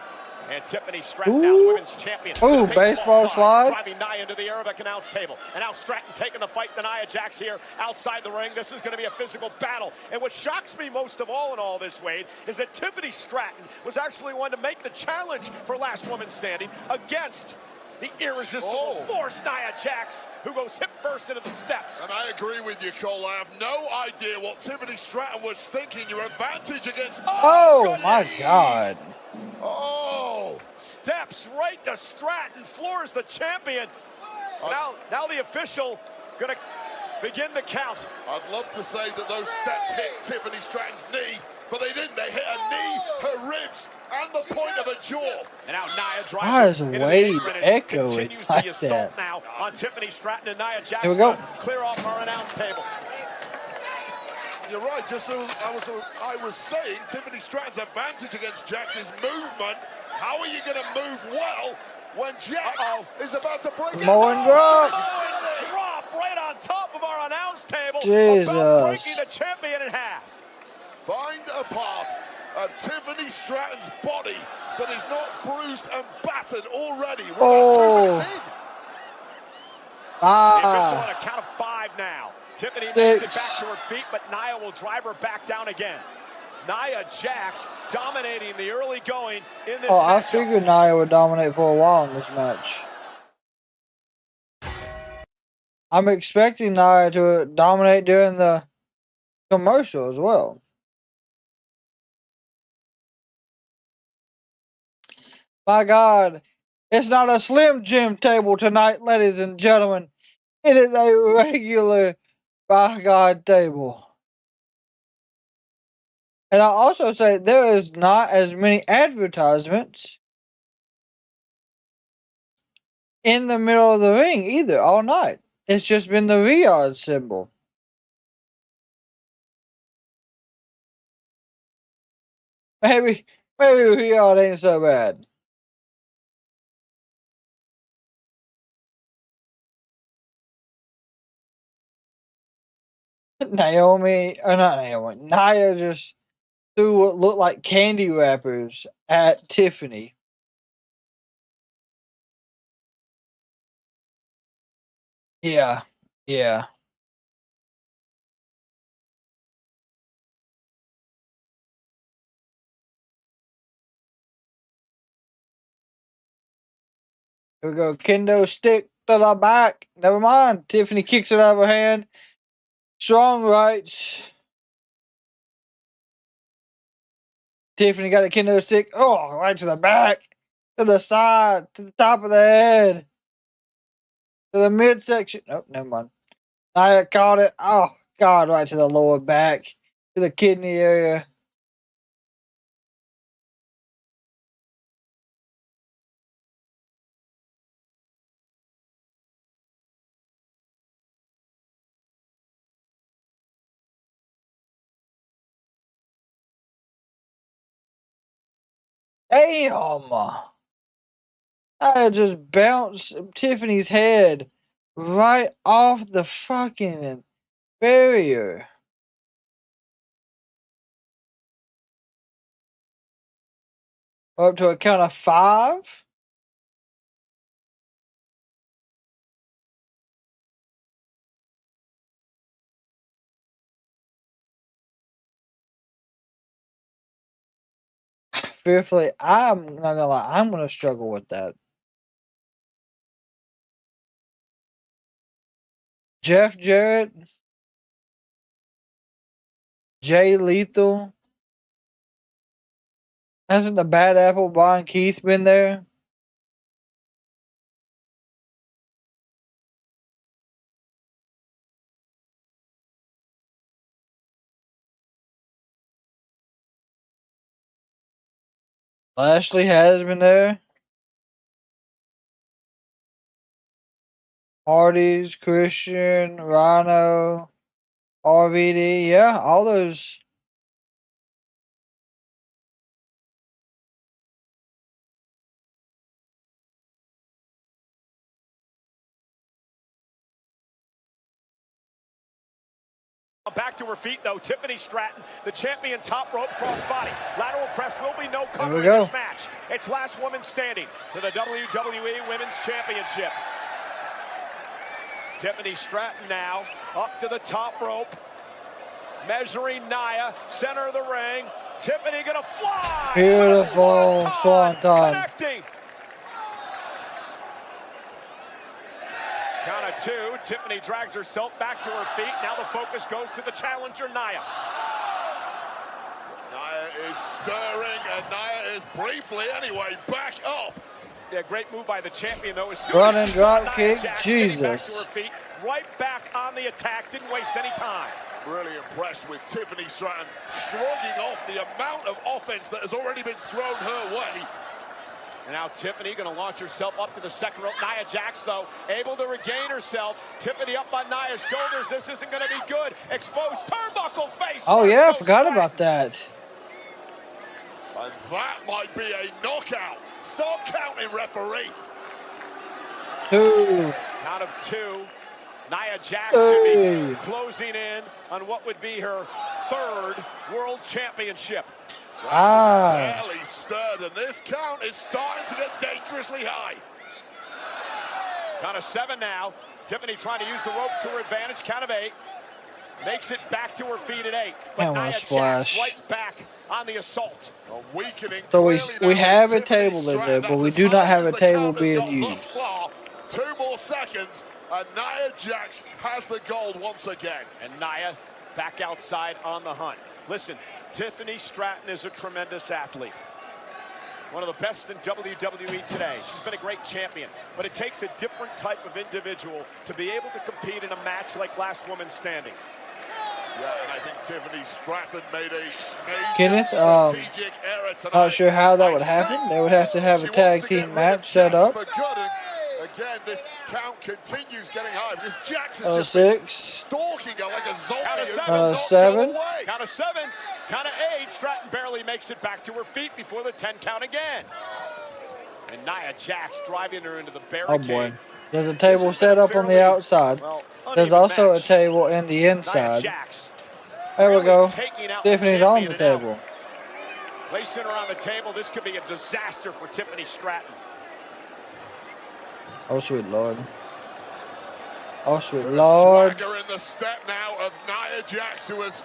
And Tiffany Stratton now the women's champion. Ooh, With a baseball slide. Driving Nia into the Arabic announce table. And now Stratton taking the fight to Nia Jax here outside the ring. This is going to be a physical battle. And what shocks me most of all in all this, Wade, is that Tiffany Stratton was actually one to make the challenge for last woman standing against the irresistible force, Nia Jax, who goes hip first into the steps. And I agree with you, Cole. I have no idea what Tiffany Stratton was thinking. Your advantage against... Oh, my God. Oh! Step snaps right to Stratton, floors the champion. Now the official gonna begin the count. I'd love to say that those steps hit Tiffany Stratton's knee, but they didn't. They hit her knee, her ribs, and the point of her jaw. And now Nia Why drives is into the Wade apron and echoing continues like the assault that? now on Tiffany Stratton, and Nia Jax Here we go. clear off our announce table. You're right, just so I was saying, Tiffany Stratton's advantage against Jax is movement. How are you going to move well when Jax is about to break Samoan drop. Drop right on top of our announce table. Jesus. About breaking the champion in half. Find a part of Tiffany Stratton's body that is not bruised and battered already. Oh. The official on a count of 5 now. Tiffany makes it back to her feet, but Nia will drive her back down again. Nia Jax dominating the early going in this I matchup. figured Nia would dominate for a while in this match. I'm expecting Nia to dominate during the commercial as well. My God, it's not a Slim Jim table tonight, ladies and gentlemen. It is a regular, by God, table. And I'll also say there is not as many advertisements in the middle of the ring either all night. It's just been the Riyadh symbol. Maybe Riyadh ain't so bad. Nia just threw what looked like candy wrappers at Tiffany. Yeah. Here we go. Kendo stick to the back. Never mind. Tiffany kicks it out of her hand. Strong rights. Tiffany got a kendo stick. Oh, right to the back. To the side. To the top of the head. To the midsection. Oh, never mind. Nia caught it. Oh, God, right to the lower back. To the kidney area. Damn! I just bounced Tiffany's head right off the fucking barrier. Up to a count of 5. Fearfully, I'm not gonna lie, I'm gonna struggle with that. Jeff Jarrett, Jay Lethal. Hasn't the Bad Apple Brian Keith been there? Lashley has been there. Hardy's, Christian, Rhino, RVD. Yeah, all those. Back to her feet, though. Tiffany Stratton, the champion, top rope crossbody. Lateral press will be no cover in this match. It's last woman standing to the WWE Women's Championship. Tiffany Stratton now up to the top rope. Measuring Nia, center of the ring. Tiffany gonna fly. Beautiful swanton. Connecting. Count of 2. Tiffany drags herself back to her feet. Now the focus goes to the challenger, Nia. Nia is stirring, and Nia is briefly, anyway, back up. Yeah, great move by the champion, though. As soon Running as she saw drop Nia kick, Jax getting back to Jesus. her feet, right back on the attack, didn't waste any time. Really impressed with Tiffany Stratton shrugging off the amount of offense that has already been thrown her way. And now Tiffany going to launch herself up to the second rope. Nia Jax, though, able to regain herself. Tiffany up on Nia's shoulders. This isn't going to be good. Exposed turnbuckle face. Oh, yeah, I forgot about that. And that might be a knockout. Stop counting, referee. 2. Count of 2. Nia Jax could be closing in on what would be her 3rd world championship. Barely stirred, and this count is starting to get dangerously high. Count of 7 now. Tiffany trying to use the ropes to her advantage. Count of 8. Makes it back to her feet at 8. But Nia Jax right back on the assault. So we have a table in there, but we do not have a table being used. 2 more seconds, and Nia Jax has the gold once again. And Nia back outside on the hunt. Listen, Tiffany Stratton is a tremendous athlete. One of the best in WWE today. She's been a great champion, but it takes a different type of individual to be able to compete in a match like Last Woman Standing. Yeah, and I think Tiffany Stratton made a Kenneth, strategic error tonight. not sure how that would happen. They would have to have a tag team match set up. Again, this count continues getting high because Jax is Count of just 6. stalking her like a zombie. Count of 7. Count of 7. Count of 8. Stratton barely makes it back to her feet before the 10 count again. And Nia Jax driving her into the barricade. Oh boy. There's a table set up on the outside. There's also a table in the inside. There we go. Tiffany's on the table. Placing her on the table, this could be a disaster for Tiffany Stratton. Oh, sweet Lord. Oh, sweet Lord. Swagger in the step now of Nia Jax, who has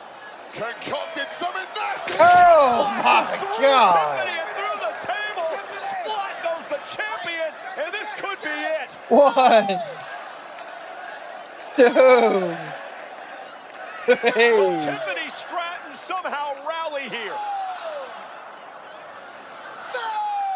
concocted something nasty. Oh, my God. Tiffany and through the table. Splat goes the champion, and this could be it. 1, 2, 3. Will Tiffany Stratton somehow rally here?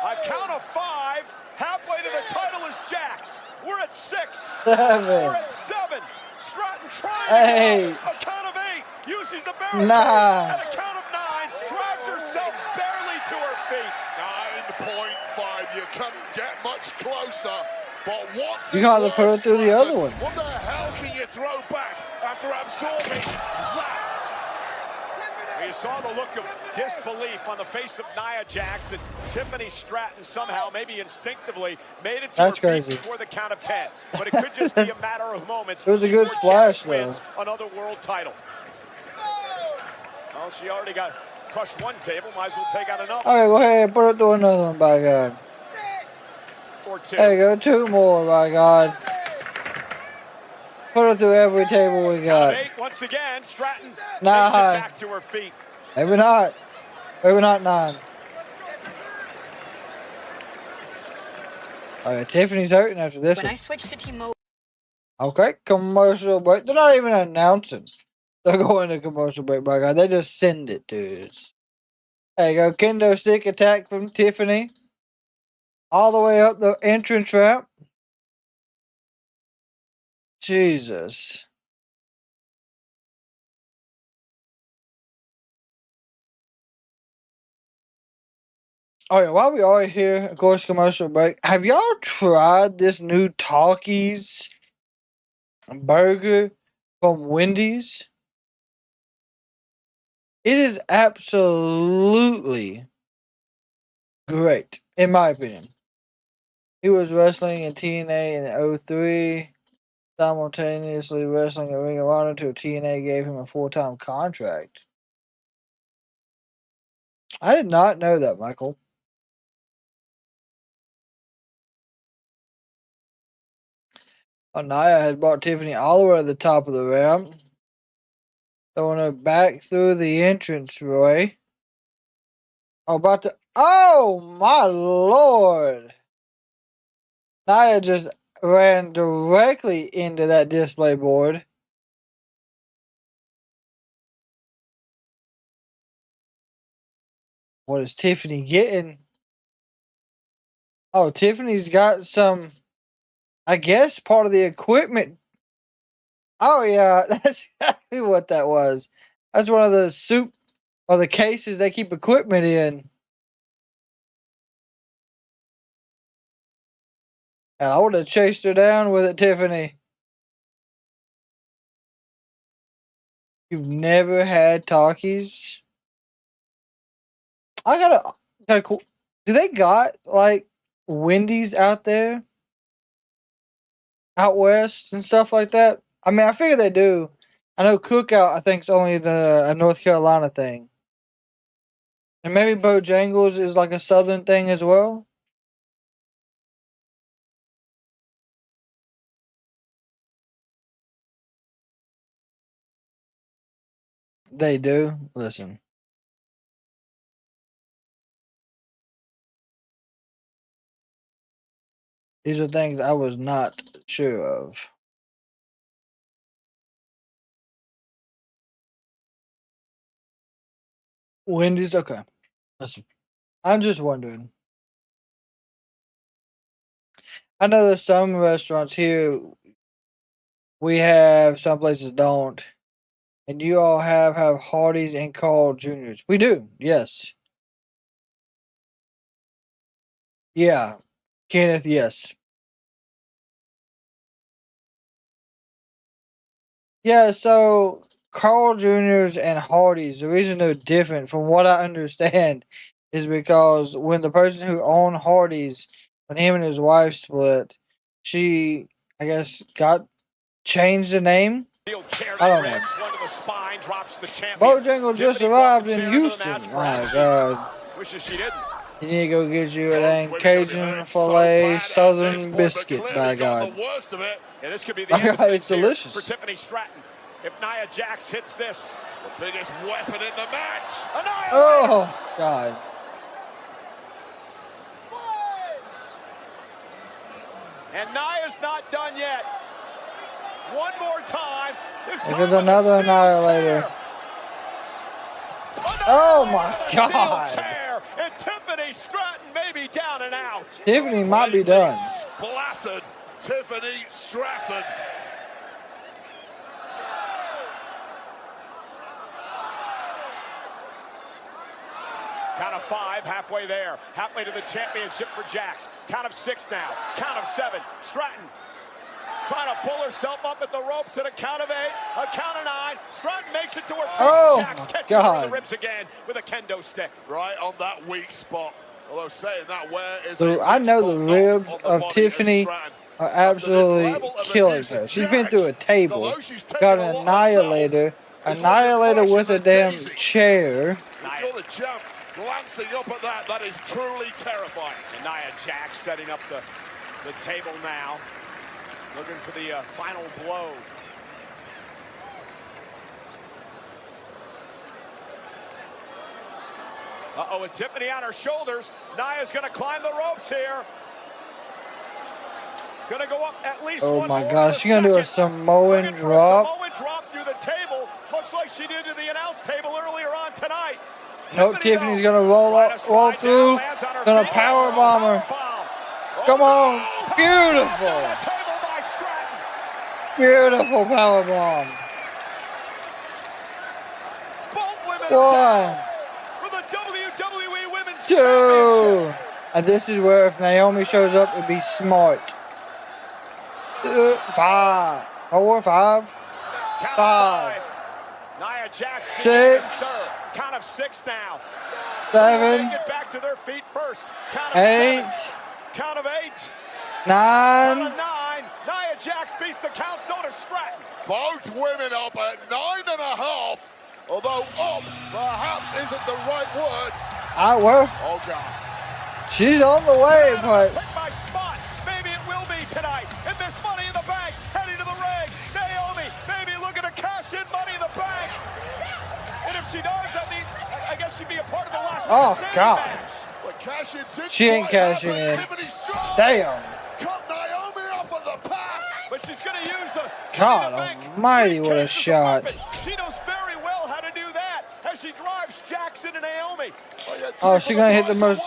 A count of 5. Halfway to the title is Jax. We're at 6. 7. We're at 7. Stratton trying to go. A count of 8. Using the barricade. 9. And a count of 9. Drives herself barely to her feet. 9.5. You couldn't get much closer. But what's You got to put it through the other one. What the hell can you throw back after absorbing that? You saw the look of disbelief on the face of Nia Jax that Tiffany Stratton somehow, maybe instinctively, made it to her feet before the count of 10. But it could just be a matter of moments. It was a good splash, though. Another world title. Well, she already got crushed one table. Might as well take out another. Okay, go ahead and put it through another one, by God. Or 2. There you go, 2 more, by God. Put it through every table we got. 8 once again. Stratton 9. takes it back to her feet. Maybe not. Maybe not 9. All right, Tiffany's hurting after this When one. I switched to T-Mobile. Okay, commercial break. They're not even announcing. They're going to commercial break, by God. They just send it, dudes. There you go. Kendo stick attack from Tiffany. All the way up the entrance ramp. Jesus. Oh yeah, while we are here, of course, commercial break. Have y'all tried this new Talkies burger from Wendy's? It is absolutely great, in my opinion. He was wrestling in TNA in 03, simultaneously wrestling in Ring of Honor until TNA gave him a full-time contract. I did not know that, Michael. Nia had brought Tiffany all the way to the top of the ramp, throwing her back through the entranceway. Oh my Lord! Nia just ran directly into that display board. What is Tiffany getting? Oh, Tiffany's got some, I guess, part of the equipment. Oh, yeah, that's exactly what that was. That's one of the soup or the cases they keep equipment in. And I would have chased her down with it, Tiffany. You've never had Takis? I got a cool. Do they got like Wendy's out there? Out west and stuff like that? I mean, I figure they do. I know Cookout, I think, is only a North Carolina thing. And maybe Bojangles is like a southern thing as well. They do. Listen. These are things I was not sure of. Wendy's, okay. Listen, I'm just wondering. I know there's some restaurants here we have, some places don't. And you all have Hardee's and Carl Jr.'s. We do, yes. Yeah. Kenneth, yes. Yeah, so Carl Jr.'s and Hardee's, the reason they're different, from what I understand, is because when the person who owned Hardee's, when him and his wife split, she, I guess, changed the name. I don't know. Bojangles just arrived in Houston. My God. Wishes she didn't. You need to go get you a dang Cajun filet southern biscuit, by God. Yeah, this could be the My God, it's delicious. For Tiffany Stratton. If Nia Jax hits this, the biggest weapon in the match. Oh, God. And Nia's not done yet. One more time. There's another Annihilator. Oh, my God. And Tiffany Stratton may be down and out. Tiffany might be done. Splattered Tiffany Stratton. Count of 5, halfway there. Halfway to the championship for Jax. Count of 6 now. Count of 7. Stratton trying to pull herself up at the ropes at a count of 8. A count of 9. Stratton makes it to her feet. Oh, Jax catches God. her in the ribs again with a kendo stick. Right on that weak spot. Although saying that, where is So I know the ribs of Tiffany are absolutely killing her. She's been through a table, got an Annihilator with a damn chair. You're the champ. Glancing up at that, that is truly terrifying. And Nia Jax setting up the table now, looking for the final blow. Uh-oh, with Tiffany on her shoulders, Nia's going to climb the ropes here. Going to go up at least Oh my gosh, she's going to do a Samoan drop. Samoan drop through the table. Looks like she did to the announce table earlier on tonight. Nope, Tiffany's going to roll through. Going to power bomb her. Come on. Beautiful. Beautiful power bomb. 1. For the WWE Women's 2. And this is where if Naomi shows up, it'd be smart. 5. 4, 5. 5. Nia Jax 6. Count of 6 now. 7. Get back to their feet first. Count of 8. 7. Count of 8. 9. Count of 9. Nia Jax beats the count, so does Stratton. Both women up at 9.5. Although up perhaps isn't the right word. Well, oh God. She's on the way, but Pick my spot. Maybe it will be tonight. And this Money in the Bank heading to the ring. Naomi maybe looking to cash in Money in the Bank. And if she does, that means I guess she'd be a part of the last God. match. But She ain't cashing in. Damn. Cut Naomi off at the pass. But she's going to use the God almighty, what a shot. She knows very well how to do that as she drives Jackson and Naomi. Oh, she's going to hit the most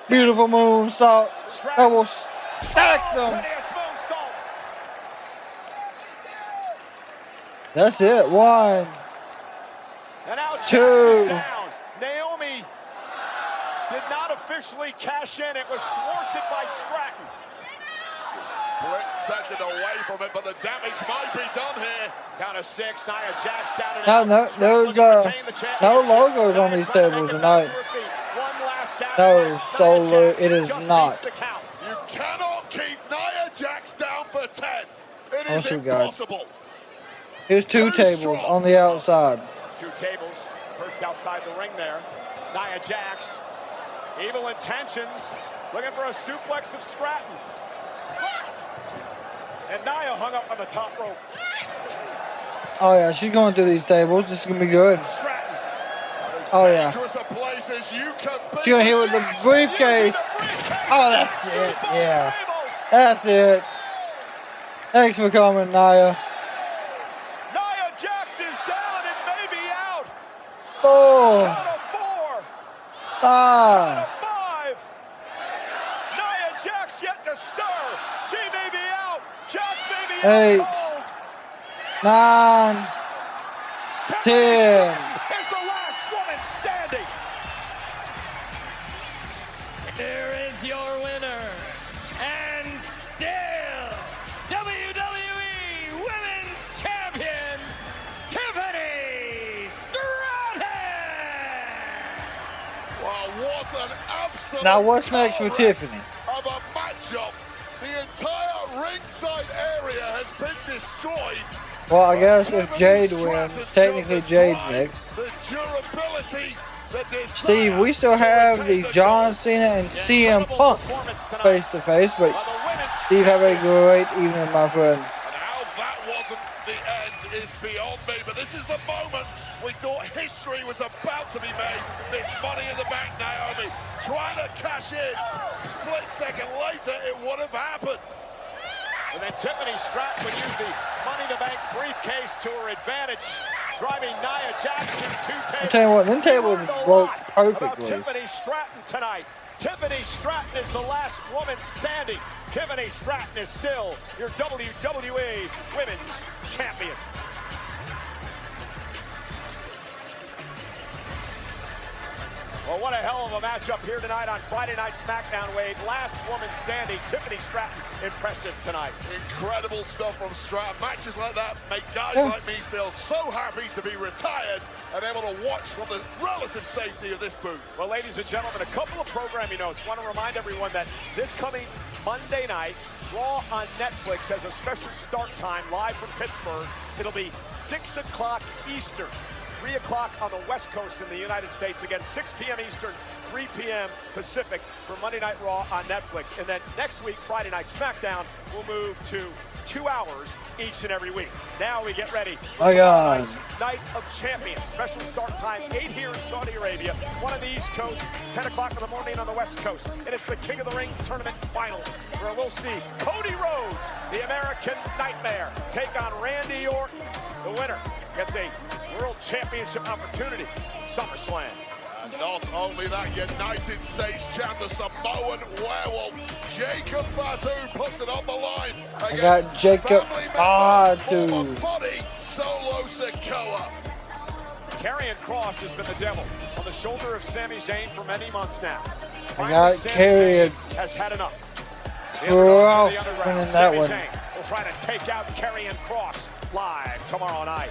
beautiful moonsault Double stack them. That's it. 1, 2. Naomi did not officially cash in. It was thwarted by Stratton. Split second away from it, but the damage might be done here. Count of 6. Nia Jax down and No, out. there's no logos on these tables tonight. No, solo. It is not. You cannot keep Nia Jax down for 10. It is Also, God. impossible. Here's 2 tables on the outside. 2 tables perched outside the ring there. Nia Jax, evil intentions, looking for a suplex of Stratton. And Nia hung up on the top rope. Oh yeah, she's going through these tables. This is gonna be good. Oh yeah. She's gonna hit with the briefcase. Oh, that's it. Yeah, that's it. Thanks for coming, Nia. Nia Jax is down and may be out. 4, Out of 4. 5. Out of 5. Nia Jax yet to stir. She may be out. Jax may be 8, out. 9, 10. Is the last woman standing. There is your winner, and still WWE Women's Champion, Tiffany Stratton. Well, what an absolute Now what's next for Tiffany? of a matchup. The entire ringside area has been destroyed. Well, I guess if Jade wins, technically Jade's next. The durability, the desire. Steve, we still have the John Cena and CM Punk face to face, but Steve, have a great evening, my friend. And how that wasn't the end is beyond me, but this is the moment we thought history was about to be made. This Money in the Bank, Naomi trying to cash in. Split second later, it would have happened. And then Tiffany Stratton would use the Money in the Bank briefcase to her advantage, driving Nia Jax to 2 tables. I'm telling you what, them tables broke perfectly. Tiffany Stratton tonight. Tiffany Stratton is the last woman standing. Tiffany Stratton is still your WWE Women's Champion. Well, what a hell of a matchup here tonight on Friday Night SmackDown, Wade. Last woman standing, Tiffany Stratton, impressive tonight. Incredible stuff from Stratton. Matches like that make guys like me feel so happy to be retired and able to watch from the relative safety of this booth. Well, ladies and gentlemen, a couple of programming notes. Want to remind everyone that this coming Monday night, Raw on Netflix has a special start time live from Pittsburgh. It'll be 6 o'clock Eastern. 3 o'clock on the West Coast in the United States. Again, 6 p.m. Eastern, 3 p.m. Pacific for Monday Night Raw on Netflix. And then next week, Friday Night SmackDown, will move to 2 hours each and every week. Now we get ready for Night of Champions. Special start time, 8 here in Saudi Arabia, 1 on the East Coast, 10 o'clock in the morning on the West Coast. And it's the King of the Ring Tournament Finals, where we'll see Cody Rhodes, the American Nightmare, take on Randy Orton. The winner gets a World Championship opportunity, SummerSlam. And not only that, United States champ, the Samoan Werewolf, Jacob Fatu, puts it on the line. I got Jacob Fatu. Body, Solo Sikoa. Karrion Kross has been the devil on the shoulder of Sami Zayn for many months now. I got Karrion has had enough. Kross winning that one. We'll try to take out Karrion Kross live tomorrow night.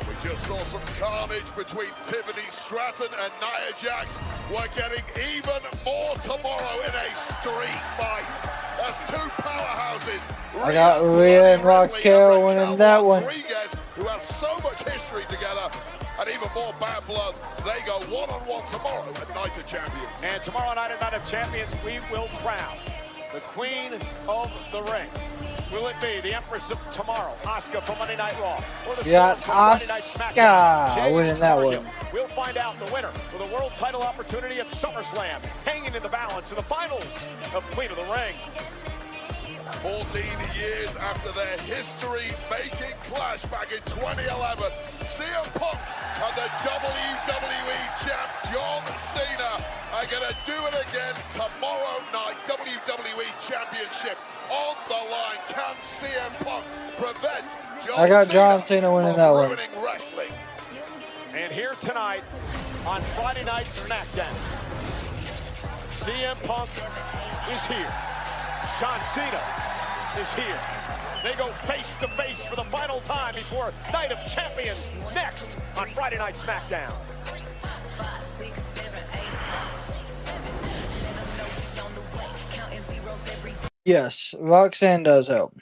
We just saw some carnage between Tiffany Stratton and Nia Jax. We're getting even more tomorrow in a street fight. That's 2 powerhouses. I got Rhea and Raquel winning that one. Rodriguez, who have so much history together, and even more bad blood. They go one-on-one tomorrow at Night of Champions. And tomorrow night at Night of Champions, we will crown the Queen of the Ring. Will it be the Empress of Tomorrow, Asuka from Monday Night Raw, or the got Monday Night SmackDown? winning that one. We'll find out the winner for the world title opportunity at SummerSlam, hanging in the balance in the finals of Queen of the Ring. 14 years after their history-making clash back in 2011, CM Punk and the WWE champ John Cena are going to do it again tomorrow night. WWE Championship on the line. Can CM Punk prevent I got John Cena winning that one. Wrestling? And here tonight on Friday Night SmackDown, CM Punk is here. John Cena is here. They go face to face for the final time before Night of Champions next on Friday Night SmackDown. Yes, Roxanne does help.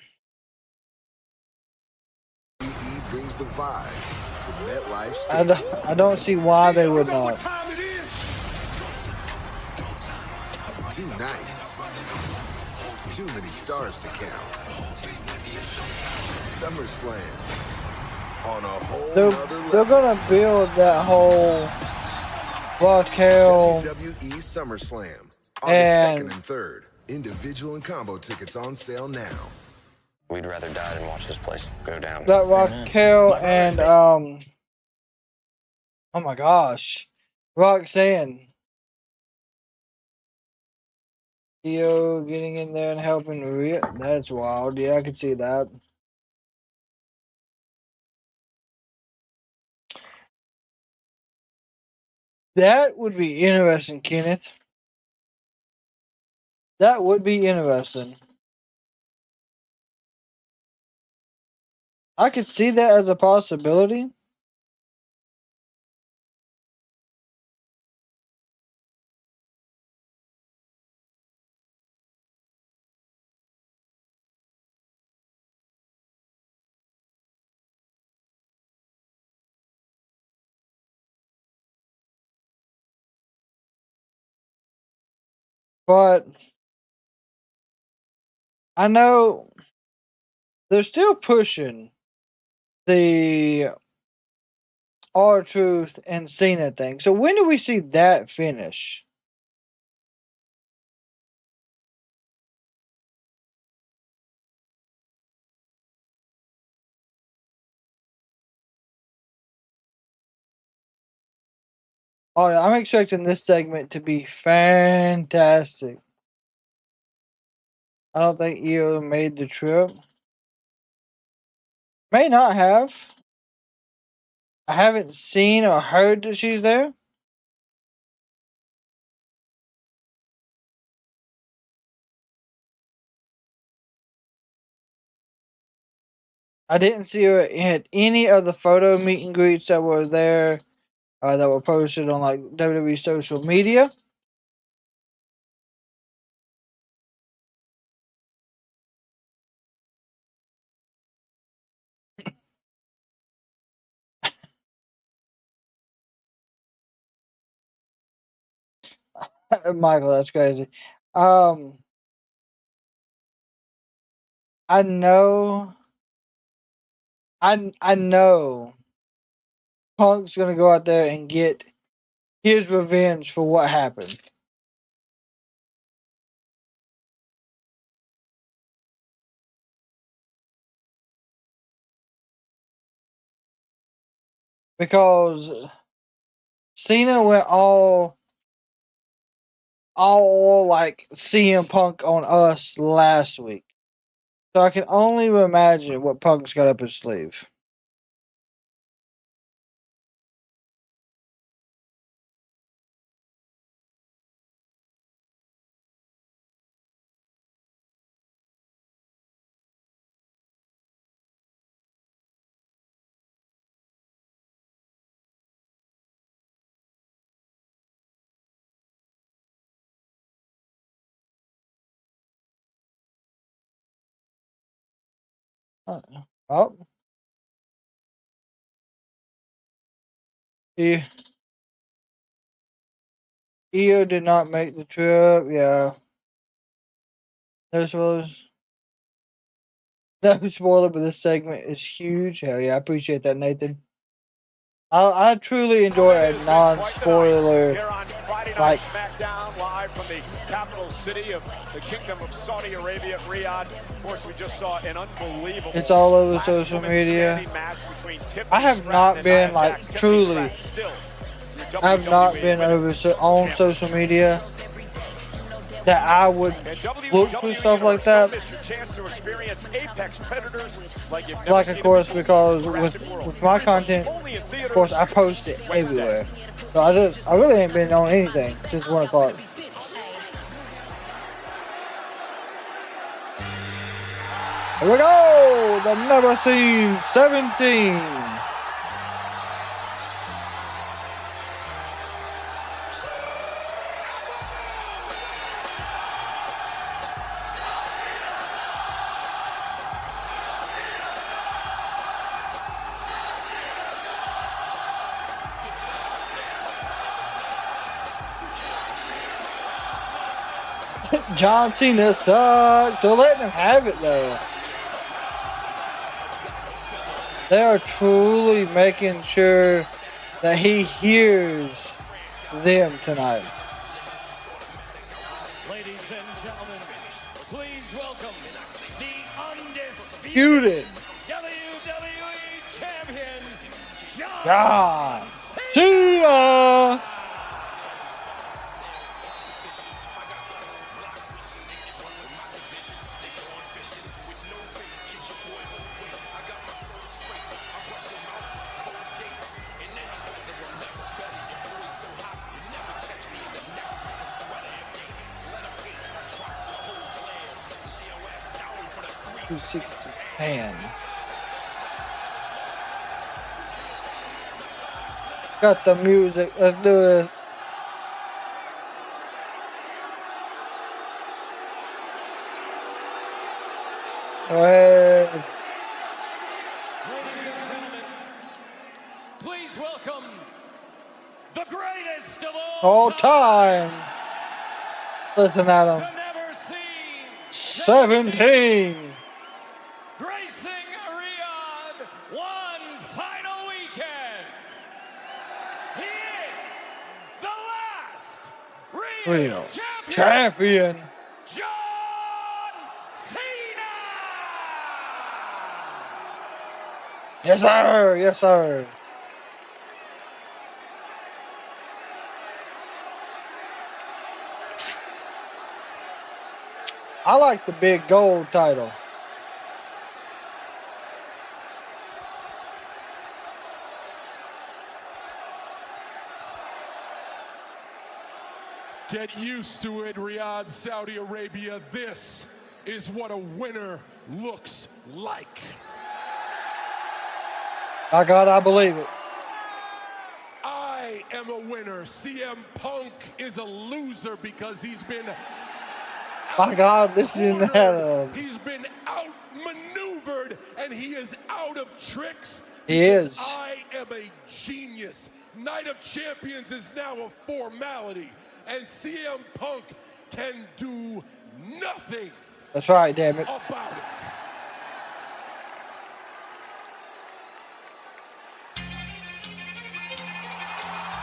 WWE brings the vibes to MetLife Stadium. I don't see why they would not. 2 nights. Too many stars to count. SummerSlam on a whole other level. They're gonna build that whole Raquel WWE SummerSlam August 2nd and 3rd. Individual and combo tickets on sale now. We'd rather die than watch this place go down. That Raquel and oh my gosh, Roxanne. Theo getting in there and helping Rhea. That's wild. Yeah, I could see that. That would be interesting, Kenneth. That would be interesting. I could see that as a possibility. But I know they're still pushing the R-Truth and Cena thing. So when do we see that finish? Oh yeah, I'm expecting this segment to be fantastic. I don't think Io made the trip. May not have. I haven't seen or heard that she's there. I didn't see her at any of the photo meet and greets that were there, that were posted on like WWE social media. Michael, that's crazy. I know. I know. Punk's gonna go out there and get his revenge for what happened. Because Cena went all like CM Punk on us last week. So I can only imagine what Punk's got up his sleeve. Oh. Io did not make the trip. Yeah. No spoilers. No spoiler, but this segment is huge. Hell yeah, I appreciate that, Nathan. I truly enjoy a non-spoiler, like, SmackDown live from the capital city of the Kingdom of Saudi Arabia, Riyadh. Of course, we just saw an unbelievable. It's all over social media. I have not been like truly. I have not been over on social media that I would look for stuff like that. Like, of course, because with my content, of course, I post it everywhere. So I really ain't been on anything since 1 o'clock. Here we go! The Never Seen 17. John Cena sucked. They're letting him have it though. They are truly making sure that he hears them tonight. Ladies and gentlemen, please welcome the undisputed WWE Champion, John Cena. Hand. Got the music. Let's do it. Go ahead. Ladies and gentlemen, please welcome the greatest of all time. Listen at him. 17. Gracing Riyadh one final weekend. He is the last Real champion. John Cena. Yes, sir. Yes, sir. I like the big gold title. Get used to it, Riyadh, Saudi Arabia. This is what a winner looks like. By God, I believe it. I am a winner. CM Punk is a loser because he's been by God, this is that. He's been outmaneuvered and he is out of tricks. He is. I am a genius. Night of Champions is now a formality, and CM Punk can do nothing. That's right, damn it. About it.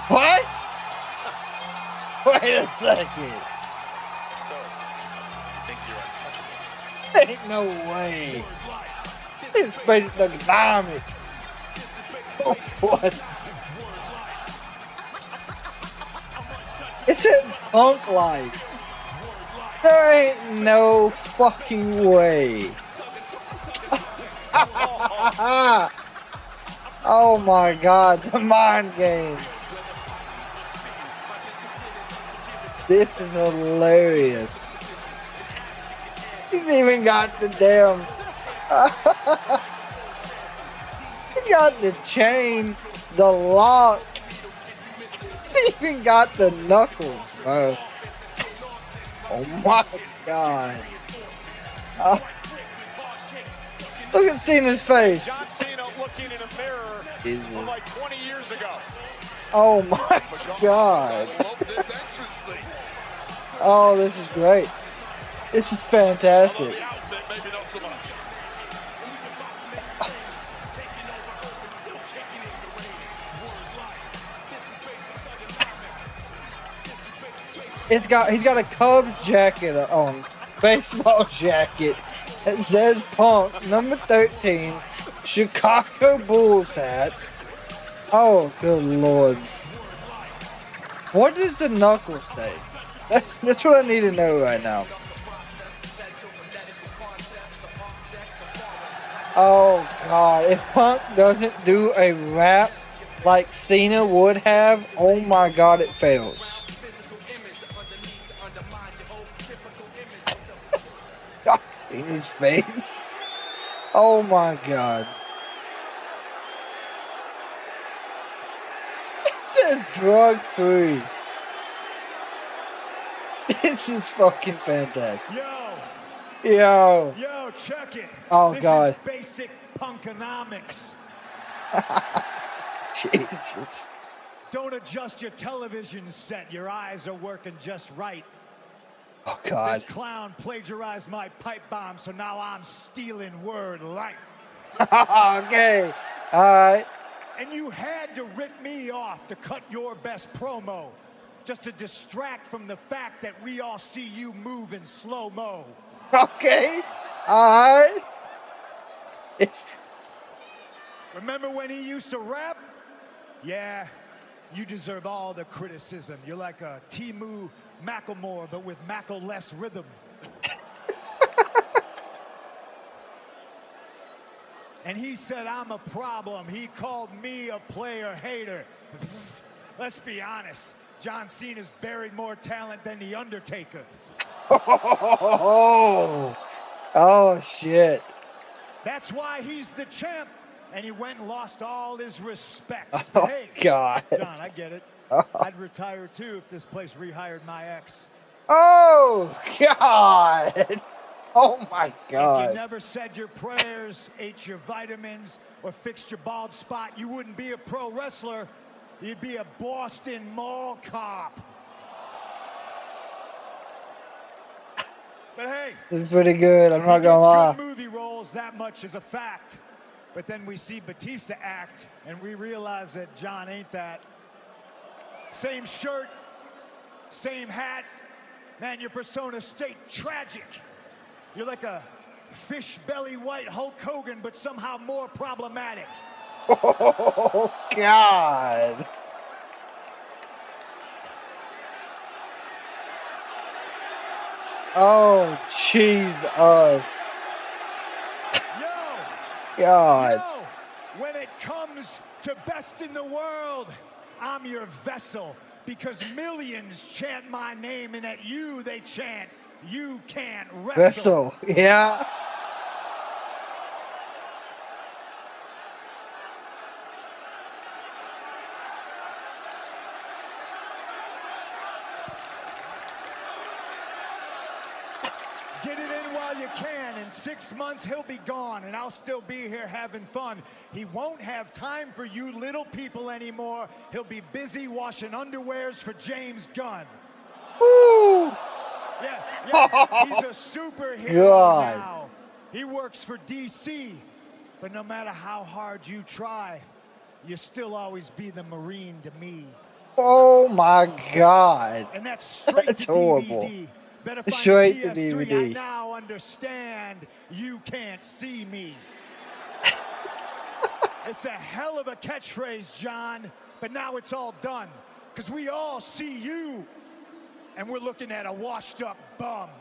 What? Wait a second. Ain't no way. It's basically like diamonds. Oh, what? It says Punk Life. There ain't no fucking way. Oh my God, the mind games. This is hilarious. He's even got the damn. He got the chain, the lock. He's even got the knuckles, bro. Oh my God. Look at Cena's face. John Cena looking in a mirror from like 20 years ago. Oh my God. Oh, this is great. This is fantastic. he's got a Cubs jacket on, baseball jacket. It says Punk, number 13, Chicago Bulls hat. Oh, good Lord. What does the knuckle say? That's what I need to know right now. Oh, God. If Punk doesn't do a rap like Cena would have, oh, my God, it fails. Y'all seen his face? Oh, my God. It says drug-free. This is fucking fantastic. Yo, check it. Oh, this God. Is basic punkonomics. Jesus. Don't adjust your television set. Your eyes are working just right. Oh, God. This clown plagiarized my pipe bomb, so now I'm stealing word life. Okay. All right. And you had to rip me off to cut your best promo, just to distract from the fact that we all see you move in slow-mo. Okay. All right. Remember when he used to rap? Yeah, you deserve all the criticism. You're like a Timu Macklemore, but with Mackle-less rhythm. And he said I'm a problem. He called me a player hater. Let's be honest. John Cena's buried more talent than The Undertaker. Oh, shit. That's why he's the champ. And he went and lost all his respect. Oh, hey, God. John, I get it. Oh. I'd retire too if this place rehired my ex. Oh, God. Oh, my God. If you never said your prayers, ate your vitamins, or fixed your bald spot, you wouldn't be a pro wrestler. You'd be a Boston Mall cop. But hey, it's pretty good. I'm not gonna lie. Good movie roles, that much is a fact. But then we see Batista act, and we realize that John ain't that. Same shirt, same hat. Man, your persona state tragic. You're like a fish belly white Hulk Hogan, but somehow more problematic. Oh, God. Oh, Jesus. God. When it comes to best in the world, I'm your vessel, because millions chant my name, and at you they chant, you can't wrestle. Yeah. Get it in while you can. In 6 months, he'll be gone, and I'll still be here having fun. He won't have time for you little people anymore. He'll be busy washing underwears for James Gunn. Woo! Yeah, he's a superhero now. He works for DC, but no matter how hard you try, you'll still always be the Marine to me. Oh, my God. And that's straight That's to horrible. DVD. Better find Straight to PS3. DVD. I now understand you can't see me. It's a hell of a catchphrase, John, but now it's all done. Because we all see you, and we're looking at a washed-up bum.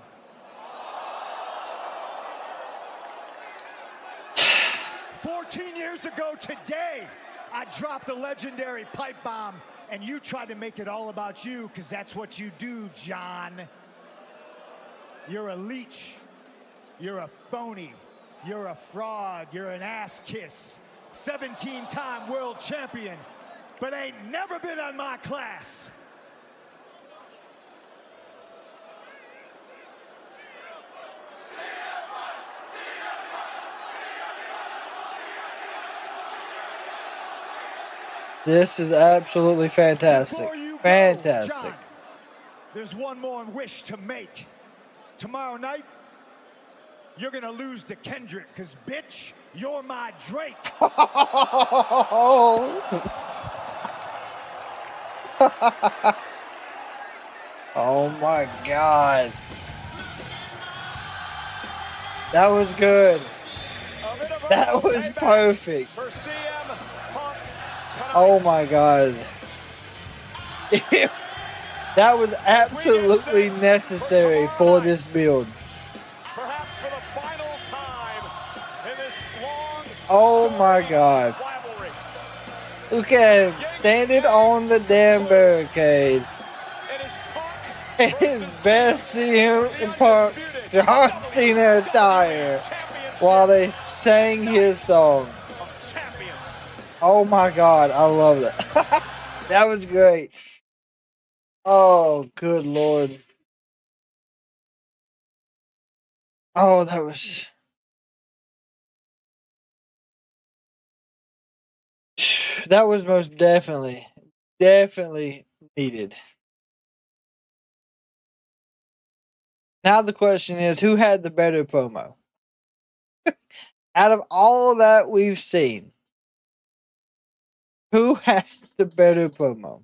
"14 years ago today, I dropped a legendary pipe bomb, and you tried to make it all about you, because that's what you do, John. You're a leech. You're a phony. You're a fraud. You're an ass kiss. 17-time world champion, but ain't never been on my class." This is absolutely fantastic. Fantastic. John, there's one more wish to make. Tomorrow night, you're gonna lose to Kendrick, because, bitch, you're my Drake. Oh my God. That was good. That was perfect. Oh my God. That was absolutely necessary for this build. Perhaps for the final time in this long Oh my God. rivalry. Look at him standing on the damn barricade. And his best CM Punk John Cena attire while they sang his song. Oh my God, I love that. That was great. Oh, good Lord. Oh, that was... That was most definitely needed. Now the question is, who had the better promo? Out of all that we've seen, who had the better promo?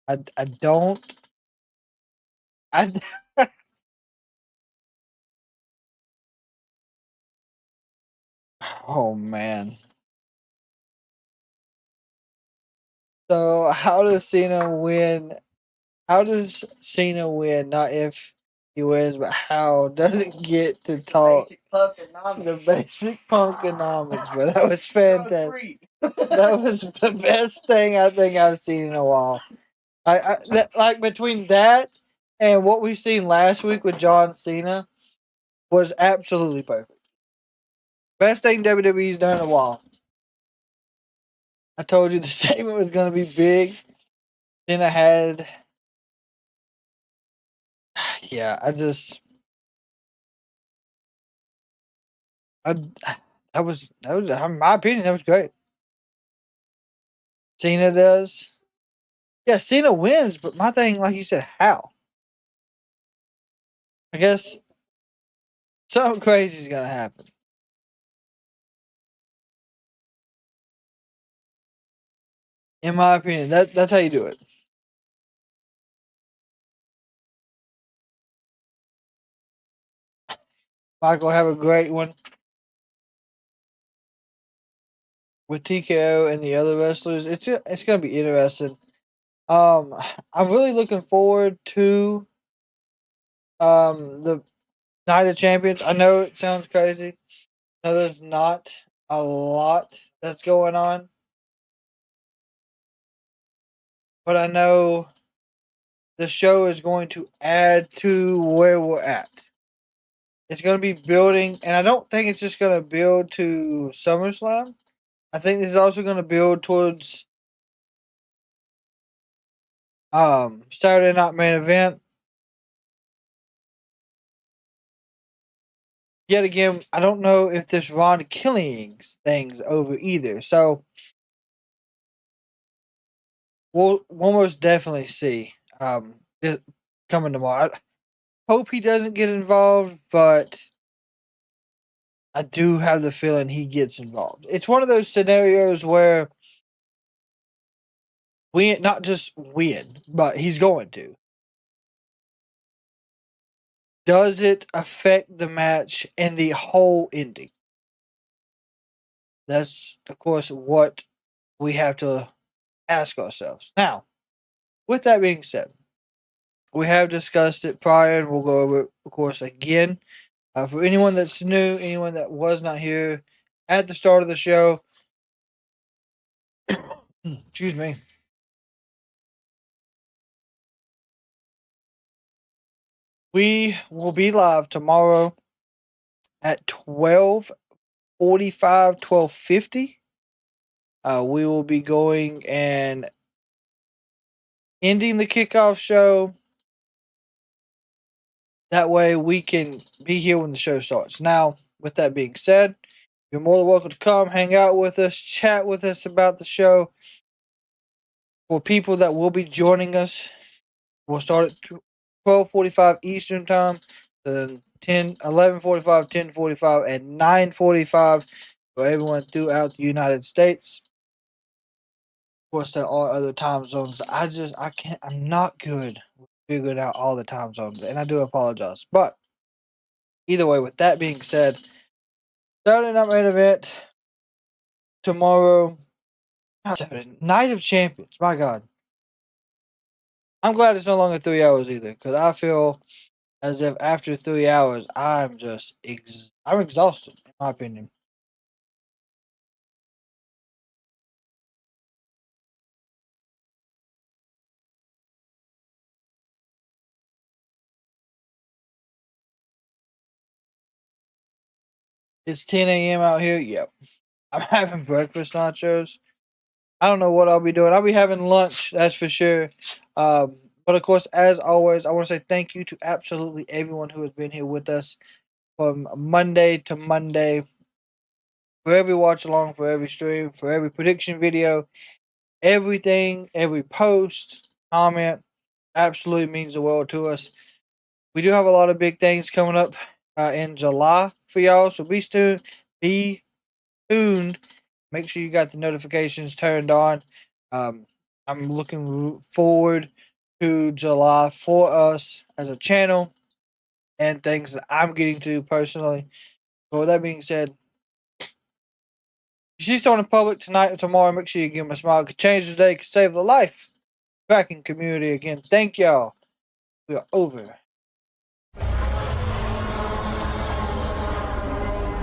I don't. Oh man. So how does Cena win? How does Cena win? Not if he wins, but how does it get to talk the basic punkonomics? But that was fantastic. That was the best thing I think I've seen in a while. Like between that and what we've seen last week with John Cena was absolutely perfect. Best thing WWE's done in a while. I told you the segment was going to be big. Cena had... Yeah, that was, in my opinion, that was great. Cena does. Yeah, Cena wins, but my thing, like you said, how? I guess something crazy is going to happen. In my opinion, that's how you do it. Michael, have a great one with TKO and the other wrestlers. It's going to be interesting. I'm really looking forward to the Night of Champions. I know it sounds crazy. I know there's not a lot that's going on, but I know the show is going to add to where we're at. It's going to be building, and I don't think it's just going to build to SummerSlam. I think it's also going to build towards Saturday Night Main Event. Yet again, I don't know if this Ron killing thing's over either. So we'll most definitely see it coming tomorrow. I hope he doesn't get involved, but I do have the feeling he gets involved. It's one of those scenarios where we not just win, but he's going to. Does it affect the match and the whole ending? That's, of course, what we have to ask ourselves. Now, with that being said, we have discussed it prior, and we'll go over it, of course, again. For anyone that's new, anyone that was not here at the start of the show, excuse me. We will be live tomorrow at 12:45, 12:50. We will be going and ending the kickoff show. That way we can be here when the show starts. Now, with that being said, you're more than welcome to come, hang out with us, chat with us about the show. For people that will be joining us, we'll start at 12:45 Eastern Time, then 11:45, 10:45, and 9:45 for everyone throughout the United States. Of course, there are other time zones. I can't, I'm not good with figuring out all the time zones, and I do apologize. But either way, with that being said, Saturday night main event tomorrow. Night of Champions. My God. I'm glad it's no longer 3 hours either, because I feel as if after 3 hours, I'm just I'm exhausted, in my opinion. It's 10 a.m. out here. Yep. I'm having breakfast nachos. I don't know what I'll be doing. I'll be having lunch, that's for sure. But of course, as always, I want to say thank you to absolutely everyone who has been here with us from Monday to Monday. For every watch along, for every stream, for every prediction video, everything, every post, comment, absolutely means the world to us. We do have a lot of big things coming up in July for y'all, so be tuned. Make sure you got the notifications turned on. I'm looking forward to July for us as a channel and things that I'm getting to personally. So with that being said, if you see someone in public tonight or tomorrow, make sure you give them a smile. It could change the day, could save the life. Kraken community again. Thank y'all. We are over.